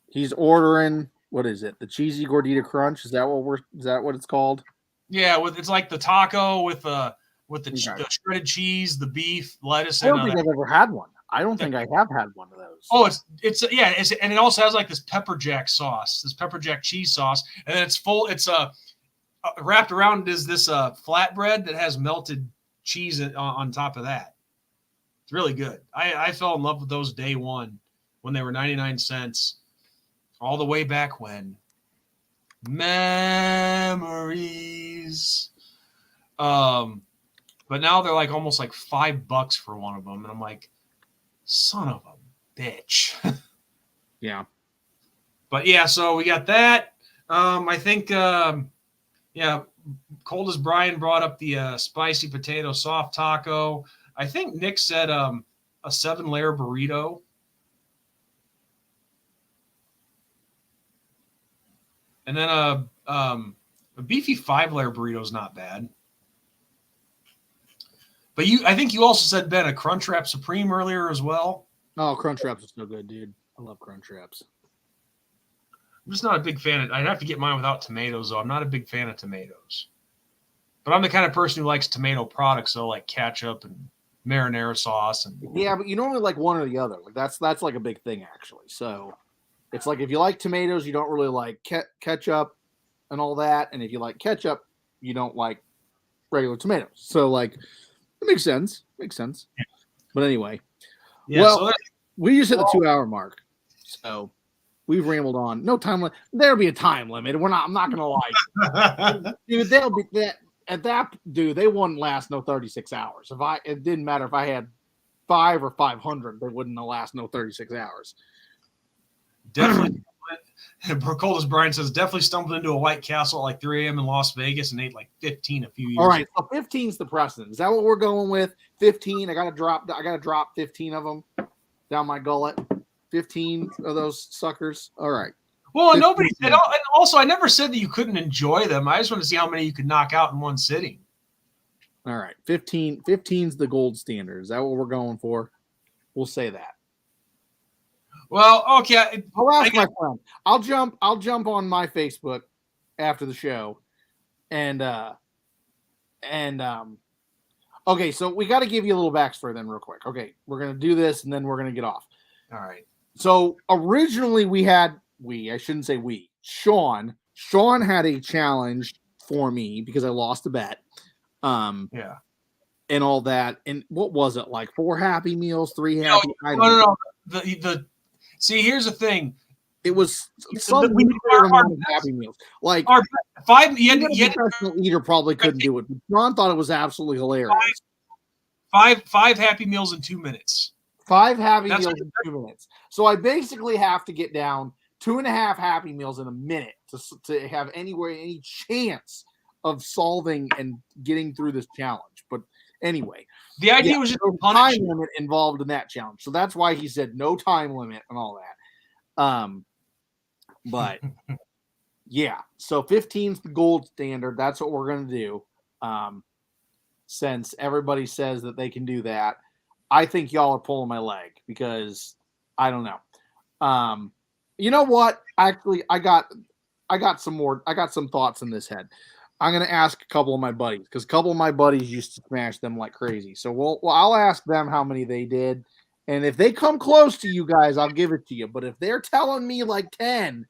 S3: he's ordering what is it? The cheesy gordita crunch? Is that what it's called?
S2: Yeah, it's like the taco with the shredded cheese, the beef, lettuce.
S3: I don't think I've ever had one. I don't think I have had one of those.
S2: Oh, and it also has like this pepper jack sauce, this pepper jack cheese sauce, and then it's full. It's wrapped around is this flatbread that has melted cheese on top of that. It's really good. I fell in love with those day one when they were 99 cents, all the way back when. Memories. But now they're like almost like $5 for one of them, and I'm like, son of a bitch.
S3: Yeah.
S2: But yeah, so we got that. I think Cold as Brian brought up the spicy potato soft taco. I think Nick said a 7-layer burrito. And then a beefy 5-layer burrito is not bad. But I think you also said, Ben, a Crunchwrap Supreme earlier as well.
S3: Oh, Crunchwraps is so good, dude. I love Crunchwraps.
S2: I'm just not a big fan of. I'd have to get mine without tomatoes, though. I'm not a big fan of tomatoes. But I'm the kind of person who likes tomato products, though, like ketchup and marinara sauce. And
S3: yeah, but you normally like one or the other. Like that's like a big thing, actually. So it's like if you like tomatoes, you don't really like ketchup and all that. And if you like ketchup, you don't like regular tomatoes. So like. It makes sense. But anyway, we just hit the 2-hour mark, so we've rambled on. No time limit. There'll be a time limit. I'm not gonna lie. Dude, they'll be that at that. Dude, they wouldn't last no 36 hours. It didn't matter if I had 5 or 500, they wouldn't last no 36 hours.
S2: Definitely. Cold as Brian says, definitely stumbled into a White Castle at like 3 a.m. in Las Vegas and ate like 15 a few years
S3: ago. All right,
S2: ago.
S3: so 15's the precedent. Is that what we're going with? 15. I gotta drop 15 of them down my gullet. 15 of those suckers. All right.
S2: Well, nobody said. And also, I never said that you couldn't enjoy them. I just want to see how many you could knock out in one sitting.
S3: All right, 15's the gold standard. Is that what we're going for? We'll say that.
S2: Well, okay.
S3: I'll ask my friend. I'll jump on my Facebook after the show, and okay. So we got to give you a little backstory then, real quick. Okay, we're gonna do this, and then we're gonna get off.
S2: All right.
S3: So originally I shouldn't say we. Sean had a challenge for me because I lost a bet.
S2: Yeah.
S3: And all that. And what was it like? 4 Happy Meals, 3 Happy?
S2: No. See, here's the thing.
S3: It was some amount of Happy Meals. Like
S2: our 5.
S3: A professional eater probably couldn't do it. Ron thought it was absolutely hilarious.
S2: 5 Happy Meals in 2 minutes.
S3: 5 Happy Meals in 2 minutes. So I basically have to get down 2.5 Happy Meals in a minute to have any chance of solving and getting through this challenge. But anyway,
S2: the idea was just
S3: no time limit involved in that challenge. So that's why he said no time limit and all that. But yeah, so 15's the gold standard. That's what we're going to do. Since everybody says that they can do that, I think y'all are pulling my leg because I don't know. You know what? Actually, I got some thoughts in this head. I'm going to ask a couple of my buddies because a couple of my buddies used to smash them like crazy. So I'll ask them how many they did. And if they come close to you guys, I'll give it to you. But if they're telling me like 10,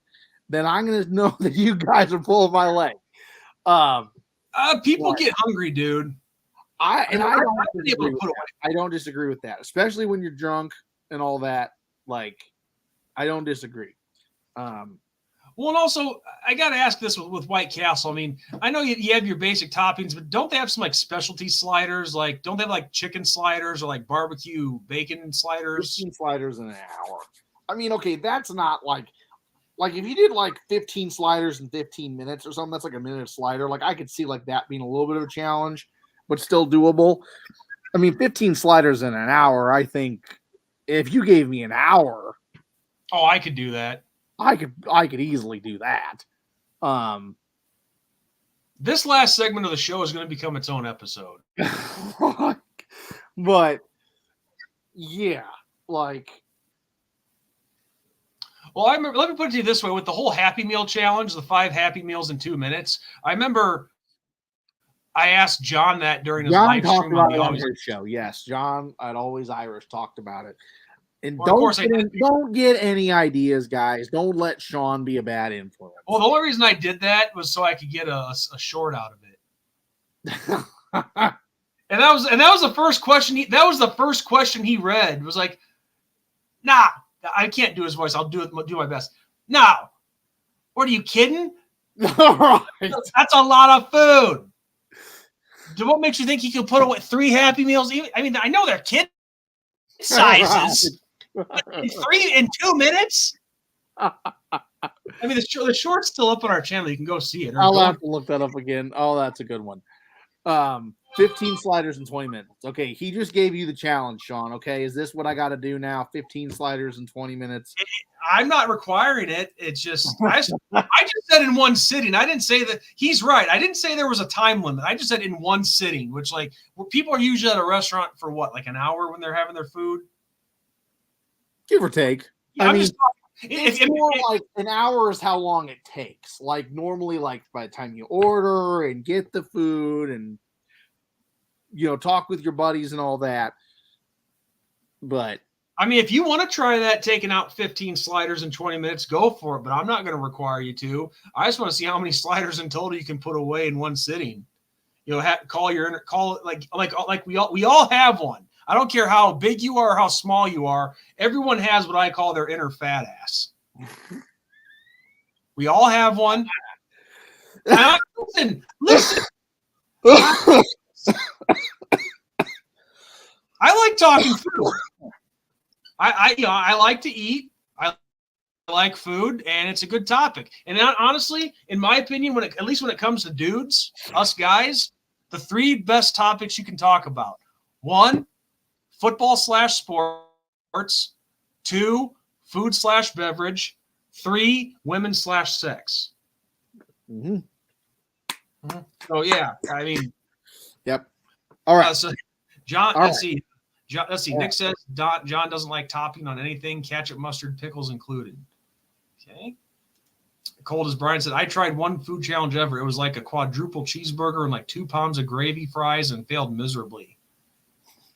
S3: then I'm going to know that you guys are pulling my leg.
S2: People get hungry, dude.
S3: I don't disagree with that, especially when you're drunk and all that. Like, I don't disagree.
S2: Well, and also, I got to ask this with White Castle. I mean, I know you have your basic toppings, but don't they have some like specialty sliders? Like, don't they have like chicken sliders or like barbecue bacon sliders?
S3: 15 sliders in an hour. I mean, okay, that's not like if you did like 15 sliders in 15 minutes or something, that's like a minute slider. Like, I could see like that being a little bit of a challenge, but still doable. I mean, 15 sliders in an hour, I think if you gave me an hour.
S2: Oh, I could do that.
S3: I could easily do that.
S2: This last segment of the show is going to become its own episode.
S3: But yeah, like.
S2: Well, I remember. Let me put it to you this way: with the whole Happy Meal challenge, the 5 Happy Meals in 2 minutes. I remember I asked John that during his
S3: John
S2: live
S3: talked
S2: stream
S3: about
S2: on
S3: it
S2: the
S3: on
S2: Always.
S3: his show. Yes, John at Always Irish talked about it. And
S2: Well, of course I did.
S3: don't get any ideas, guys. Don't let Sean be a bad influence.
S2: Well, the only reason I did that was so I could get a short out of it. And that was the first question. That was the first question he read. It was like, nah, I can't do his voice. I'll do my best. No, what are you kidding?
S3: Right.
S2: That's a lot of food. What makes you think he could put away 3 Happy Meals? I mean, I know they're kid sizes. in 2 minutes. I mean, the short's still up on our channel. You can go see it.
S3: I'll have to look that up again. Oh, that's a good one. 15 sliders in 20 minutes. Okay, he just gave you the challenge, Sean. Okay, is this what I got to do now? 15 sliders in 20 minutes.
S2: I'm not requiring it. It's just I just said in one sitting. I didn't say that. He's right. I didn't say there was a time limit. I just said in one sitting, which like people are usually at a restaurant for what, like an hour when they're having their food,
S3: Give or take.
S2: Yeah,
S3: I mean,
S2: it's
S3: more like an hour is how long it takes. Like normally, like by the time you order and get the food and talk with your buddies and all that. But
S2: I mean, if you want to try that, taking out 15 sliders in 20 minutes, go for it. But I'm not going to require you to. I just want to see how many sliders in total you can put away in one sitting. Call like we all have one. I don't care how big you are or how small you are. Everyone has what I call their inner fat ass. We all have one. Listen. I like talking food. I like to eat. I like food, and it's a good topic. And honestly, in my opinion, at least when it comes to dudes, us guys, the 3 best topics you can talk about: 1, football/sports; 2, food/beverage; 3, women/sex.
S3: Mm-hmm.
S2: So yeah, I mean,
S3: yep. All right.
S2: So John,
S3: All
S2: let's
S3: right.
S2: see. Let's see.
S3: All
S2: Nick says John doesn't like topping on anything, ketchup, mustard, pickles included. Okay. Cold as Brian said, I tried one food challenge ever. It was like a quadruple cheeseburger and like 2 pounds of gravy fries and failed miserably.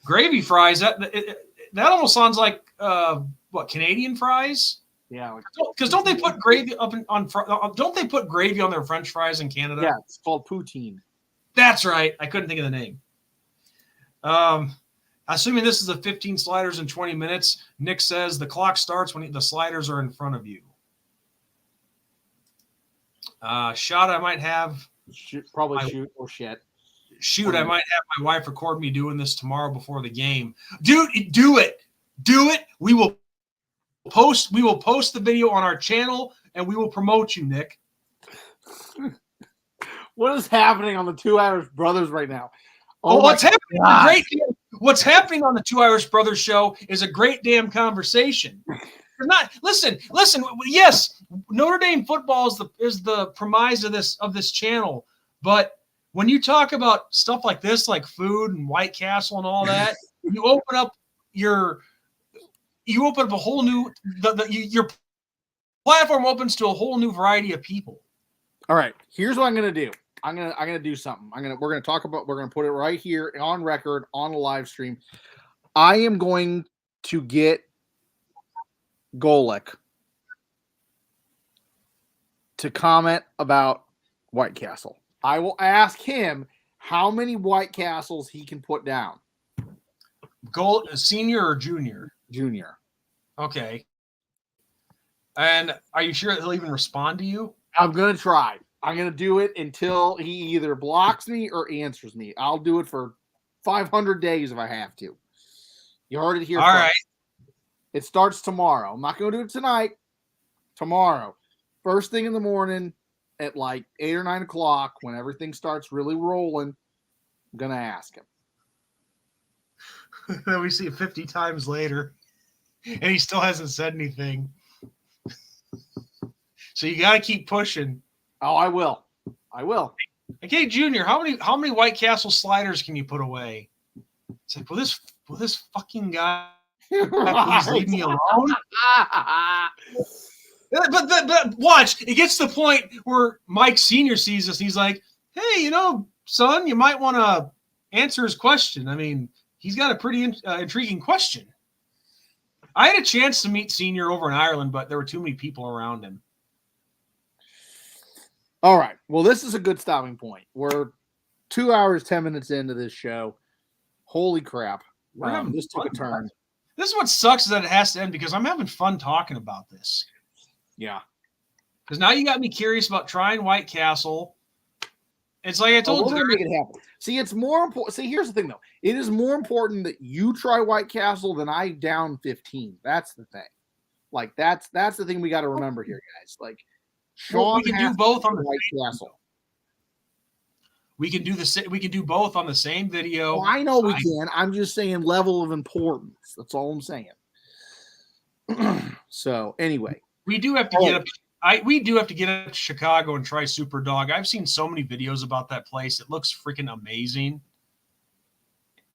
S2: Gravy fries, that almost sounds like what, Canadian fries?
S3: Yeah.
S2: Because don't they put gravy don't they put gravy on their French fries in Canada?
S3: Yeah, it's called poutine.
S2: That's right. I couldn't think of the name. Assuming this is the 15 sliders in 20 minutes, Nick says the clock starts when the sliders are in front of you. Shot, I might have.
S3: Shoot or shit.
S2: Shoot, I might have my wife record me doing this tomorrow before the game. Dude, do it. Do it. We will post the video on our channel and we will promote you, Nick.
S3: What is happening on the 2 Irish Brothers right now?
S2: What's happening on the 2 Irish Brothers show is a great damn conversation. Listen. Yes, Notre Dame football is the premise of this channel, but when you talk about stuff like this, like food and White Castle and all that, you open up a whole new your platform opens to a whole new variety of people.
S3: All right, here's what I'm gonna do. I'm gonna do something. We're gonna put it right here on record on a live stream. I am going to get Golick to comment about White Castle. I will ask him how many White Castles he can put down.
S2: Senior or junior?
S3: Junior.
S2: Okay. And are you sure he'll even respond to you?
S3: I'm gonna try. I'm going to do it until he either blocks me or answers me. I'll do it for 500 days if I have to. You heard it here.
S2: All right.
S3: It starts tomorrow. I'm not going to do it tonight. Tomorrow. First thing in the morning at like 8 or 9 o'clock when everything starts really rolling, I'm going to ask him.
S2: Then we see it 50 times later, and he still hasn't said anything. So you got to keep pushing.
S3: Oh, I will.
S2: Okay, Junior, how many White Castle sliders can you put away? It's like, will this fucking guy please leave me alone? But watch, it gets to the point where Mike Senior sees this and he's like, hey, son, you might want to answer his question. I mean, he's got a pretty intriguing question. I had a chance to meet Senior over in Ireland, but there were too many people around him.
S3: All right. Well, this is a good stopping point. We're 2 hours, 10 minutes into this show. Holy crap. This took a turn.
S2: This is what sucks is that it has to end because I'm having fun talking about this.
S3: Yeah.
S2: Because now you got me curious about trying White Castle. It's like I told you.
S3: We're gonna make it happen. See, it's more important. See, here's the thing, though. It is more important that you try White Castle than I down 15. That's the thing. Like, that's the thing we got to remember here, guys. Like, Sean
S2: we can do both on the
S3: White Castle.
S2: We can do we can do both on the same video.
S3: Oh, I know we can. I'm just saying level of importance. That's all I'm saying. So anyway,
S2: we do have to get up. We do have to get up to Chicago and try Super Dog. I've seen so many videos about that place. It looks freaking amazing.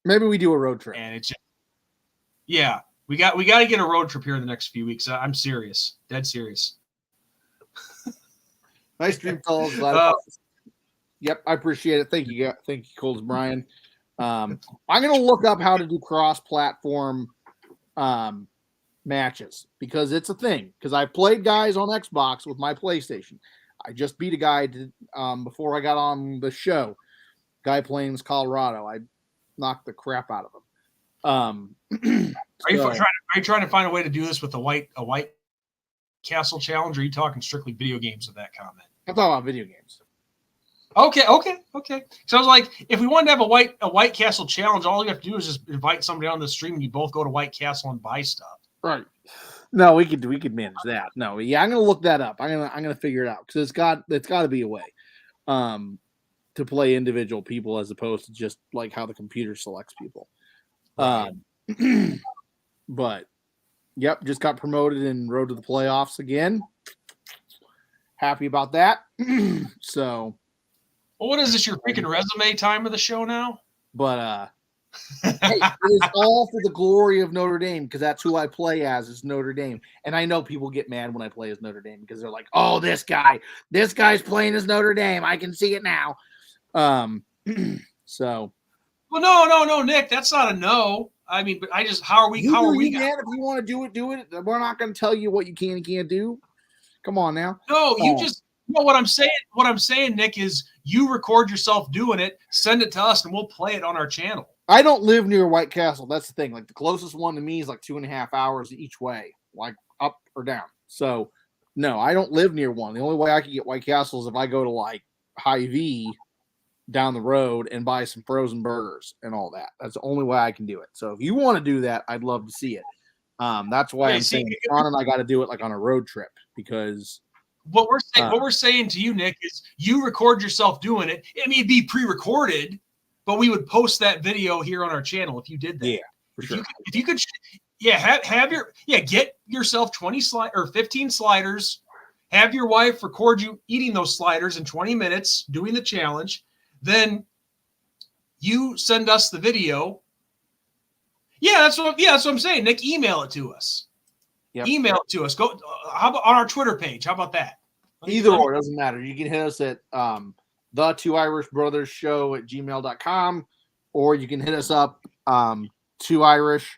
S3: Maybe we do a road trip.
S2: And it's just, yeah, we got to get a road trip here in the next few weeks. I'm serious, dead serious.
S3: Nice dream, fellas. Yep, I appreciate it. Thank you, Coles Brian. I'm gonna look up how to do cross-platform matches because it's a thing. Because I've played guys on Xbox with my PlayStation. I just beat a guy before I got on the show. Guy playing Colorado. I knocked the crap out of him.
S2: Are you trying to find a way to do this with a White Castle challenge? Or are you talking strictly video games with that comment?
S3: I'm talking about video games.
S2: Okay. So I was like, if we wanted to have a White Castle challenge, all you have to do is just invite somebody on the stream, and you both go to White Castle and buy stuff.
S3: Right. No, we could manage that. No, yeah, I'm gonna look that up. I'm gonna figure it out because it's got to be a way, to play individual people as opposed to just like how the computer selects people. Right. But yep, just got promoted and rode to the playoffs again. Happy about that. So.
S2: Well, what is this, your freaking resume time of the show now?
S3: But hey, it is all for the glory of Notre Dame because that's who I play as is Notre Dame. And I know people get mad when I play as Notre Dame because they're like, oh, this guy's playing as Notre Dame. I can see it now. So.
S2: Well, no, Nick, that's not a no. I mean, but how are we?
S3: Man, if you want to do it, do it. We're not going to tell you what you can and can't do. Come on now.
S2: No, what I'm saying. What I'm saying, Nick, is you record yourself doing it, send it to us, and we'll play it on our channel.
S3: I don't live near White Castle. That's the thing. Like the closest one to me is like 2.5 hours each way, like up or down. So no, I don't live near one. The only way I can get White Castle is if I go to like Hy-Vee down the road and buy some frozen burgers and all that. That's the only way I can do it. So if you want to do that, I'd love to see it. That's why I'm saying Sean and I got to do it like on a road trip because
S2: what we're saying to you, Nick, is you record yourself doing it. I mean, it'd be pre-recorded, but we would post that video here on our channel if you did that.
S3: Yeah, for sure.
S2: If you could, get yourself 20 or 15 sliders. Have your wife record you eating those sliders in 20 minutes, doing the challenge. Then you send us the video. Yeah, that's what I'm saying. Nick, email it to us. Yep. Email it to us. Go how about on our Twitter page? How about that?
S3: Either or, doesn't matter. You can hit us at the Two Irish Brothers Show at gmail.com, or you can hit us up Two Irish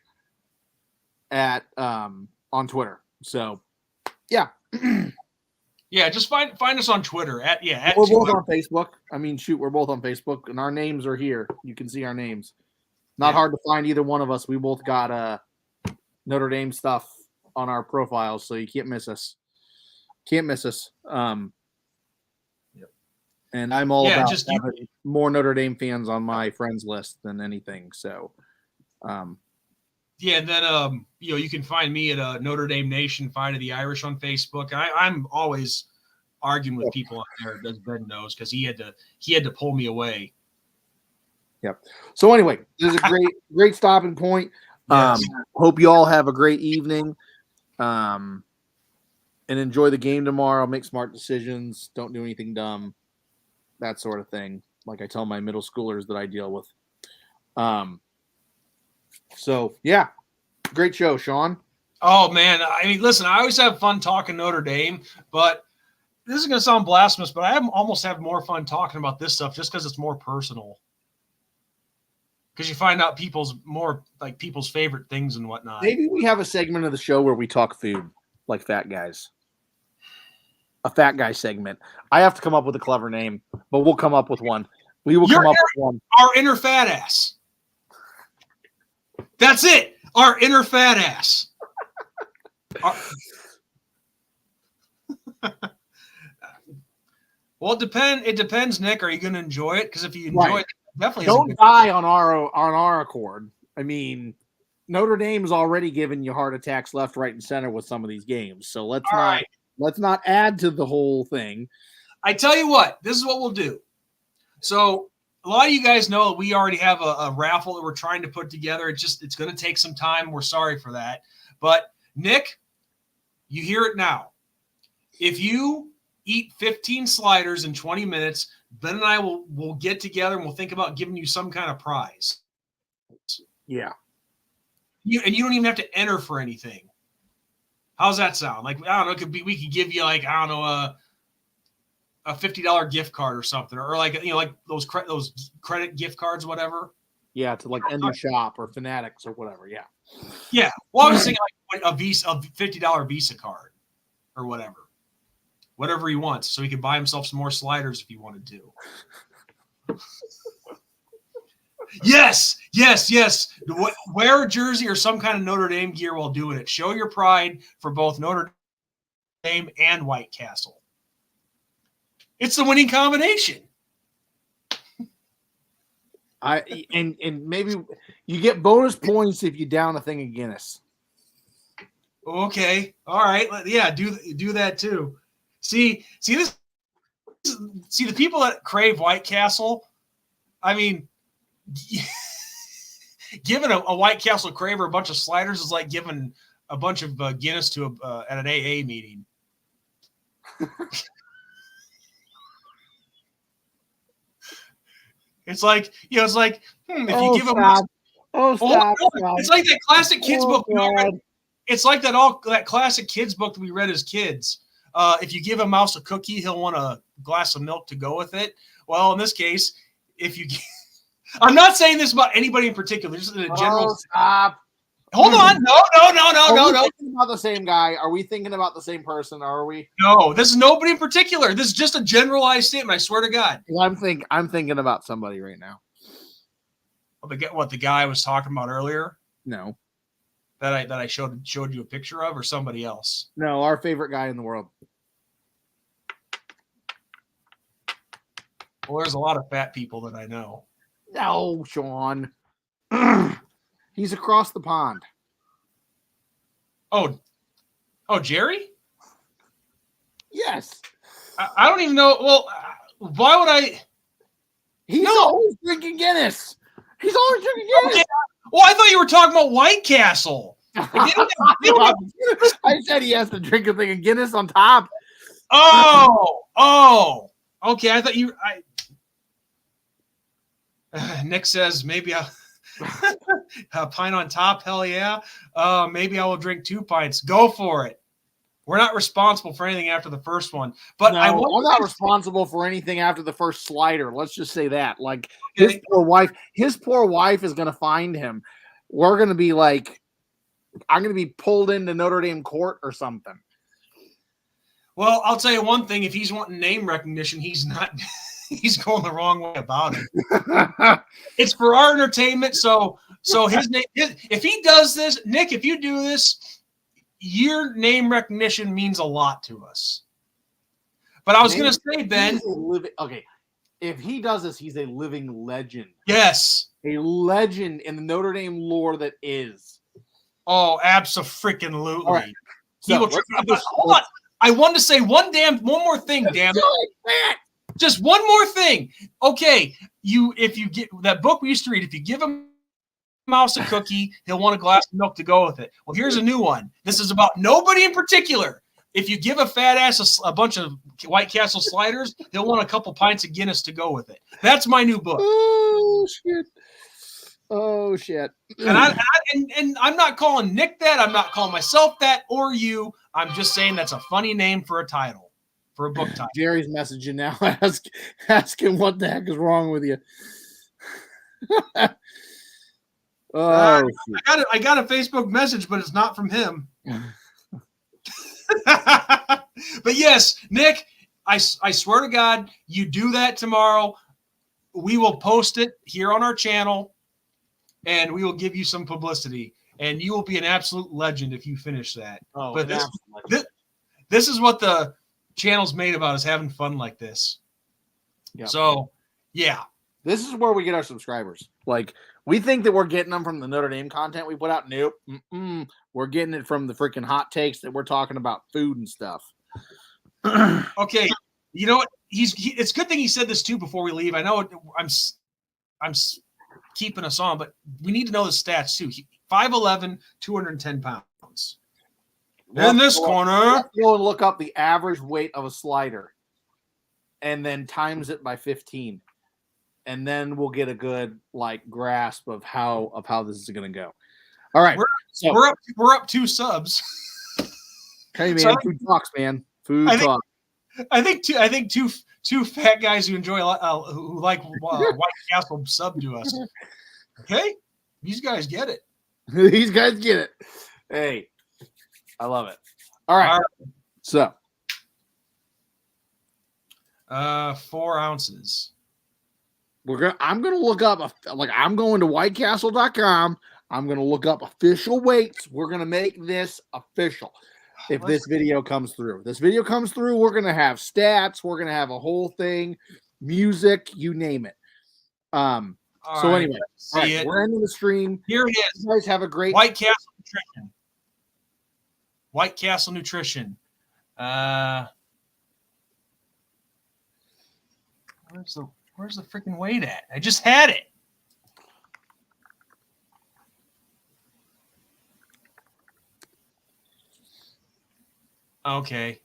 S3: at on Twitter. So yeah.
S2: Yeah, just find us on Twitter at
S3: we're both on Facebook. I mean, shoot, we're both on Facebook, and our names are here. You can see our names. Not hard to find either one of us. We both got Notre Dame stuff on our profiles, so you can't miss us. Yep. And I'm all about just having more Notre Dame fans on my friends list than anything. So,
S2: and then you can find me at Notre Dame Nation, Fight of the Irish on Facebook. I'm always arguing with people on there, as Ben knows, because he had to pull me away.
S3: Yep. So anyway, this is a great stopping point. Yes. Hope you all have a great evening. And enjoy the game tomorrow. Make smart decisions. Don't do anything dumb. That sort of thing. Like I tell my middle schoolers that I deal with. So yeah, great show, Sean.
S2: Oh man, I mean, listen, I always have fun talking Notre Dame, but this is going to sound blasphemous, but I almost have more fun talking about this stuff just because it's more personal. Because you find out people's favorite things and whatnot.
S3: Maybe we have a segment of the show where we talk food like fat guys. A fat guy segment. I have to come up with a clever name, but we'll come up with one. We will come up with one. Our
S2: inner fat ass. That's it. Our inner fat ass. Well, it depends, Nick. Are you going to enjoy it? Because if you enjoy it, definitely
S3: don't die on our accord. I mean, Notre Dame's already given you heart attacks left, right, and center with some of these games. So let's not add to the whole thing.
S2: I tell you what, this is what we'll do. So a lot of you guys know we already have a raffle that we're trying to put together. It's going to take some time. We're sorry for that. But Nick, you hear it now. If you eat 15 sliders in 20 minutes, Ben and I will get together and we'll think about giving you some kind of prize.
S3: Yeah.
S2: You don't even have to enter for anything. How's that sound? Like, I don't know, we could give you like, I don't know, a $50 gift card or something, or like, like those credit gift cards, whatever.
S3: Yeah, to like Ender Shop or Fanatics or whatever. Yeah.
S2: Yeah. Well, I was thinking like a $50 Visa card or whatever. Whatever he wants, so he can buy himself some more sliders if he wanted to. Yes. Wear a jersey or some kind of Notre Dame gear while doing it. Show your pride for both Notre Dame and White Castle. It's the winning combination.
S3: And maybe you get bonus points if you down a thing of Guinness.
S2: Okay. All right. Yeah, do that too. See the people that crave White Castle, I mean, giving a White Castle craver a bunch of sliders is like giving a bunch of Guinness to at an AA meeting. It's like, if you give them.
S3: Stop.
S2: It's like that classic kids book. It's like that classic kids book that we read as kids. If you give a mouse a cookie, he'll want a glass of milk to go with it. Well, in this case, I'm not saying this about anybody in particular, just in a general.
S3: Stop.
S2: Hold on. No.
S3: Are we thinking about the same guy? Are we thinking about the same person? Are we?
S2: No, this is nobody in particular. This is just a generalized statement. I swear to God.
S3: Well, I'm thinking about somebody right now.
S2: What the guy I was talking about earlier?
S3: No.
S2: That I showed you a picture of, or somebody else?
S3: No, our favorite guy in the world.
S2: Well, there's a lot of fat people that I know.
S3: No, Sean. He's across the pond.
S2: Oh, Jerry?
S3: Yes.
S2: I don't even know. Well, why would I?
S3: He's always drinking Guinness.
S2: Okay. Well, I thought you were talking about White Castle.
S3: I said he has to drink a thing of Guinness on top.
S2: Oh. Okay, I thought you. Nick says maybe a pint on top. Hell yeah. Maybe I will drink 2 pints. Go for it. We're not responsible for anything after the first one. But
S3: no, I'm not responsible for anything after the first slider. Let's just say that. Like his poor wife is going to find him. We're going to be like, I'm going to be pulled into Notre Dame court or something.
S2: Well, I'll tell you one thing. If he's wanting name recognition, he's not. He's going the wrong way about it. It's for our entertainment. So his name. If he does this, Nick, if you do this, your name recognition means a lot to us. But I was going to say, Ben.
S3: Okay, if he does this, he's a living legend.
S2: Yes,
S3: a legend in the Notre Dame lore that is.
S2: Oh, absolutely.
S3: Right.
S2: He will. Hold on. I wanted to say one more thing, damn it. Just one more thing. Okay, if you get that book we used to read, if you give him a mouse a cookie, he'll want a glass of milk to go with it. Well, here's a new one. This is about nobody in particular. If you give a fat ass a bunch of White Castle sliders, he'll want a couple pints of Guinness to go with it. That's my new book.
S3: Oh shit.
S2: And I'm not calling Nick that. I'm not calling myself that or you. I'm just saying that's a funny name for a title. for a book title.
S3: Jerry's messaging now, asking what the heck is wrong with you.
S2: I got a Facebook message, but it's not from him. But yes, Nick, I swear to God, you do that tomorrow. We will post it here on our channel, and we will give you some publicity. And you will be an absolute legend if you finish that.
S3: Oh,
S2: but this is what the channel's made about, is having fun like this.
S3: Yep.
S2: So, yeah.
S3: This is where we get our subscribers. Like, we think that we're getting them from the Notre Dame content we put out. Nope. We're getting it from the freaking hot takes that we're talking about food and stuff.
S2: Okay. You know what? It's a good thing he said this too before we leave. I know I'm keeping us on, but we need to know the stats too. 5'11", 210 pounds. In this corner.
S3: Go and look up the average weight of a slider and then times it by 15. And then we'll get a good grasp of how this is going to go. All right.
S2: We're up 2 subs.
S3: Hey man, food talks, man. Food talk.
S2: I think two fat guys who enjoy who like White Castle sub to us. Okay, these guys get it.
S3: These guys get it. Hey, I love it. All right. So,
S2: 4 ounces.
S3: I'm gonna look up I'm going to whitecastle.com. I'm gonna look up official weights. We're gonna make this official. If this video comes through, we're going to have stats. We're going to have a whole thing, music, you name it. Anyway, we're ending the stream.
S2: Here it is.
S3: You guys have a great
S2: White Castle Nutrition. White Castle Nutrition. Where's the freaking weight at? I just had it. Okay.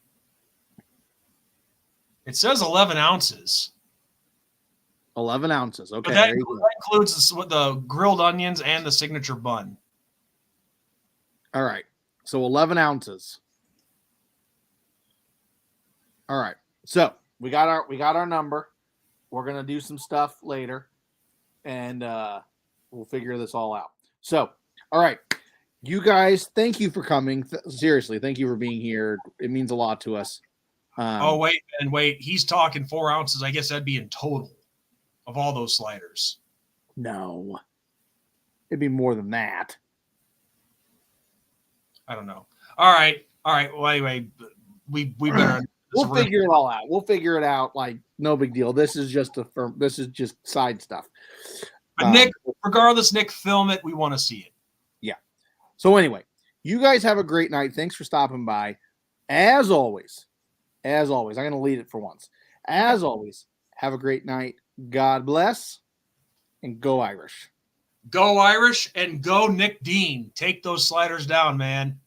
S2: It says 11 ounces.
S3: 11 ounces. Okay.
S2: That includes the grilled onions and the signature bun.
S3: All right. So 11 ounces. All right. So we got our number. We're going to do some stuff later, and we'll figure this all out. So, all right. You guys, thank you for coming. Seriously, thank you for being here. It means a lot to us.
S2: Wait. He's talking 4 ounces. I guess that'd be in total of all those sliders.
S3: No. It'd be more than that.
S2: I don't know. All right. Well, anyway, we better.
S3: We'll figure it all out. We'll figure it out. No big deal. This is just side stuff.
S2: But Nick, regardless, Nick, film it. We want to see it.
S3: Yeah. So anyway, you guys have a great night. Thanks for stopping by. As always, I'm going to lead it for once. As always, have a great night. God bless, and go Irish.
S2: Go Irish and go Nick Dean. Take those sliders down, man.